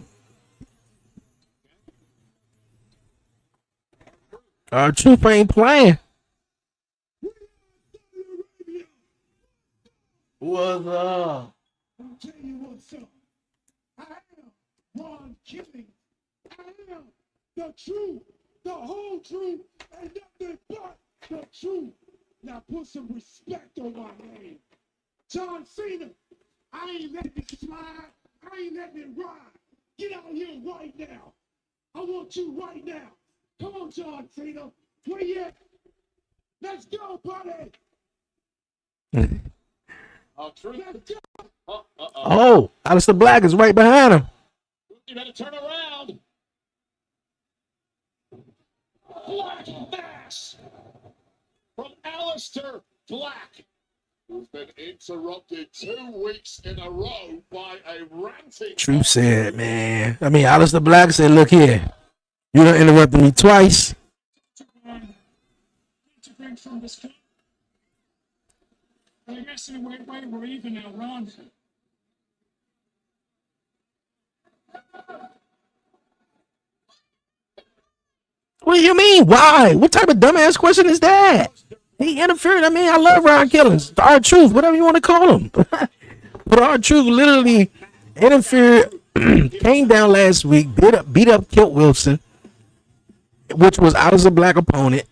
Our Truth ain't playing. What's up? I'll tell you what's up. I am Ron Killing. I am the truth, the whole truth, and nothing but the truth. Now put some respect on my name. John Cena, I ain't letting it slide. I ain't letting it ride. Get out here right now. I want you right now. Come on, John Cena. Where you at? Let's go, buddy. Truth. Let's go. Oh, Alistair Black is right behind him. You better turn around. Black Mass from Alistair Black. Who's been interrupted 2 weeks in a row by a ranting. Truth said, man. I mean, Alistair Black said, look here. You done interrupted me twice. To bring from this club. I guess in a way we're even now, Ron. What do you mean? Why? What type of dumbass question is that? He interfered. I mean, I love Ron Killings. Our Truth, whatever you want to call him. But Our Truth literally interfered, came down last week, beat up Kilt Wilson, which was Alistair Black opponent,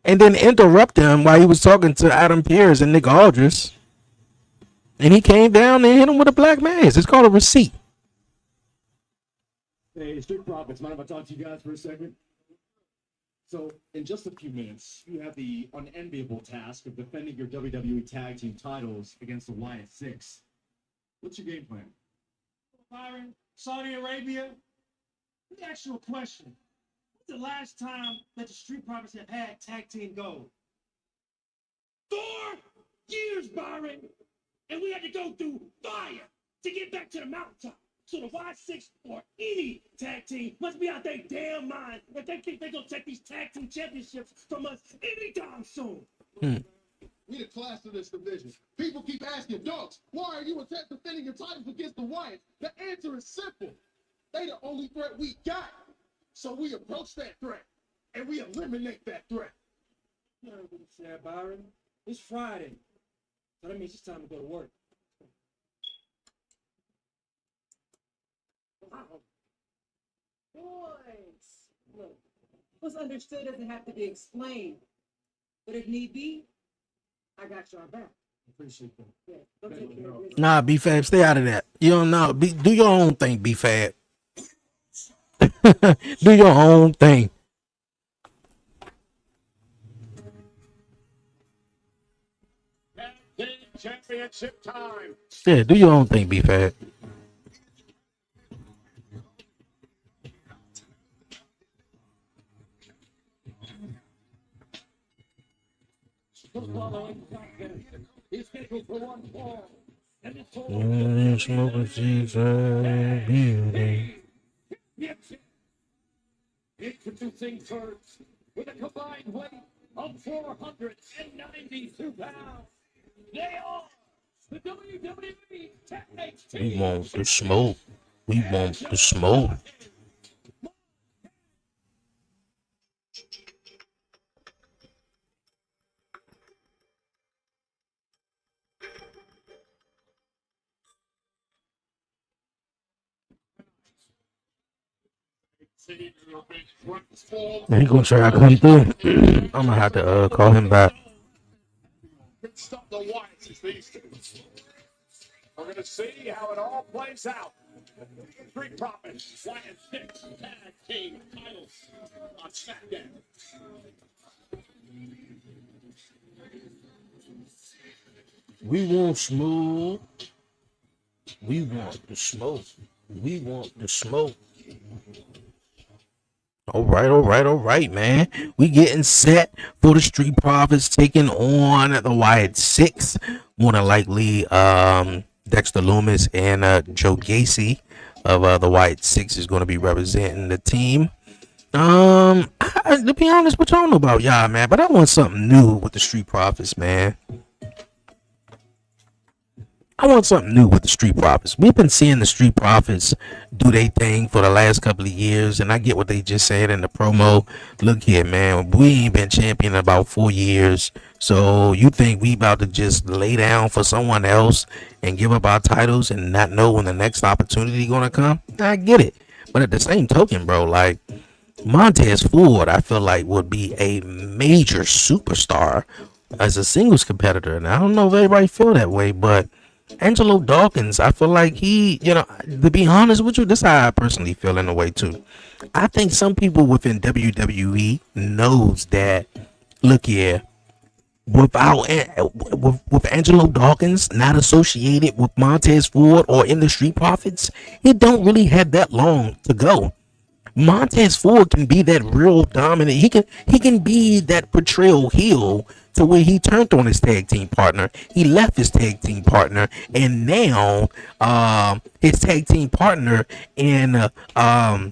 and then interrupt him while he was talking to Adam Pearce and Nick Aldris. And he came down and hit him with a black mass. It's called a receipt. Hey, Street Profits, mind if I talk to you guys for a second? So, in just a few minutes, you have the unenviable task of defending your WWE Tag Team titles against the Wyatt Six. What's your game plan? Byron, Saudi Arabia. Let me ask you a question. When's the last time that the Street Profits have had tag team gold? 4 years, Byron. And we had to go through fire to get back to the mountaintop. So the Y6 or any tag team must be out their damn mind if they think they're going to take these tag team championships from us anytime soon. We the class of this division. People keep asking, Dogs, why are you defending your titles against the Wyatts? The answer is simple. They the only threat we got. So we approach that threat, and we eliminate that threat. You know what you said, Byron. It's Friday. So that means it's time to go to work. Boys, look, what's understood doesn't have to be explained. But if need be, I got your back. Appreciate that. Yeah, go take care of business. Nah, B-Fab, stay out of that. You don't know. Do your own thing, B-Fab. Do your own thing. Tag Team Championship time. Yeah, do your own thing, B-Fab. Smoking season, beauty. Introducing first with a combined weight of 492 pounds. They are the WWE Tag Team. We want the smoke. We want the smoke. He gonna try to come through. I'm gonna have to call him back. Stop the Wyatts as these two. We're going to see how it all plays out. Street Profits, Wyatt 6 Tag Team titles on SmackDown. We want smoke. We want the smoke. We want the smoke. All right, man. We getting set for the Street Profits taking on the Wyatt Six. More than likely, Dexter Loomis and Joe Gacy of the Wyatt Six is going to be representing the team. To be honest, what y'all know about y'all, man, but I want something new with the Street Profits, man. I want something new with the Street Profits. We've been seeing the Street Profits do their thing for the last couple of years, and I get what they just said in the promo. Look here, man, we ain't been champion in about 4 years, so you think we about to just lay down for someone else and give up our titles and not know when the next opportunity gonna come? I get it, but at the same token, bro, like Montez Ford, I feel like would be a major superstar as a singles competitor, and I don't know if everybody feel that way, but Angelo Dawkins, I feel like he, to be honest with you, this is how I personally feel in a way too. I think some people within WWE knows that, look here, without with Angelo Dawkins not associated with Montez Ford or in the Street Profits, it don't really have that long to go. Montez Ford can be that real dominant. He can be that portrayal heel to where he turned on his tag team partner. He left his tag team partner, and now his tag team partner in Angelo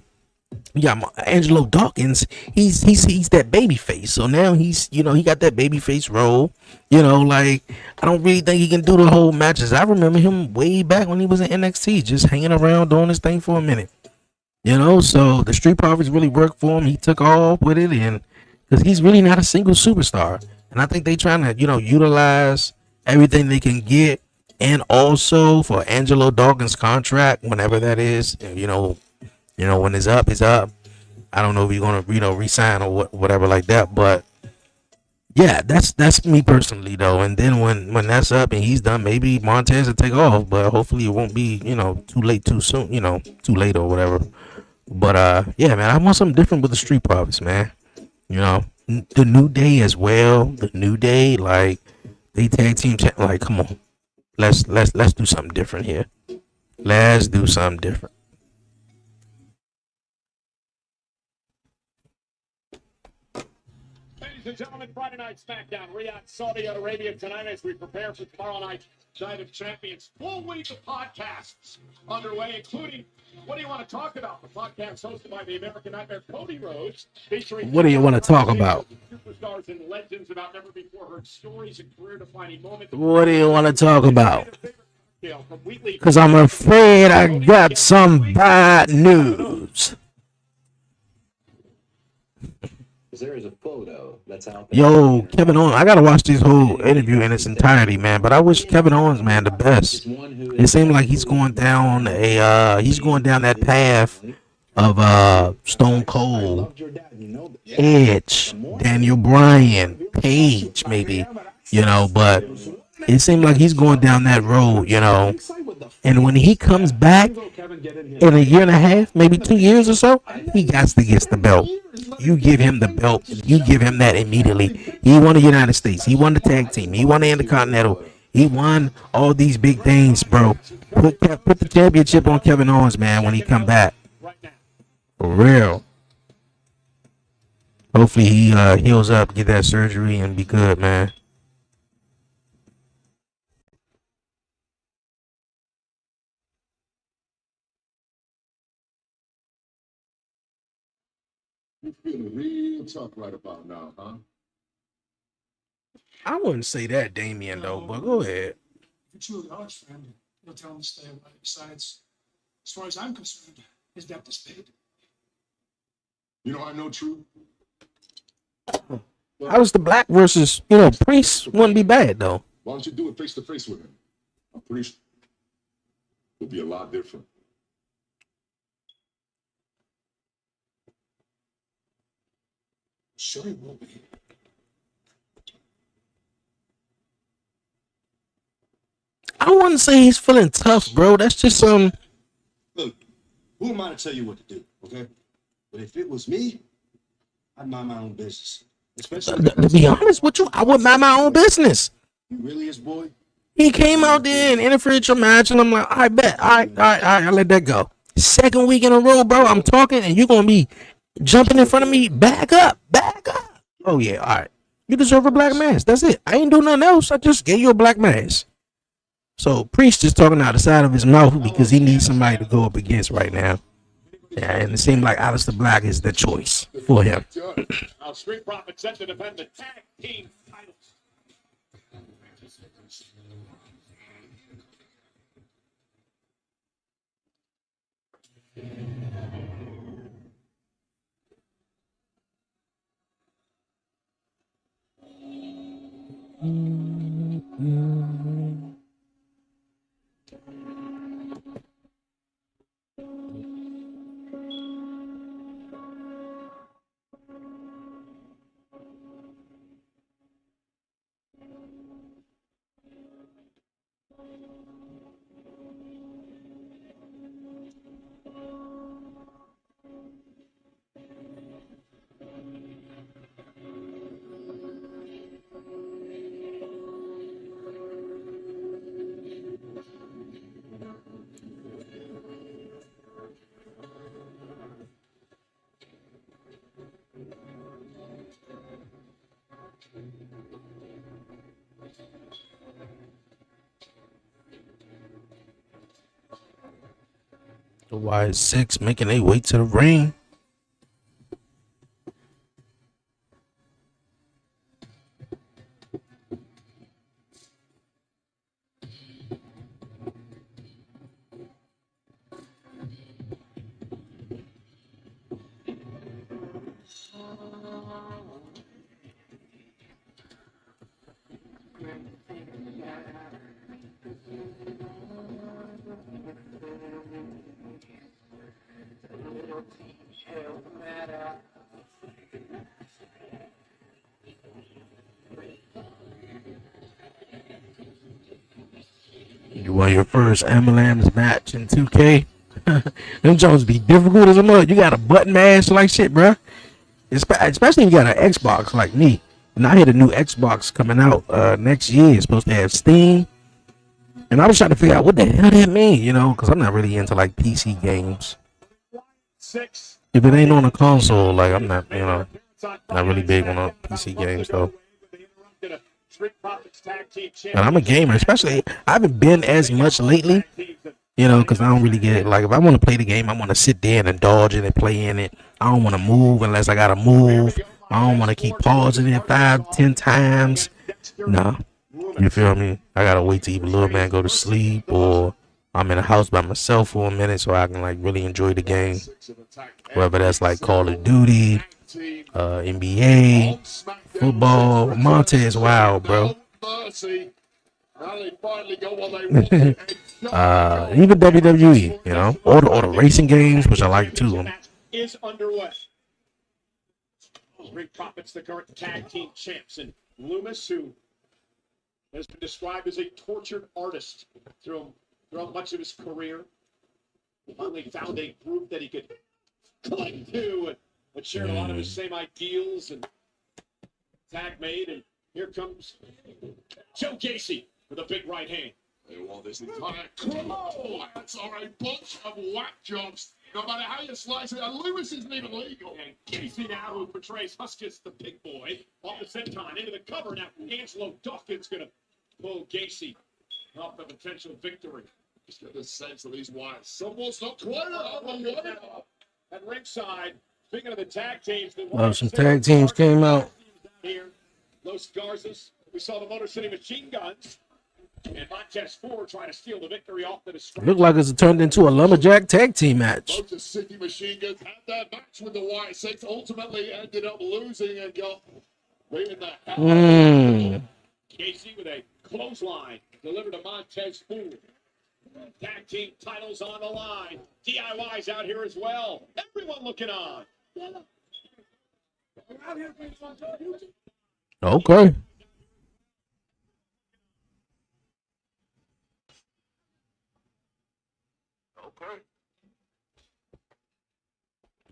Dawkins, he's that baby face. So now he's he got that baby face role. Like I don't really think he can do the whole matches. I remember him way back when he was in NXT, just hanging around doing his thing for a minute. So the Street Profits really worked for him. He took off with it, and because he's really not a single superstar, and I think they trying to utilize everything they can get, and also for Angelo Dawkins' contract, whenever that is, when it's up, it's up. I don't know if he's gonna resign or whatever like that, but yeah, that's me personally though. And then when that's up and he's done, maybe Montez will take off, but hopefully it won't be too late too soon, too late or whatever. But yeah, man, I want something different with the Street Profits, man. The New Day as well. The New Day, like they tag team, like come on, let's do something different here. Let's do something different. Ladies and gentlemen, Friday Night SmackDown, Riyadh, Saudi Arabia tonight as we prepare for tomorrow night, Night of Champions. Full week of podcasts underway, including What Do You Want to Talk About? The podcast hosted by the American Nightmare, Cody Rhodes, featuring What do you want to talk about? Superstars and legends about never before heard stories and career-defining moments. What do you want to talk about? Because I'm afraid I got some bad news. There is a photo that's out there. Yo, Kevin Owens, I gotta watch this whole interview in its entirety, man. But I wish Kevin Owens, man, the best. It seemed like he's going down that path of Stone Cold, Edge, Daniel Bryan, Paige, maybe, but it seemed like he's going down that road, And when he comes back in a year and a half, maybe 2 years or so, he got to get the belt. You give him the belt. You give him that immediately. He won the United States. He won the tag team. He won the Intercontinental. He won all these big things, bro. Put the championship on Kevin Owens, man, when he come back. For real. Hopefully he heals up, get that surgery, and be good, man. You feeling real tough right about now, huh? I wouldn't say that, Damien, though, but go ahead. If you truly are his friend, you'll tell him to stay away. Besides, as far as I'm concerned, his debt is paid. I know true. How does the Black versus, Priest wouldn't be bad, though. Why don't you do it face to face with him? I'm pretty sure it'll be a lot different. Sure it will be. I wouldn't say he's feeling tough, bro. That's just some. Look, who am I to tell you what to do, okay? But if it was me, I'd mind my own business. Especially to be honest with you, I would mind my own business. You really is, boy? He came out there and interfered with your match, and I'm like, I bet. I let that go. Second week in a row, bro. I'm talking, and you're gonna be jumping in front of me. Back up. Oh yeah, all right. You deserve a black mask. That's it. I ain't do nothing else. I just gave you a black mask. So Priest just talking out the side of his mouth because he needs somebody to go up against right now. Yeah, and it seemed like Aleister Black is the choice for him. Our Street Profits set to defend the tag team titles. The Y6 making their way to the ring. You won your first Ambulance match in 2K. Them Jones be difficult as a mud. You got a button mash like shit, bruh. Especially if you got an Xbox like me. And I hear the new Xbox coming out next year. It's supposed to have Steam. And I was trying to figure out what the hell that mean, you know, because I'm not really into like PC games. If it ain't on a console, like I'm not, you know, not really big on PC games though. And I'm a gamer, especially I haven't been as much lately, you know, because I don't really get it. Like if I want to play the game, I want to sit there and indulge in it, play in it. I don't want to move unless I gotta move. I don't want to keep pausing it 5-10 times. Nah, you feel me? I gotta wait till either little man go to sleep or I'm in the house by myself for a minute so I can like really enjoy the game. Whether that's like Call of Duty, NBA, football. Montez wild, bro. Even WWE, you know, or the racing games, which I like too. Is underway. Great Profits, the current tag team champs, and Loomis, who has been described as a tortured artist throughout much of his career, finally found a group that he could cling to and shared a lot of his same ideals and tag made. And here comes Joe Gacy with a big right hand. They want this entire crew. That's are a bunch of whack jobs. No matter how you slice it, and Lewis isn't even legal. And Gacy now, who portrays Huskus the big boy, off the senton into the cover. Now Angelo Dawkins going to pull Gacy off the potential victory. Just get the sense of these wires. Someone's not quite up. At ringside, speaking of the tag teams, Some tag teams came out. Here, Los Garzas. We saw the Motor City Machine Guns. And Montez Ford trying to steal the victory off the distraction. Looked like it's turned into a lumberjack tag team match. Both the City Machine Guns had that match with the Y6. Ultimately ended up losing and got in the hell. Gacy with a clothesline delivered to Montez Ford. Tag team titles on the line. DIY's out here as well. Everyone looking on. Okay.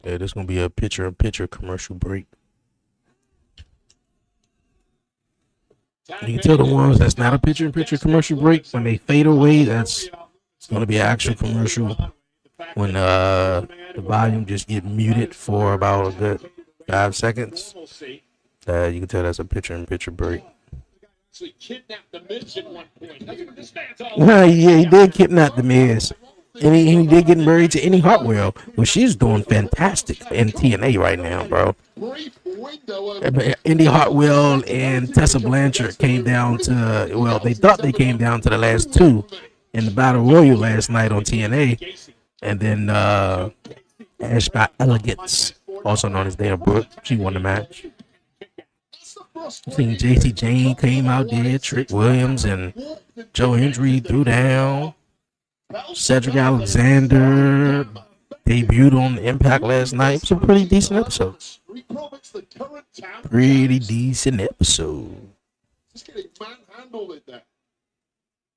Yeah, this gonna be a picture-in-picture commercial break. You can tell the ones that's not a picture-in-picture commercial break when they fade away. It's gonna be an actual commercial when the volume just get muted for about a good 5 seconds. You can tell that's a picture-in-picture break. Yeah, he did kidnap the Miz. And he did get married to Indy Hartwell. Well, she's doing fantastic in TNA right now, bro. Indy Hartwell and Tessa Blanchard came down to, well, they thought they came down to the last two in the Battle Royal last night on TNA. And then Ash by Elegance, also known as Dana Brooke. She won the match. I think JC Jane came out there, Trick Williams and Joe Hendry threw down. Cedric Alexander debuted on Impact last night. It was a pretty decent episode. Pretty decent episode. Just getting manhandled in there.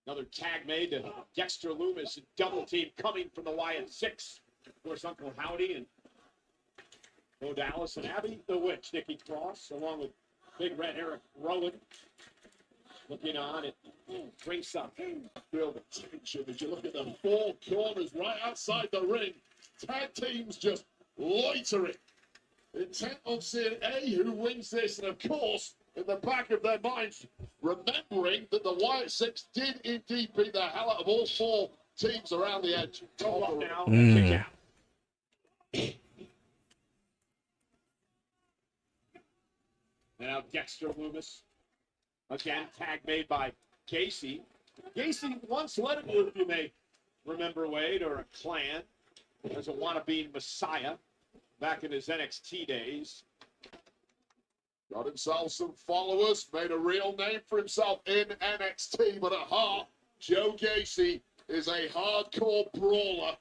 Another tag made to Dexter Loomis and double team coming from the Wyatt 6. Of course, Uncle Howdy and Bo Dallas and Abby the Witch, Nikki Cross, along with Big Red Eric Rowan. Looking on at ringside. Feel the tension as you look at the four corners right outside the ring. Tag teams just loitering. Intent on seeing who wins this, and of course, in the back of their minds, remembering that the Wyatt 6 did indeed beat the hell out of all four teams around the edge. Roll up now and kick out. Now Dexter Loomis. Again, tag made by Gacy. Gacy once led a group, you may remember, Wade, or a clan, as a wannabe messiah back in his NXT days. Got himself some followers, made a real name for himself in NXT, but at heart, Joe Gacy is a hardcore brawler.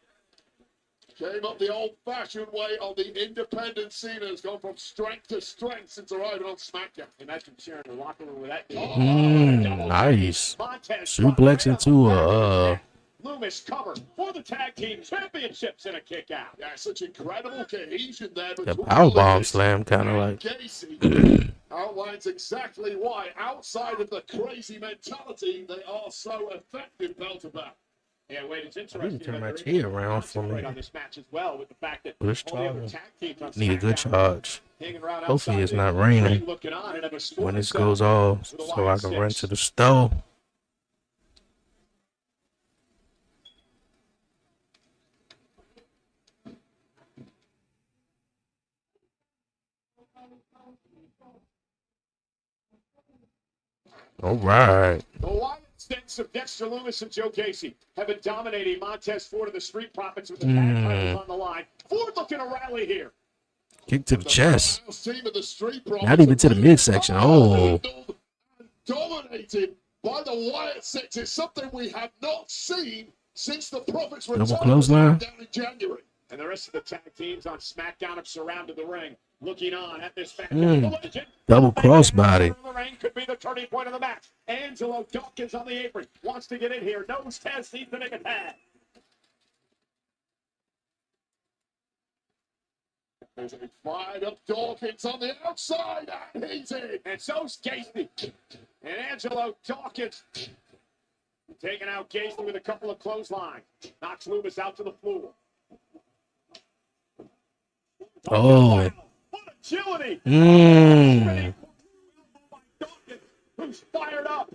Came up the old-fashioned way on the independent scene and has gone from strength to strength since arriving on SmackDown. Imagine sharing the locker room with that. Nice. Suplex into a Loomis cover for the tag team championships in a kick out. Yeah, such incredible cohesion there. the powerbomb slam, kind of like. Gacy outlines exactly why, outside of the crazy mentality, they are so effective belt to belt. Yeah, Wade, it's I interesting. need to turn my chair around for me. On this match as well, with the fact that Push all the other charge. tag teams on Need a good SmackDown charge. hanging around Hopefully outside it's the not ring, raining looking on and have a score when this set goes off, with the so I Wyatt can run 6. to the stove. All right. The Wyatt stints of Dexter Loomis and Joe Gacy have been dominating Montez Ford and the Street Profits with the tag titles on the line. Ford looking to rally here. Kick to the chest. Team of the Street Profits Not even to the midsection. Oh. Dominated by the Wyatt 6 is something we have not seen since the Profits were Double clothesline. down in January. And the rest of the tag teams on SmackDown have surrounded the ring, looking on at this match. Double crossbody. The ring could be the turning point of the match. Angelo Dawkins on the apron wants to get in here. Knows Taz needs to make a tag. There's a fired up Dawkins on the outside, and he's in. And so's Gacy. And Angelo Dawkins taking out Gacy with a couple of clotheslines. Knocks Loomis out to the floor. Oh. What agility. Who's fired up.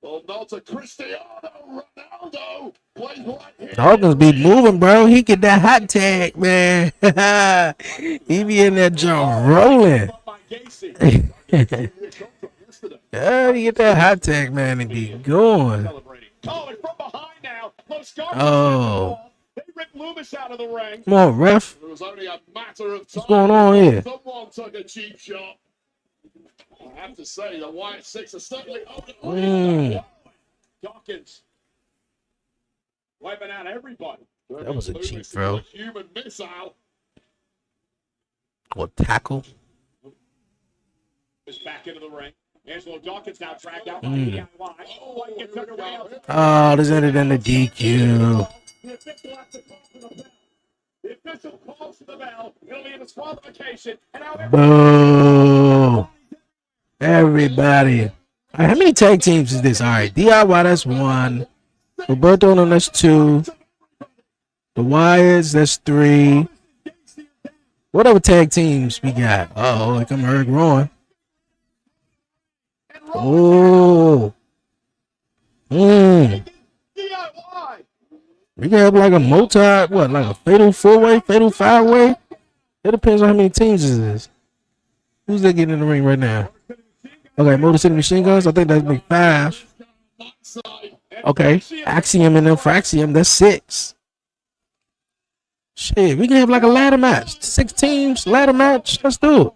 Well, not to Cristiano Ronaldo. Plays right here. Dawkins be moving, bro. He get that hot tag, man. He be in that jump rolling. Yeah, he get that hot tag, man, and be going. Oh, and from behind now, Oh. they ripped Loomis out of the ring. Come on, ref. It was only a matter of time. What's going on here? Someone took a cheap shot. I have to say, the Wyatt 6 are certainly Dawkins wiping out everybody. That was a cheap throw. Human missile. Or tackle. Is back into the ring. Angelo Dawkins now dragged out by DIY. Oh, he gets underway. Oh, this ended in the DQ. The official has to call for the bell. The official calls for the bell. It'll be a disqualification. And now Boo. Everybody. All right, how many tag teams is this? All right, DIY, that's 1. Roberto, no, that's 2. The Wyatts, that's 3. What other tag teams we got? Uh-oh, here come Eric Rowan. Oh. We can have like a like a fatal 4-way, fatal 5-way? It depends on how many teams is this. Who's that getting in the ring right now? Okay, Motor City Machine Guns, I think that's big 5. Okay, Axiom and then for Axiom, that's 6. Shit, we can have like a ladder match. 6 teams, ladder match. Let's do it.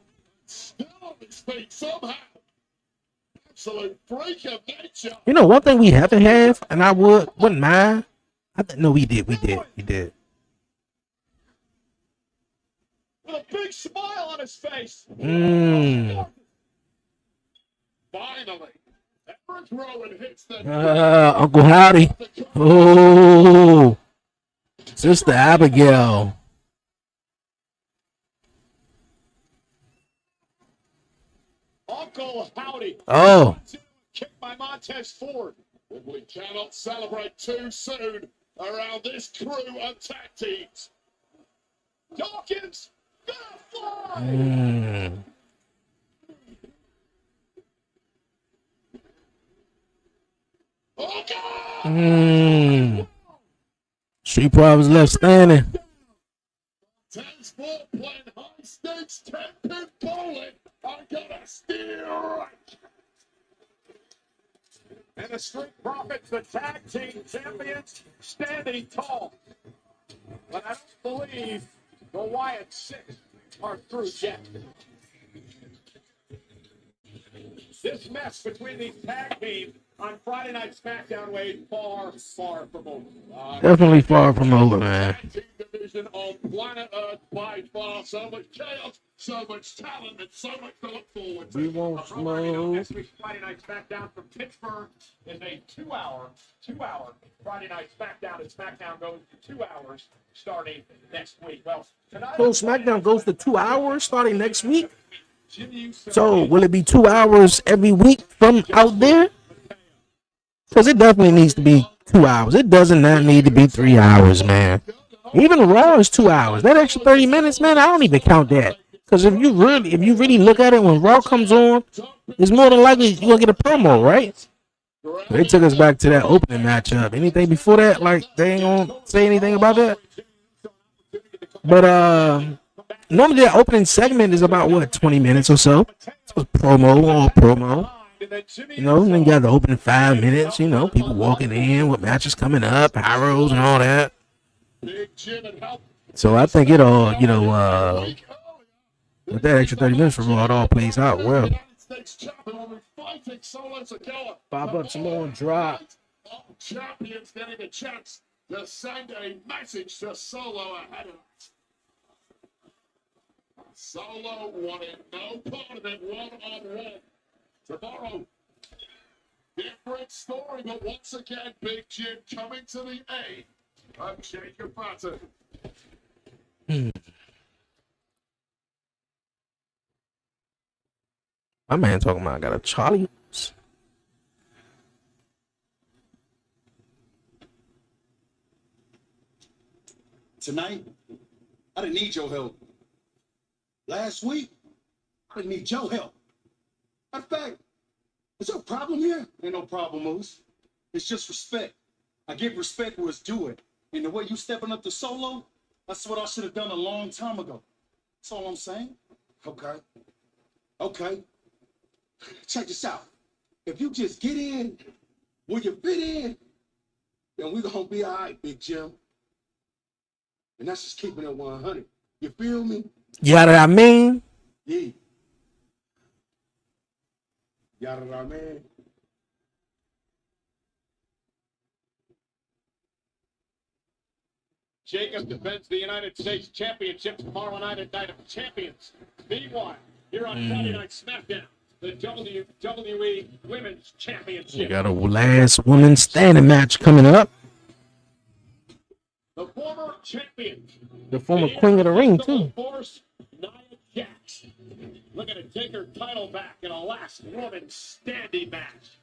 Still on his feet somehow. Absolute freak of nature. You know, one thing we haven't had, and I wouldn't mind. No, we did. With a big smile on his face. Mm. Finally, Everett Rowan hits the Uncle Howdy. Oh, Sister Abigail. Uncle Howdy. Oh. Kicked by Montez Ford. We cannot celebrate too soon around this crew of tag teams. Dawkins, gonna fly. Mm. Oh, God. Mm. Street Profits left standing. 10-4 playing high stakes 10-pin bowling. I gotta steer right. And the Street Profits, the tag team champions, standing tall. But I don't believe the Wyatt Six are through yet. This mess between these tag teams on Friday Night SmackDown way far, far from over. Definitely far from over, man. Tag team division on planet Earth by far. So much chaos, so much talent, and so much to look forward to. We won't smoke. Next week's Friday Night SmackDown from Pittsburgh is a two-hour Friday Night SmackDown, and SmackDown goes to 2 hours starting next week. Well, tonight, So SmackDown goes to 2 hours starting next week. So will it be 2 hours every week from out there? Because it definitely needs to be 2 hours. It does not need to be 3 hours, man. Even Raw is 2 hours. That extra 30 minutes, man, I don't even count that. Because if you really look at it, when Raw comes on, it's more than likely you're gonna get a promo, right? They took us back to that opening matchup. Anything before that, like they ain't gonna say anything about that. But normally that opening segment is about what, 20 minutes or so. So promo. You know, then you got the opening 5 minutes, you know, people walking in with matches coming up, pyros and all that. So I think it all, you know, with that extra 30 minutes from Raw, it all plays out well. Pop up some more and drop. Champions getting a chance to send a message to Solo ahead of us. Solo wanted no part of it one-on-one. Tomorrow, different story, but once again, Big Jim coming to the aid of Jacob Patton. My man talking about I got a Charlie. Tonight, I didn't need your help. Last week, I didn't need your help. Matter of fact, is there a problem here? Ain't no problem, Moose. It's just respect. I give respect where it's due. And the way you stepping up to Solo, that's what I should have done a long time ago. That's all I'm saying. Okay. Check this out. If you just get in where you fit in, then we're going to be all right, Big Jim. And that's just keeping it 100. You feel me? You know what I mean? Yeah. Yada da man. Jacob defends the United States Championship tomorrow night at Night of Champions. Meanwhile, here on Friday Night SmackDown, the WWE Women's Championship. We got a last woman standing match coming up. The former champion. The former queen of the ring, too. Force, Nia Jax. Looking to take her title back in a last woman standing match.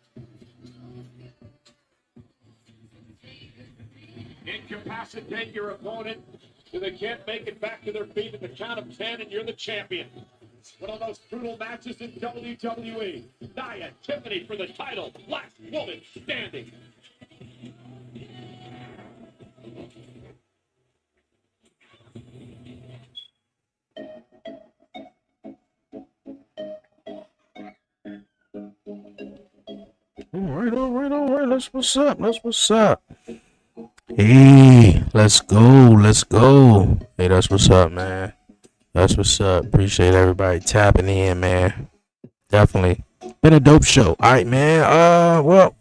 Incapacitate your opponent so they can't make it back to their feet at the count of 10, and you're the champion. One of those brutal matches in WWE. Nia, Tiffany for the title. Last woman standing. All right. That's what's up. Hey, let's go. Let's go. Hey, that's what's up, man. That's what's up. Appreciate everybody tapping in, man. Definitely. Been a dope show. All right, man. Well,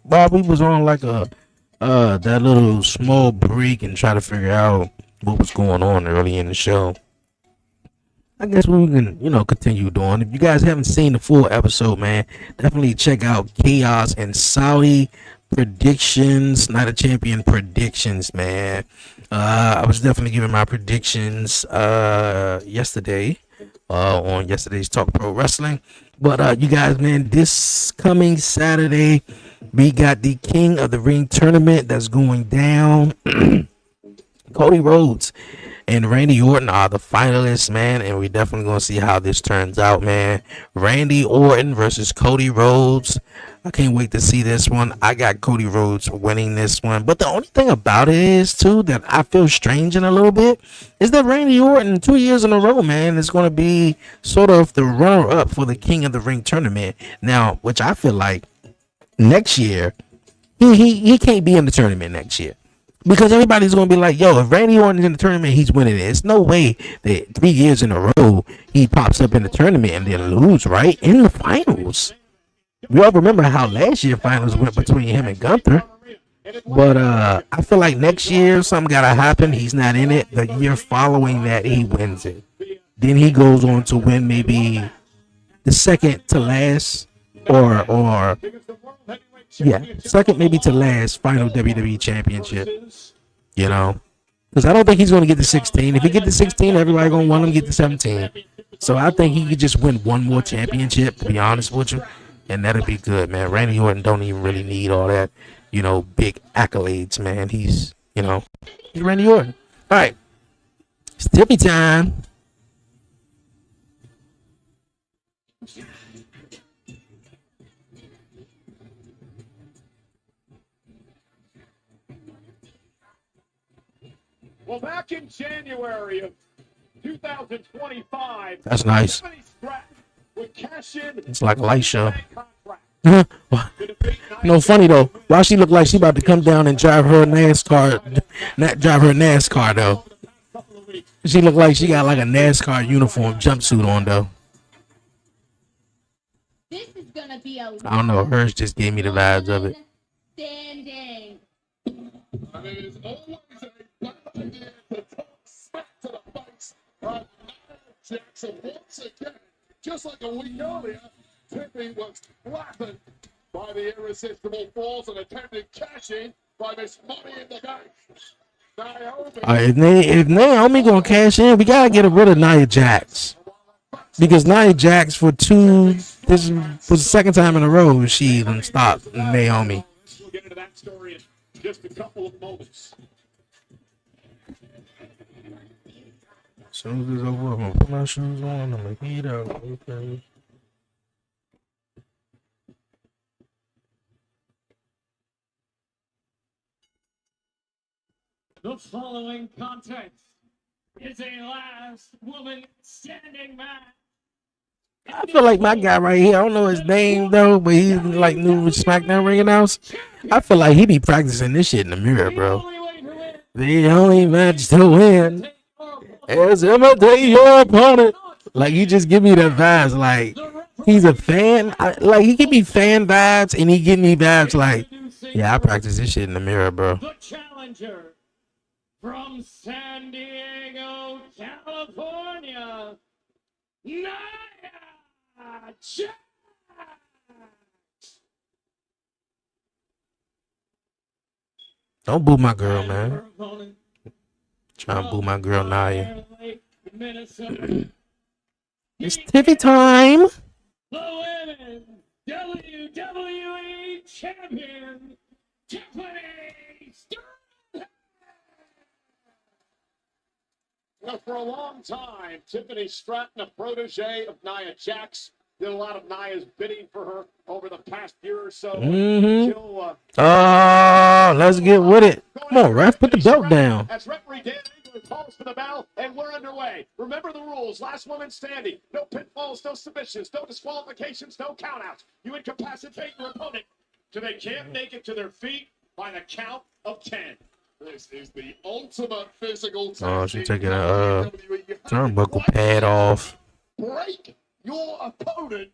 while we was on like that little small break and try to figure out what was going on early in the show, I guess we can, continue doing. If you guys haven't seen the full episode, man, definitely check out Chaos and Saudi predictions, Night of Champion predictions, man. I was definitely giving my predictions yesterday on yesterday's Talk Pro Wrestling. But you guys, man, this coming Saturday, we got the King of the Ring tournament that's going down. Cody Rhodes and Randy Orton are the finalists, man, and we're definitely going to see how this turns out, man. Randy Orton versus Cody Rhodes. I can't wait to see this one. I got Cody Rhodes winning this one. But the only thing about it is, too, that I feel strange in a little bit is that Randy Orton, 2 years in a row, man, is going to be sort of the runner-up for the King of the Ring tournament. Now, which I feel like next year, he can't be in the tournament next year. Because everybody's going to be like, yo, if Randy Orton's in the tournament, he's winning it. It's no way that 3 years in a row he pops up in the tournament and then lose, right? In the finals. We all remember how last year finals went between him and Gunther. But I feel like next year something got to happen. He's not in it. The year following that, he wins it. Then he goes on to win maybe the second to last or second maybe to last final WWE championship, because I don't think he's going to get to 16. If he get to 16, everybody going to want him to get to 17. So I think he could just win one more championship, to be honest with you, and that'll be good, man. Randy Orton don't even really need all that, big accolades, man. He's Randy Orton. All right, it's Tippy time. Well, back in January of 2025, that's nice. It's like a light show. No, funny though. Why she look like she about to come down and drive her NASCAR though. She look like she got like a NASCAR uniform jumpsuit on though. This is gonna be a I don't know. Hers just gave me the vibes of it. standing. I mean, it's always a bad idea to talk smack to the face of Jackson once again. Just like a week earlier, Tippy was flattened by the irresistible force and attempted cashing by Miss Money in the Bank. If Naomi gonna cash in, we gotta get rid of Nia Jax, because Nia Jax this was the second time in a row she even stopped Naomi. We'll get into that story in just a couple of moments. As soon as it's over, I'm gonna put my shoes on. I'm gonna heat up. Okay. The following contest is a last woman standing match. I feel like my guy right here, I don't know his name though, but he's like new SmackDown ring announcer. I feel like he be practicing this shit in the mirror, bro. The only match to win is imitate your opponent. Like, you just give me the vibes like he's a fan. Like, he give me fan vibes and he give me vibes like, yeah, I practice this shit in the mirror, bro. The challenger from San Diego, California, Nia Jax. Don't boo my girl, man. Trying to boo my girl, Nia. It's Tiffy time. The women's WWE champion, Tiffany Stratton. Well, for a long time, Tiffany Stratton, a protege of Nia Jax, did a lot of Nia's bidding for her over the past year or so. Let's get with it. Come on, ref, put the belt down. As referee Dan Engler calls for the bell, and we're underway. Remember the rules. Last woman standing. No pitfalls, no submissions, no disqualifications, no countouts. You incapacitate your opponent till they can't make it to their feet by the count of 10. This is the ultimate physical Oh, test she in taking a WWE. You have turnbuckle to pad off. break your opponent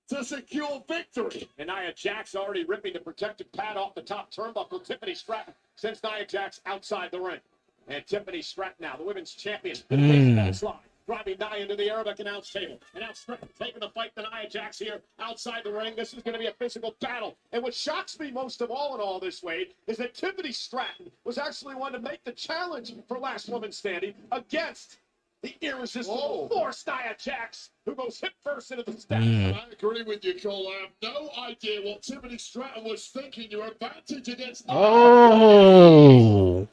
to secure victory. And Nia Jax already ripping the protective pad off the top turnbuckle. Tiffany Stratton sends Nia Jax outside the ring. And Tiffany Stratton now, the women's champion, baseball slide, driving Nia into the Arabic announce table. And now Stratton taking the fight to Nia Jax here outside the ring. This is going to be a physical battle. And what shocks me most of all in all this, Wade, is that Tiffany Stratton was actually one to make the challenge for last woman standing against the irresistible force Nia Jax, who goes hip first into the steps. I agree with you, Cole. I have no idea what Tiffany Stratton was thinking. Your advantage against Oh.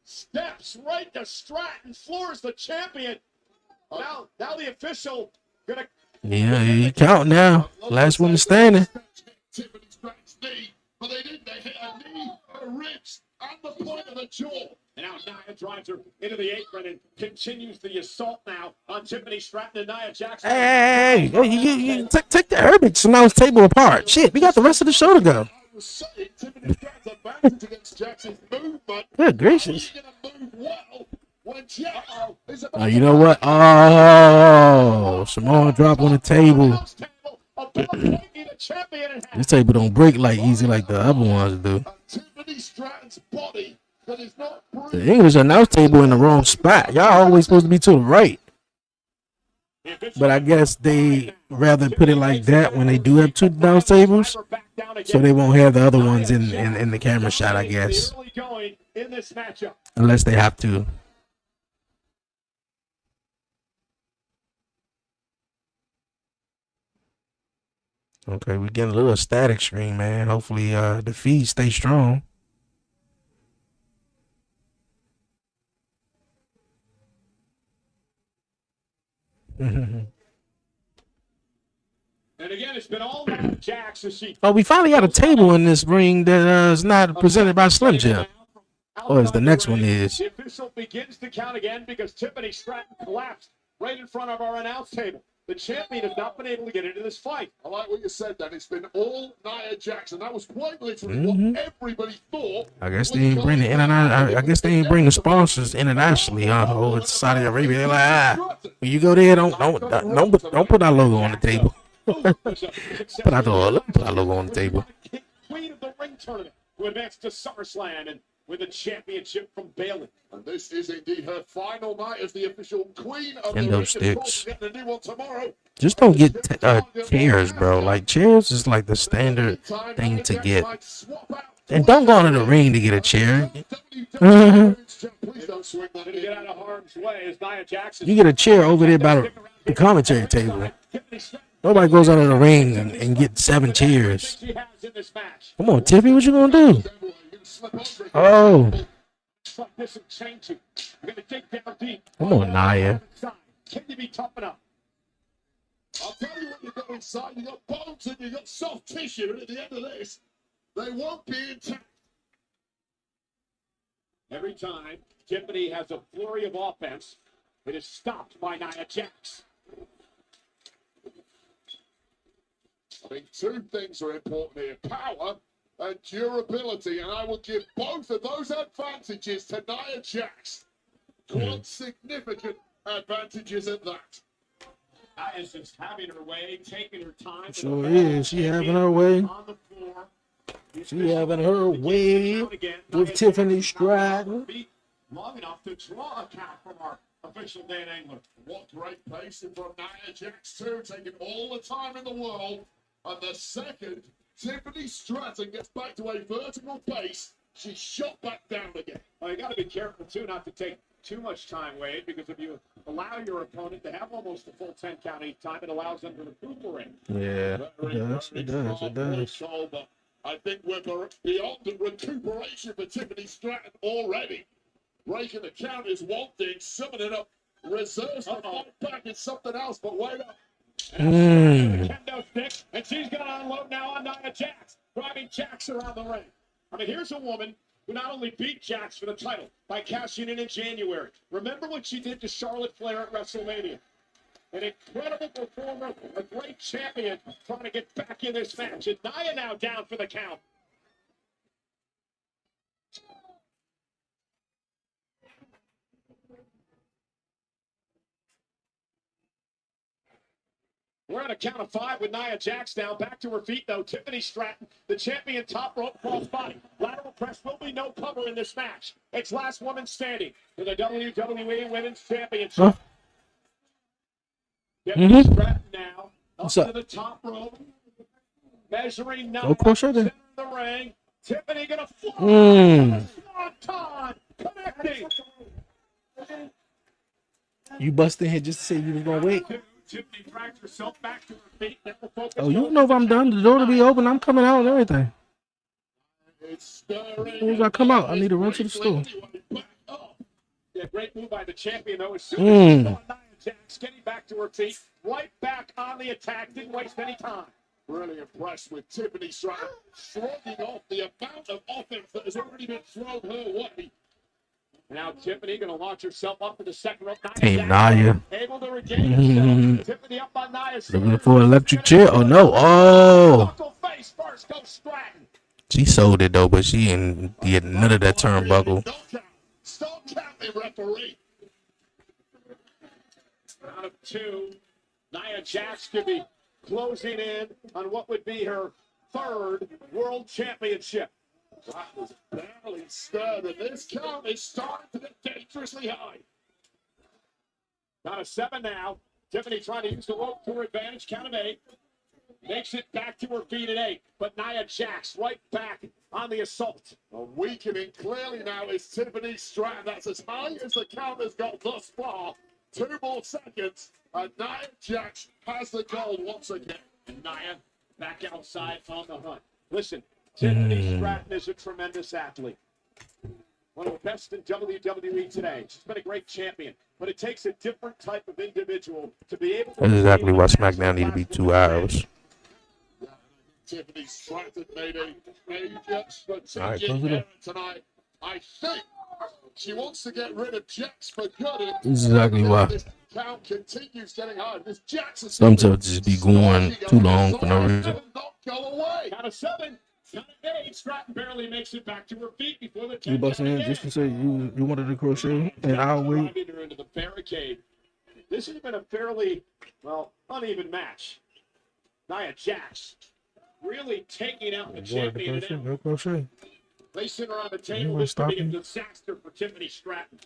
Steps right to Stratton, floors the champion. Now the official gonna. Yeah, you count now. Last one standing. Tiffany Stratton's knee, but they didn't. They hit her knee, her ribs, and the point of the jaw. And now Nia drives her into the apron and continues the assault now on Tiffany Stratton and Nia Jax. Hey, you take the Arabic announce table apart. Shit, we got the rest of the show to go. I was saying Tiffany Stratton's advantage against Jackson's movement. Good gracious. How are you gonna move well when Jax is about Oh, you know what? Oh, Samoa drop on the table. This table don't break like easy like the other ones do. Tiffany Stratton's body that is not The English announce table in the wrong spot. Y'all always supposed to be to the right. But I guess they rather put it like that when they do have two announce tables, so they won't have the other ones in the camera shot, I guess. Unless they have to. Okay, we're getting a little static stream, man. Hopefully the feed stays strong. And again, it's been all about Jax as she. Oh, we finally got a table in this ring that is not presented by Slim Jim. Or as the next one is. The official begins to count again because Tiffany Stratton collapsed right in front of our announce table. The champion has not been able to get into this fight. I like what you said, Dan. It's been all Nia Jax, and that was quite literally what everybody thought. I guess they ain't bring the I guess they ain't bring the sponsors internationally, over to Saudi Arabia. They're like, when you go there, don't put our logo on the table. put our logo on the table. Queen of the Ring tournament who advanced to SummerSlam and with a championship from Bayley. And this is indeed her final night as the official queen of Kendo the ring. sticks. Getting a new one tomorrow. Just don't get chairs, bro. Like, chairs is like the standard thing to get. And don't go into the ring to get a chair. Please don't swing that To get out of harm's way as Nia Jax is You get a chair over there by the commentary table. Nobody goes out of the ring and get 7 chairs. she has in this match. Come on, Tiffy, what you gonna do? Oh, This is changing. We're gonna dig down deep. come on, Nia. Can you be tough enough? I'll tell you what, you got inside. You got bones and you got soft tissue, and at the end of this, they won't be intact. Every time Tiffany has a flurry of offense, it is stopped by Nia Jax. I think two things are important here: power and durability, and I will give both of those advantages to Nia Jax. Quite significant advantages at that. Nia's just having her way, taking her time. Sure is. She having her way. On the floor. She having her way with Tiffany Stratton. Long enough to draw a count from our official Dan Engler. What great pacing from Nia Jax too, taking all the time in the world. And the second Tiffany Stratton gets back to a vertical pace, she's shot back down again. Well, you got to be careful too, not to take too much time, Wade, because if you allow your opponent to have almost a full 10 count each time, it allows them to recuperate. Yeah, it does. So, but I think we're beyond the recuperation for Tiffany Stratton already. Breaking the count is one thing, summoning up reserves to fight back is something else, but wait up. Kendo stick, and she's going to unload now on Nia Jax, driving Jax around the ring. I mean, here's a woman who not only beat Jax for the title by cashing in January. Remember what she did to Charlotte Flair at WrestleMania. An incredible performer, a great champion, trying to get back in this match. And Nia now down for the count. We're at a count of 5 with Nia Jax down. Back to her feet, though. Tiffany Stratton, the champion, top rope crossbody. Lateral press will be no cover in this match. It's last woman standing for the WWE Women's Championship. Tiffany Stratton now up to the top rope. Measuring 9 center of the ring. Tiffany gonna fly. Swanton connecting. You busted here just to say you was gonna wait. Tiffany dragged herself back to her feet. Oh, you know if I'm done, the door to be open, I'm coming out and everything. As soon as I come out, I need to run to the store. Yeah, great move by the champion, though. As soon as she saw Nia Jax getting back to her feet, right back on the attack, didn't waste any time. Really impressed with Tiffany Stratton shrugging off the amount of offense that has already been thrown her way. Now Tiffany going to launch herself up to the second rope. Team Nia. Able to regain herself. Tiffany up on Nia's Looking for an electric chair? Oh no! Oh. Face first, go Stratton. She sold it though, but she didn't get none of that turnbuckle. Stop counting, referee. Out of 2, Nia Jax could be closing in on what would be her 3rd world championship. That was barely stirred, and this count is starting to get dangerously high. Out of 7 now. Tiffany trying to use the rope to her advantage. Count of 8. Makes it back to her feet at 8. But Nia Jax right back on the assault. A weakening clearly now is Tiffany Stratton. That's as high as the count has got thus far. 2 more seconds, and Nia Jax has the gold once again. And Nia back outside on the hunt. Listen, Tiffany Stratton is a tremendous athlete. One of the best in WWE today. She's been a great champion, but it takes a different type of individual to be able to... That's exactly why SmackDown need to be 2 hours. Tiffany Stratton made a major strategic All right, error tonight. I think she wants to get rid of Jax for good. This is exactly why. This count continues getting high. This Jax is Sometimes just be going too long for no reason. Not go away. Count of 7. Count of 8. Stratton barely makes it back to her feet before the... You busting in just to say you wanted to crochet and I'll wait. Driving her into the barricade. This has been a fairly, well, uneven match. Nia Jax really taking out the champion. No crochet. Placing her on the table. This could be a disaster for Tiffany Stratton.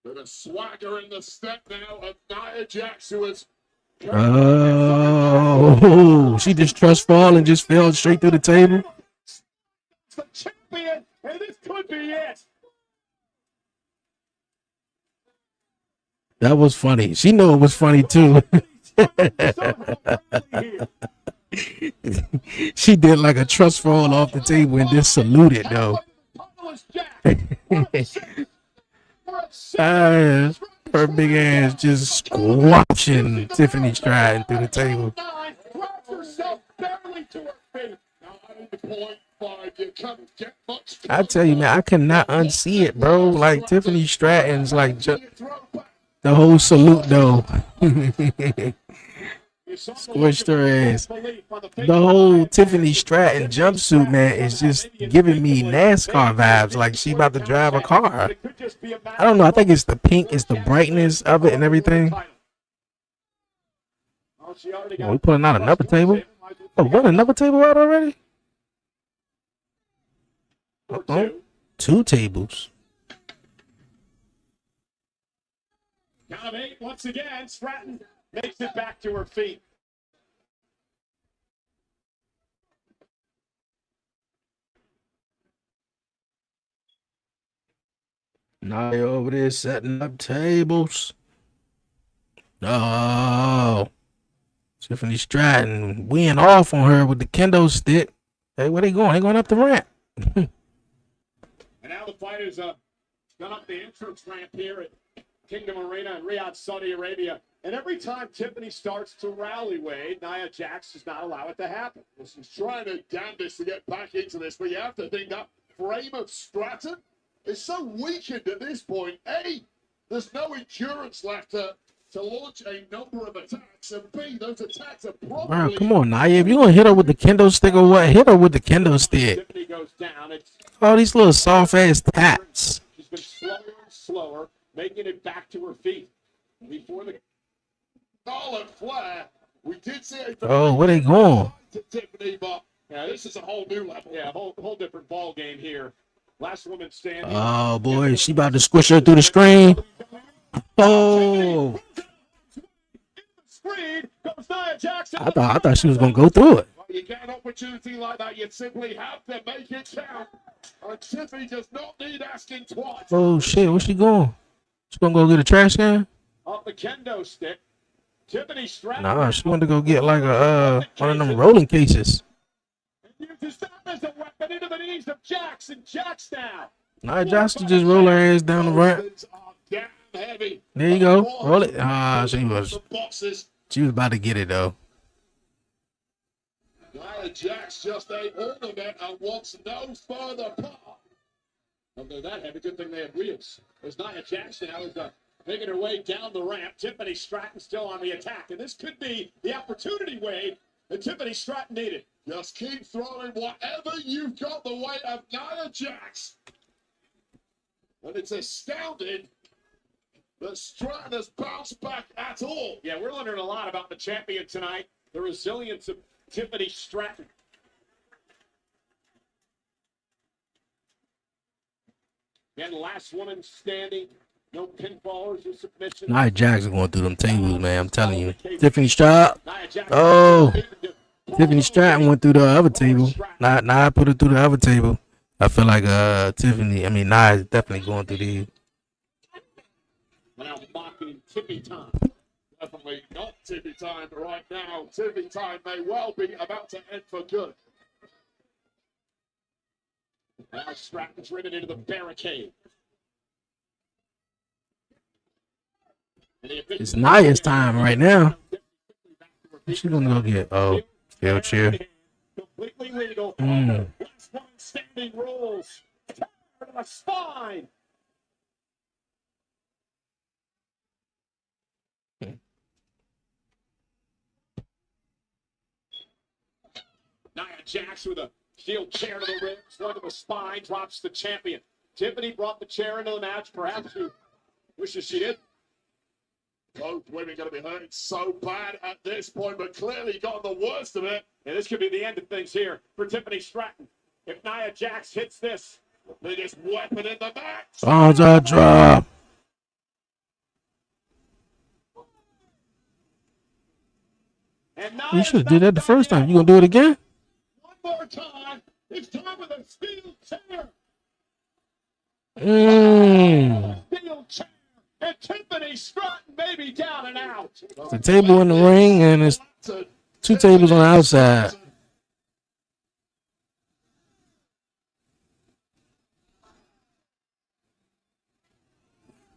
Bit of swagger in the step now of Nia Jax, who is... Oh, she just trust fall and just fell straight through the table. The champion, and this could be it. That was funny. She knew it was funny too. She did like a trust fall off the table and just saluted though. Her big ass just squashing Tiffany Stratton through the table. I tell you, man, I cannot unsee it, bro. Like Tiffany Stratton's like just the whole salute though. Squished her ass. The whole Tiffany Stratton jumpsuit, man, is just giving me NASCAR vibes. Like she about to drive a car. I don't know. I think it's the pink, it's the brightness of it and everything. Oh, we putting out another table. Oh, what, another table out already? Uh-oh. 2 tables. Count of 8 once again. Stratton makes it back to her feet. Nia over there setting up tables. No. Tiffany Stratton weeing off on her with the kendo stick. Hey, where they going? They going up the ramp. And now the fighters gone up the entrance ramp here at Kingdom Arena in Riyadh, Saudi Arabia. And every time Tiffany starts to rally, Wade, Nia Jax does not allow it to happen. She's trying her damnedest to get back into this, but you have to think that frame of Stratton is so weakened at this point. A, there's no endurance left to launch a number of attacks, and B, those attacks are probably... Wow, come on, Nia. If you're going to hit her with the kendo stick or what, hit her with the kendo stick. Tiffany goes down. All these little soft-ass taps. She's been slower and slower. making it back to her feet before the Charlotte Flair. We did see a Oh, where they going? to Tiffany, but yeah, this is a whole new level. Yeah, whole different ball game here. Last woman standing. Oh boy, she about to squish her through the screen. Oh, Screen goes Nia Jackson. I thought she was gonna go through it. well, you get an opportunity like that, you simply have to make it count. And Tiffany does not need asking twice. Oh shit, where's she going? She gonna go get a trash can? Off the kendo stick. Tiffany Stratton. Nah, she wanted to go get like a one of them rolling cases. Uses that as a weapon into the knees of Jackson. Jax now. Nah, Jackson just roll her ass down the ramp. Those are damn heavy. There you go, roll it. She The boxes. was about to get it though. Nia Jax just ate all of it and wants no further part. Although that heavy, good thing they had wheels. There's Nia Jackson now is making her way down the ramp. Tiffany Stratton still on the attack. And this could be the opportunity, Wade, that Tiffany Stratton needed. Just keep throwing whatever you've got the weight of Nia Jax. And it's astounding that Stratton has bounced back at all. Yeah, we're learning a lot about the champion tonight. The resilience of Tiffany Stratton. And last woman standing. No pinfallers or submission. Nia Jackson going through them tables, man. I'm telling you. Tiffany Stratton. Oh, Tiffany Stratton went through the other table. Nia put her through the other table. I feel like Nia is definitely going through these. Now mocking Tiffy time. Definitely not Tiffy time right now. Tiffy time may well be about to end for good. Now Stratton's driven into the barricade. It's Nia's time right now. She's gonna go get field chair. Completely legal. Last one standing rules. To the spine. Nia Jax with a steel chair to the ribs, one to the spine, drops the champion. Tiffany brought the chair into the match. Perhaps she wishes she did. Both women going to be hurting so bad at this point, but clearly got the worst of it. And this could be the end of things here for Tiffany Stratton. If Nia Jax hits this, Biggest weapon in the match. Bonza drop. and You should have did that the first time. You gonna do it again? One more time. It's time with a steel chair. Steel chair. And Tiffany Stratton may be down and out. It's a table in the ring and it's two tables on the outside.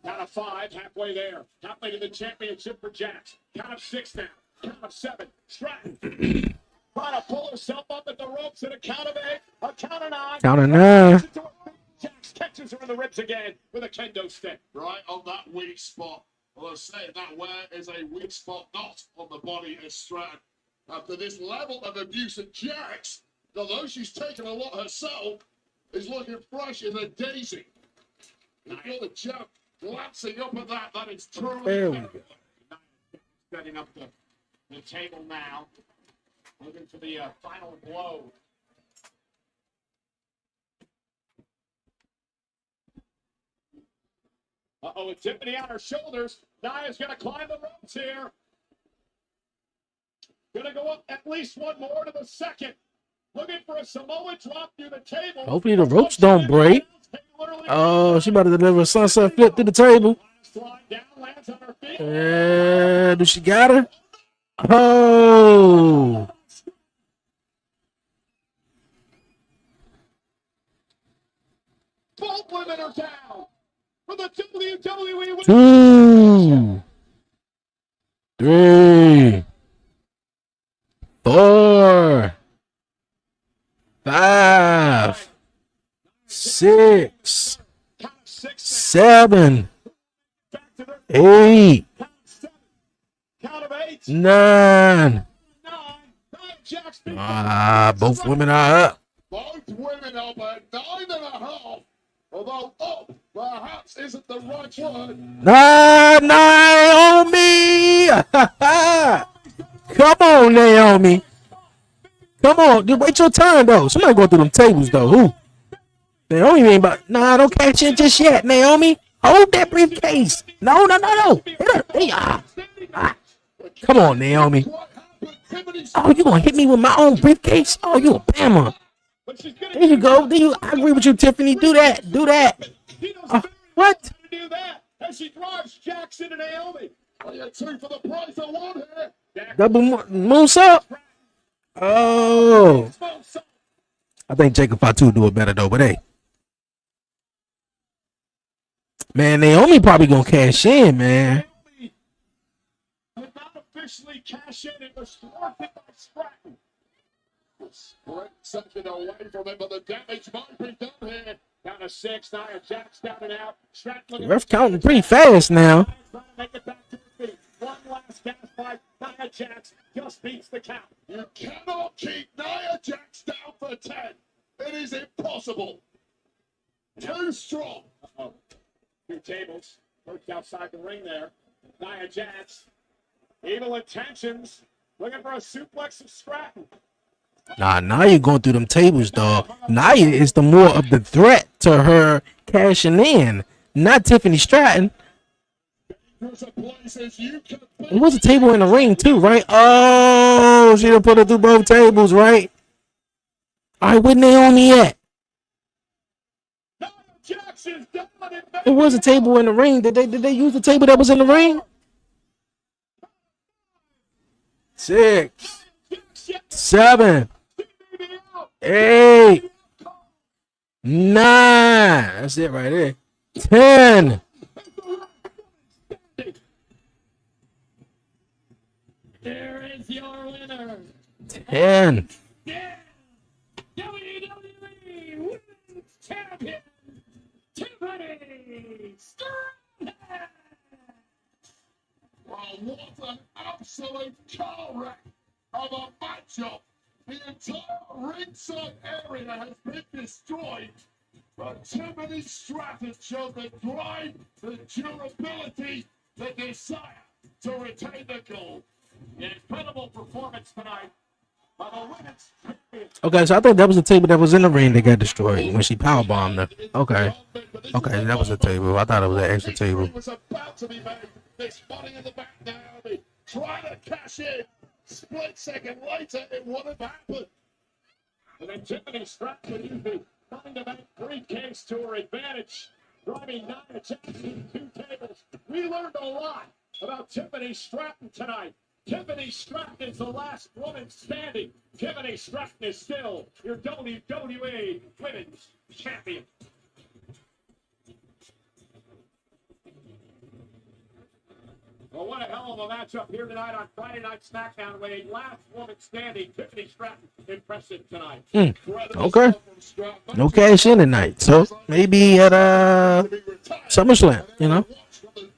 Count of 5, halfway there. Halfway to the championship for Jax. Count of 6 now. Count of 7. Stratton trying to pull herself up at the ropes at a count of 8. A count of 9. Count of 9. Jax catches her in the ribs again with a kendo stick. Right on that weak spot. Well, I say that where is a weak spot not on the body of Stratton. After this level of abuse at Jax, although she's taken a lot herself, is looking fresh in a daisy. You feel the champ glancing up at that. That is truly There we terrible. Setting up the table now. Looking for the final blow. Uh-oh, with Tiffany on her shoulders. Nia's going to climb the ropes here. Going to go up at least one more to the second. Looking for a Samoa drop through the table. Hopefully the ropes don't break. Oh, she about to deliver a sunset flip through the table. Do she got her? Oh. Both women are down for the WWE. 2, 3, 4, 5, 6, 7, 8, 9. Both women are up. Both women up at 9.5. Although, perhaps isn't the right word. Naomi! Come on, Naomi. Come on. Just wait your turn, though. Somebody go through them tables, though. Who? Naomi ain't about. Nah, don't catch it just yet, Naomi. Hold that briefcase. No. Hey, Come on, Naomi. Oh, you gonna hit me with my own briefcase? Oh, you a bammer. There you go. I agree with you, Tiffany. Do that. What? Do that as she drives Jackson and Naomi. I got 2 for the price of 1 here. Double moonsault. Oh. I think Jacob Fatu do it better, though. But, hey. Man, Naomi probably gonna cash in, man. Naomi did not officially cash in. It was thwarted by Stratton. Sprint second away from him, but the damage might be done here. Down to 6. Nia Jax down and out. Stratton The ref counting pretty fast now. trying to make it back to the feet. One last gas fight. Nia Jax just beats the count. You cannot keep Nia Jax down for 10. It is impossible. Too strong. Uh-oh. 2 tables. Perched outside the ring there. Nia Jax. Evil intentions. Looking for a suplex of Stratton. Nah, Naya going through them tables, dog. Naya is the more of the threat to her cashing in, not Tiffany Stratton. It was a table in the ring, too, right? Oh, she done put her through both tables, right? All right, where Naomi at? It was a table in the ring. Did they use the table that was in the ring? 6, 7, 8, 9. That's it right there. 10. There is your winner. 10. WWE Women's Champion, Tiffany Stratton. Well, what an absolute car wreck of a matchup. The entire ringside area has been destroyed. But Tiffany Stratton showed the drive, the durability, the desire to retain the gold. An incredible performance tonight by the women's champion. Okay, so I thought that was the table that was in the ring that got destroyed when she powerbombed her. Okay, that was a table. I thought it was an extra table. It was about to be made. This money in the back now. Trying to cash in. Split second later, it would have happened. And then Tiffany Stratton would use the behind-the-back briefcase to her advantage, driving Nia Jackson 2 tables. We learned a lot about Tiffany Stratton tonight. Tiffany Stratton is the last woman standing. Tiffany Stratton is still your WWE Women's Champion. Well, what a hell of a matchup here tonight on Friday Night SmackDown with a last woman standing. Tiffany Stratton, impressive tonight. Okay. No cash in tonight. So maybe at SummerSlam, you know.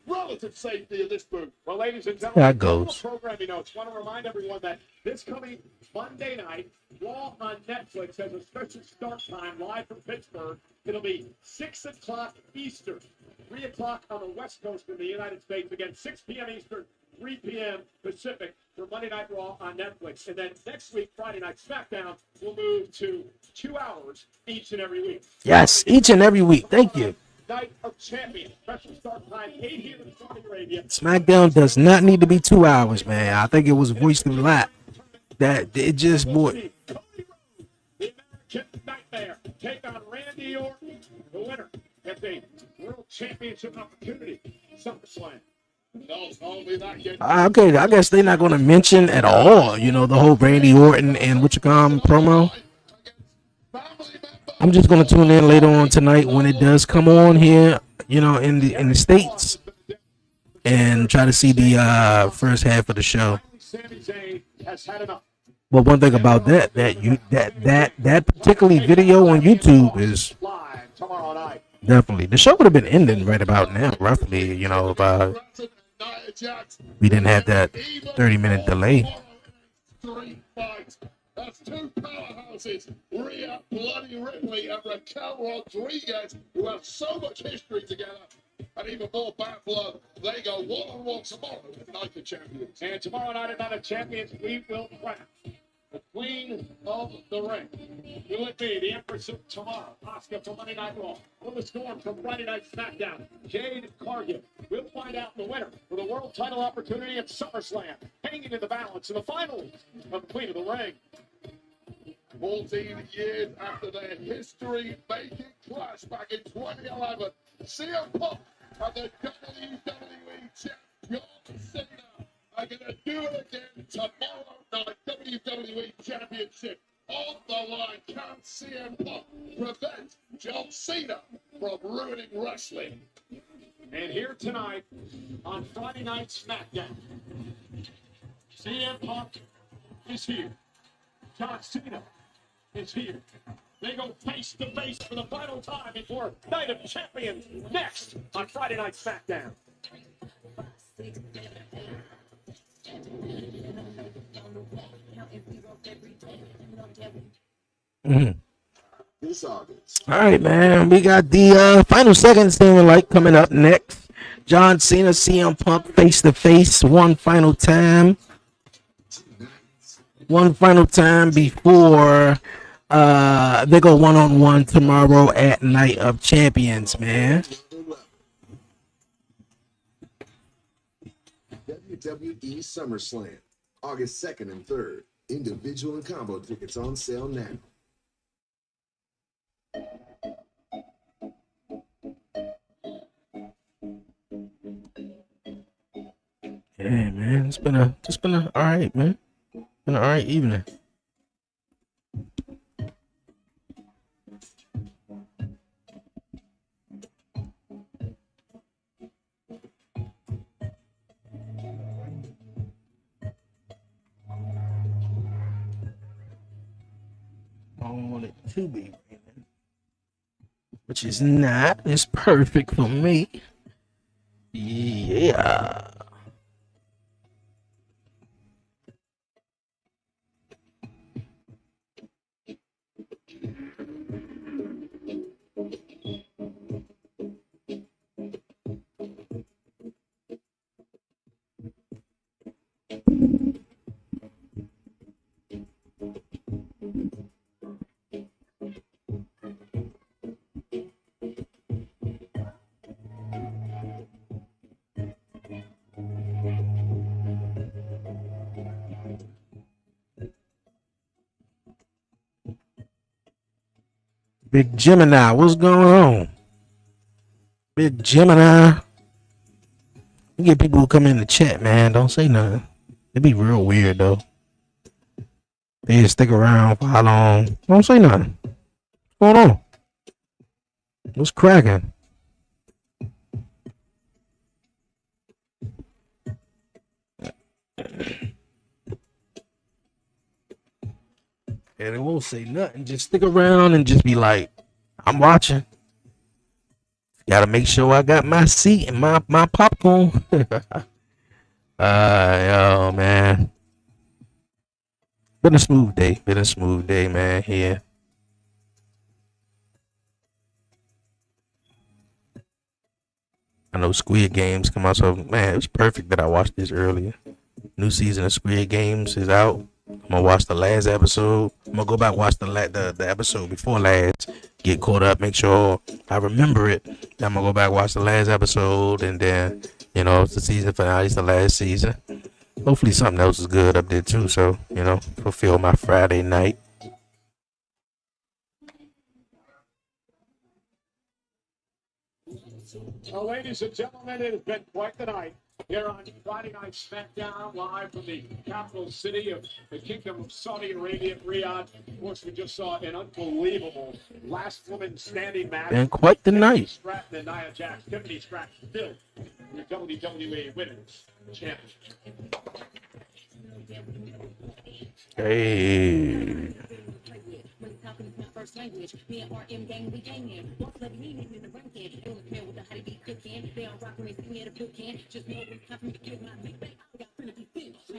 Relative safety of this booth. Well, ladies and gentlemen, That goes. programming notes. Want to remind everyone that this coming Monday night, Raw on Netflix has a special start time live from Pittsburgh. It'll be 6 o'clock Eastern, 3 o'clock on the West Coast of the United States. Again, 6 p.m. Eastern, 3 p.m. Pacific for Monday Night Raw on Netflix. And then next week, Friday Night SmackDown, will move to 2 hours each and every week. Yes, each and every week. Thank you. Night of Champions. Special start time, 8 here in Saudi Arabia. SmackDown does not need to be 2 hours, man. I think it was voiced a lot. That it just would. The American Nightmare take on Randy Orton. The winner gets a World Championship opportunity. SummerSlam. Okay, I guess they're not going to mention at all, you know, the whole Randy Orton and promo. I'm just going to tune in later on tonight when it does come on here, you know, in the States, and try to see the first half of the show. But one thing about that particularly video on YouTube is definitely, the show would have been ending right about now, roughly, you know, if we didn't have that 30-minute delay. That's two powerhouses, Rhea Bloody Ripley and Raquel Rodriguez, who have so much history together. And even more bad blood, they go one-on-one tomorrow at Night of Champions. And tomorrow night at Night of Champions, we will crown the Queen of the Ring. Will it be the Empress of Tomorrow, Asuka from Monday Night Raw? Will the Storm from Friday Night SmackDown, Jade Cargill? We'll find out the winner for the world title opportunity at SummerSlam, hanging in the balance in the finals of Queen of the Ring. 14 years after their history-making clash back in 2011, CM Punk and the WWE champ John Cena are going to do it again tomorrow night. WWE Championship on the line. Can CM Punk prevent John Cena from ruining wrestling? And here tonight on Friday Night SmackDown, CM Punk is here. John Cena is here. They go face to face for the final time before Night of Champions next on Friday Night SmackDown. This August. All right, man. We got the final seconds seeming like coming up next. John Cena, CM Punk face to face one final time. One final time before they go one-on-one tomorrow at Night of Champions, man. WWE SummerSlam, August 2nd and 3rd. Individual and combo tickets on sale now. Yeah, man. It's been a all right, man. Been an all right evening. I want it to be raining, which is not. It's perfect for me. Yeah. Big Gemini, what's going on? Big Gemini. You get people who come in the chat, man. Don't say nothing. It'd be real weird, though. They just stick around for how long? Don't say nothing. What's going on? What's cracking? And they won't say nothing. Just stick around and just be like, I'm watching. Gotta make sure I got my seat and my popcorn. Yo, man. Been a smooth day. Man, here. I know Squid Games come out, so man, it was perfect that I watched this earlier. New season of Squid Games is out. I'm gonna watch the last episode. I'm gonna go back watch the episode before last. Get caught up, make sure I remember it. Then I'm gonna go back watch the last episode, and then it's the season finale. It's the last season. Hopefully something else is good up there too. So fulfill my Friday night. Well, ladies and gentlemen, it has been quite the night here on Friday Night SmackDown, live from the capital city of the Kingdom of Saudi Arabia, Riyadh. Of course, we just saw an unbelievable last woman standing match. Been quite the night. Stratton and Nia Jax. Tiffany Stratton still your WWE Women's Champion. Hey. First language, me and RM gang, we gang in. Boss love me, in the ranking. Don't care what the how they be cooking. They all rockin' me, see me at a boot camp. Just know it's time for me to kill my big bang. I got finna be finished.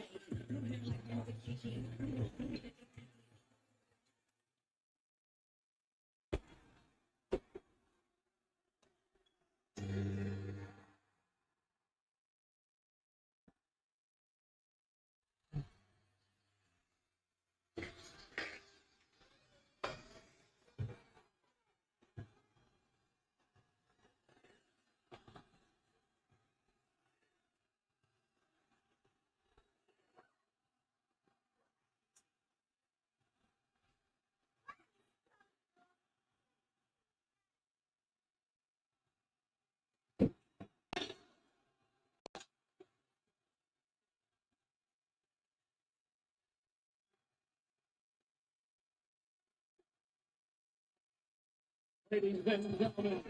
Ladies and gentlemen,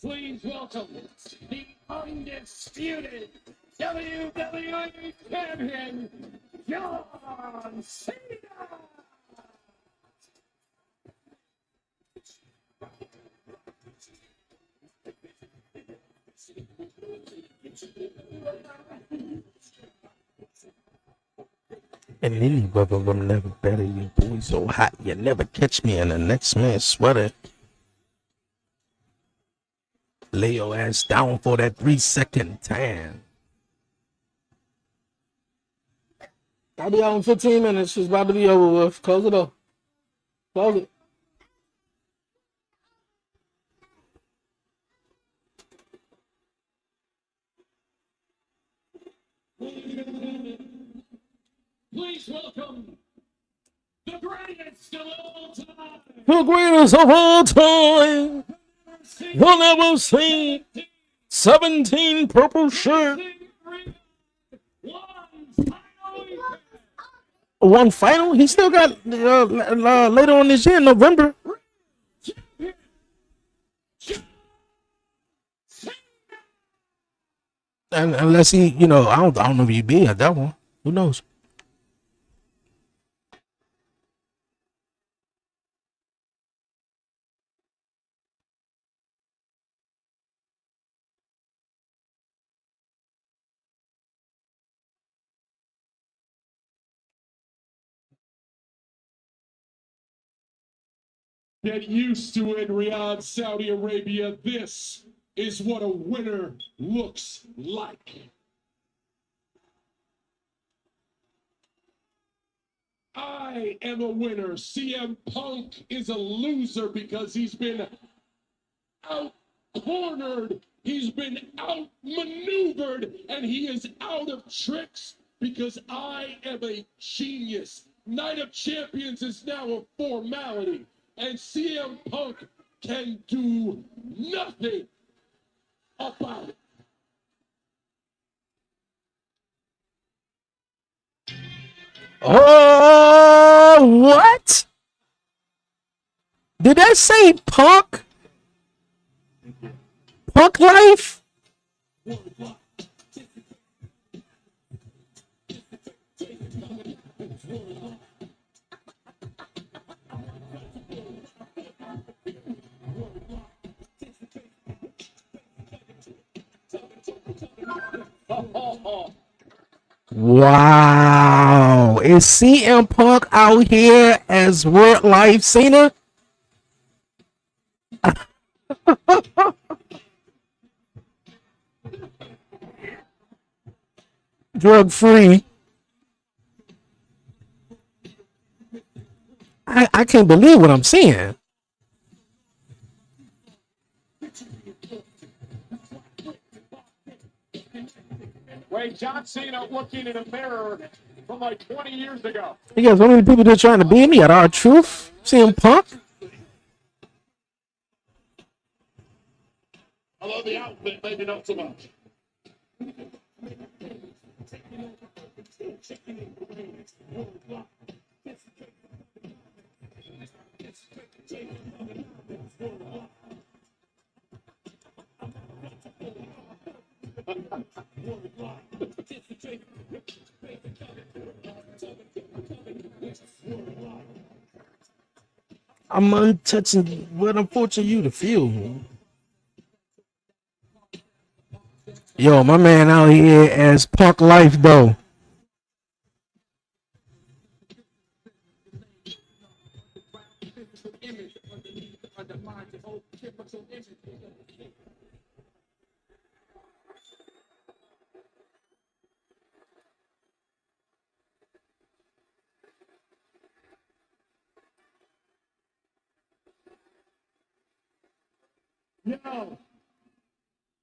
please welcome the undisputed WWE Champion, John Cena. And any brother will never better you, boy. So hot, you never catch me in the next man's sweater. Lay your ass down for that 3-second tan. I'll be out in 15 minutes. It's about to be over with. Close it up. Close it. Please welcome the greatest of all time. The greatest of all time. You'll never see 17 purple shirt. One final? He still got later on this year, November. And unless he, I don't know if he'd be at that one. Who knows? Get used to it, Riyadh, Saudi Arabia. This is what a winner looks like. I am a winner. CM Punk is a loser because he's been out-cornered, he's been out-maneuvered, and he is out of tricks because I am a genius. Night of Champions is now a formality, and CM Punk can do nothing about it. Oh, what? Did that say Punk? Punk life? Wow. Is CM Punk out here as World Life Cena? Drug free. I can't believe what I'm seeing. Wait, John Cena looking in a mirror from like 20 years ago. You got so many people that are trying to beat me at our truth. CM Punk. I love the outfit, maybe not so much. I'm untouching what I'm forcing you to feel. Yo, my man out here as Punk Life though.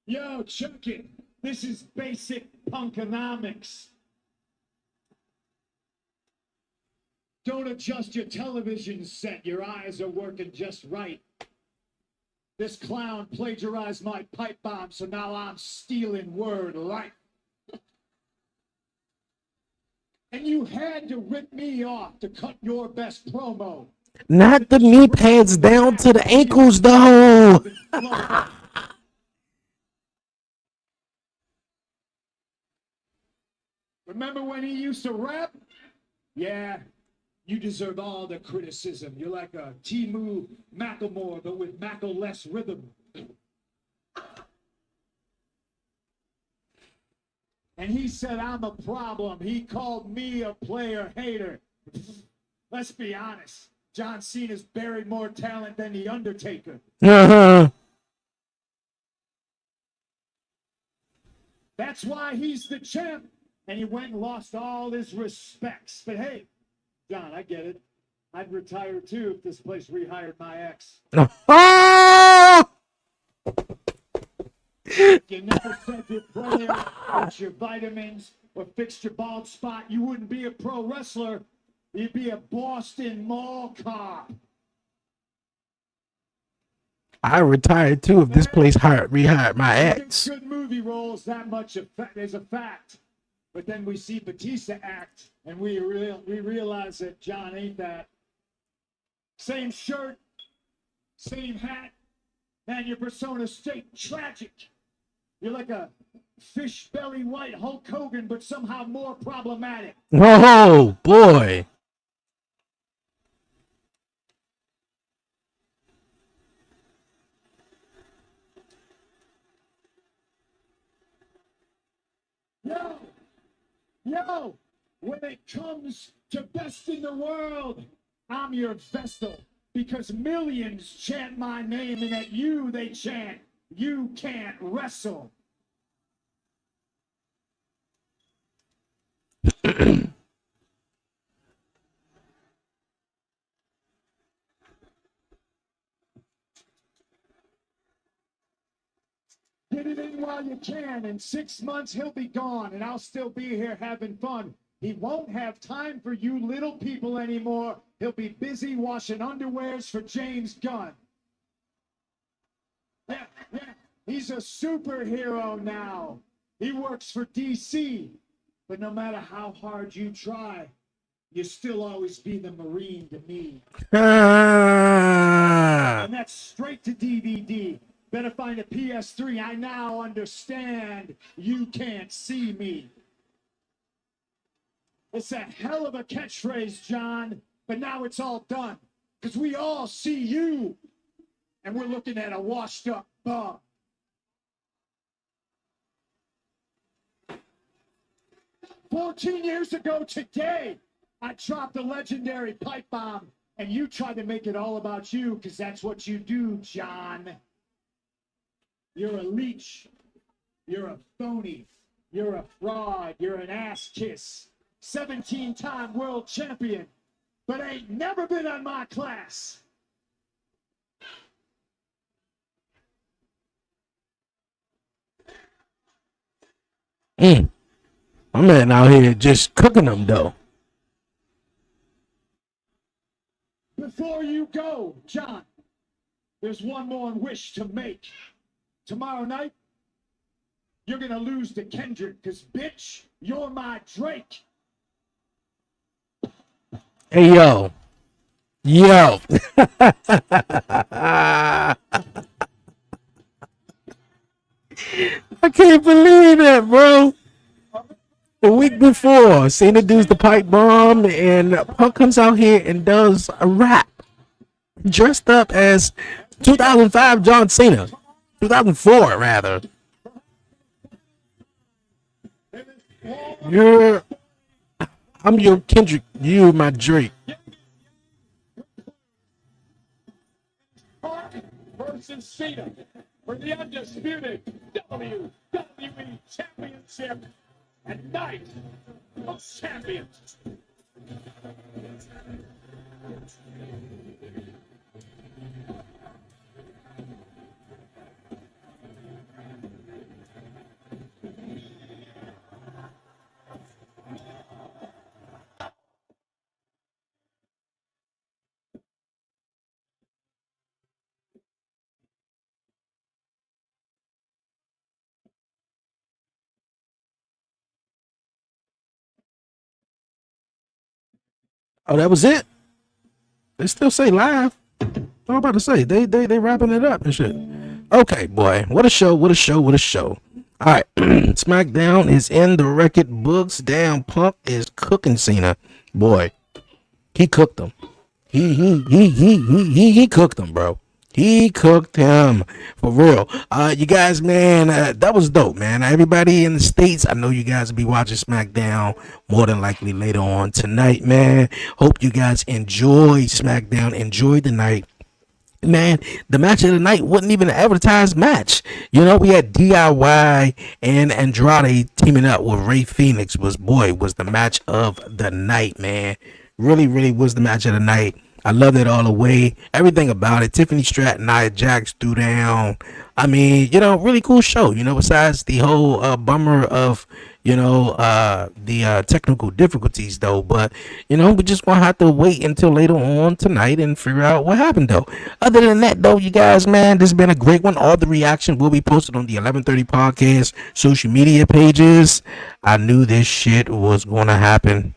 Yo, check it. This is basic punkonomics. Don't adjust your television set. Your eyes are working just right. This clown plagiarized my pipe bomb, so now I'm stealing word life. And you had to rip me off to cut your best promo. Not the knee pads down to the ankles, though. Remember when he used to rap? Yeah, you deserve all the criticism. You're like a Timu Macklemore, but with Mackle-less rhythm. And he said, I'm a problem. He called me a player hater. Let's be honest. John Cena's buried more talent than The Undertaker. That's why he's the champ. And he went and lost all his respects. But hey, John, I get it. I'd retire too if this place rehired my ex. You never said your prayer, ate your vitamins, or fixed your bald spot, you wouldn't be a pro wrestler. You'd be a Boston Mall cop. I retired too if this place rehired my ex. Good movie roles, that much is a fact. But then we see Batista act, and we realize that John ain't that. Same shirt, same hat. Man, your persona stayed tragic. You're like a fish belly white Hulk Hogan, but somehow more problematic. Oh boy. Yo, when it comes to best in the world, I'm your Vestal, because millions chant my name, and at you they chant, you can't wrestle. Get it in while you can. In 6 months, he'll be gone, and I'll still be here having fun. He won't have time for you little people anymore. He'll be busy washing underwears for James Gunn. Yeah. He's a superhero now. He works for DC. But no matter how hard you try, you still always be the Marine to me. And that's straight to DVD. Better find a PS3. I now understand you can't see me. It's a hell of a catchphrase, John, but now it's all done. Because we all see you, and we're looking at a washed up bum. "14 years ago today, I dropped a legendary pipe bomb, and you tried to make it all about you, because that's what you do, John. You're a leech. You're a phony. You're a fraud. You're an ass kiss. 17-time world champion, but ain't never been on my class." My man out here just cooking them though. Before you go, John, there's one more wish to make. Tomorrow night, you're gonna lose to Kendrick, because, bitch, you're my Drake. Hey yo. I can't believe that, bro. The week before, Cena does the pipe bomb, and Punk comes out here and does a rap, dressed up as 2005 John Cena, 2004 rather. I'm your Kendrick, you my Drake. Versus Cena for the undisputed WWE Championship and Night of Champions. Oh, that was it? They still say live. I'm about to say they wrapping it up and shit. Okay, boy, what a show! What a show! What a show! All right, SmackDown is in the record books. Damn, Punk is cooking Cena. Boy, he cooked them. He cooked them, bro. He cooked him for real. You guys, man, that was dope, man. Everybody in the States, I know you guys will be watching SmackDown more than likely later on tonight, man. Hope you guys enjoy SmackDown, enjoy the night. Man, the match of the night wasn't even an advertised match. You know, we had DIY and Andrade teaming up with Ray Phoenix. Was the match of the night, man. Really was the match of the night. I loved it all the way. Everything about it. Tiffany Stratton, Nia Jax threw down. I mean, you know, really cool show. You know, besides the whole bummer of, you know, the technical difficulties, though. But, you know, we're just going to have to wait until later on tonight and figure out what happened, though. Other than that, though, you guys, man, this has been a great one. All the reaction will be posted on the 1130 podcast social media pages. I knew this shit was going to happen.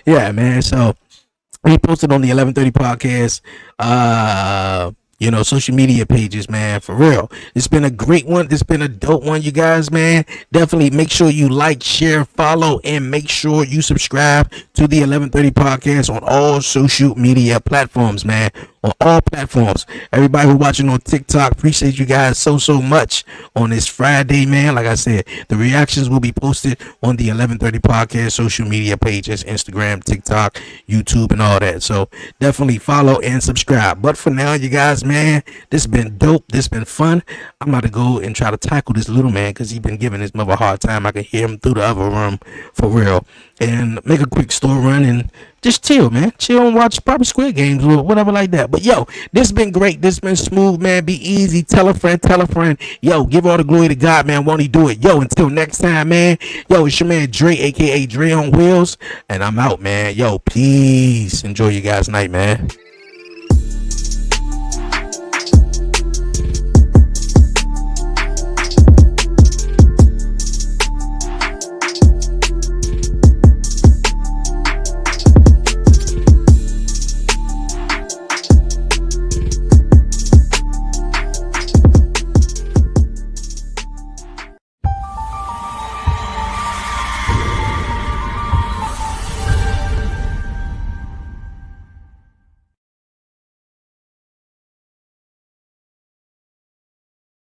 Yeah, man. So we posted on the 1130 podcast, you know, social media pages, man, for real. It's been a great one. It's been a dope one, you guys, man. Definitely make sure you like, share, follow, and make sure you subscribe to the 1130 podcast on all social media platforms, man. On all platforms. Everybody who watching on TikTok, appreciate you guys so much on this Friday, man. Like I said, the reactions will be posted on the 1130 podcast social media pages, Instagram, TikTok, YouTube, and all that. So definitely follow and subscribe. But for now, you guys, man, this has been dope. This has been fun. I'm about to go and try to tackle this little man because he's been giving his mother a hard time. I can hear him through the other room for real. And make a quick store run and just chill, man. Chill and watch probably Squid Games or whatever like that. But yo, this been great. This been smooth, man. Be easy. Tell a friend. Tell a friend. Yo, give all the glory to God, man. Won't he do it? Yo, until next time, man. Yo, it's your man Dre, aka Dre on Wheels. And I'm out, man. Yo, peace. Enjoy your guys' night, man.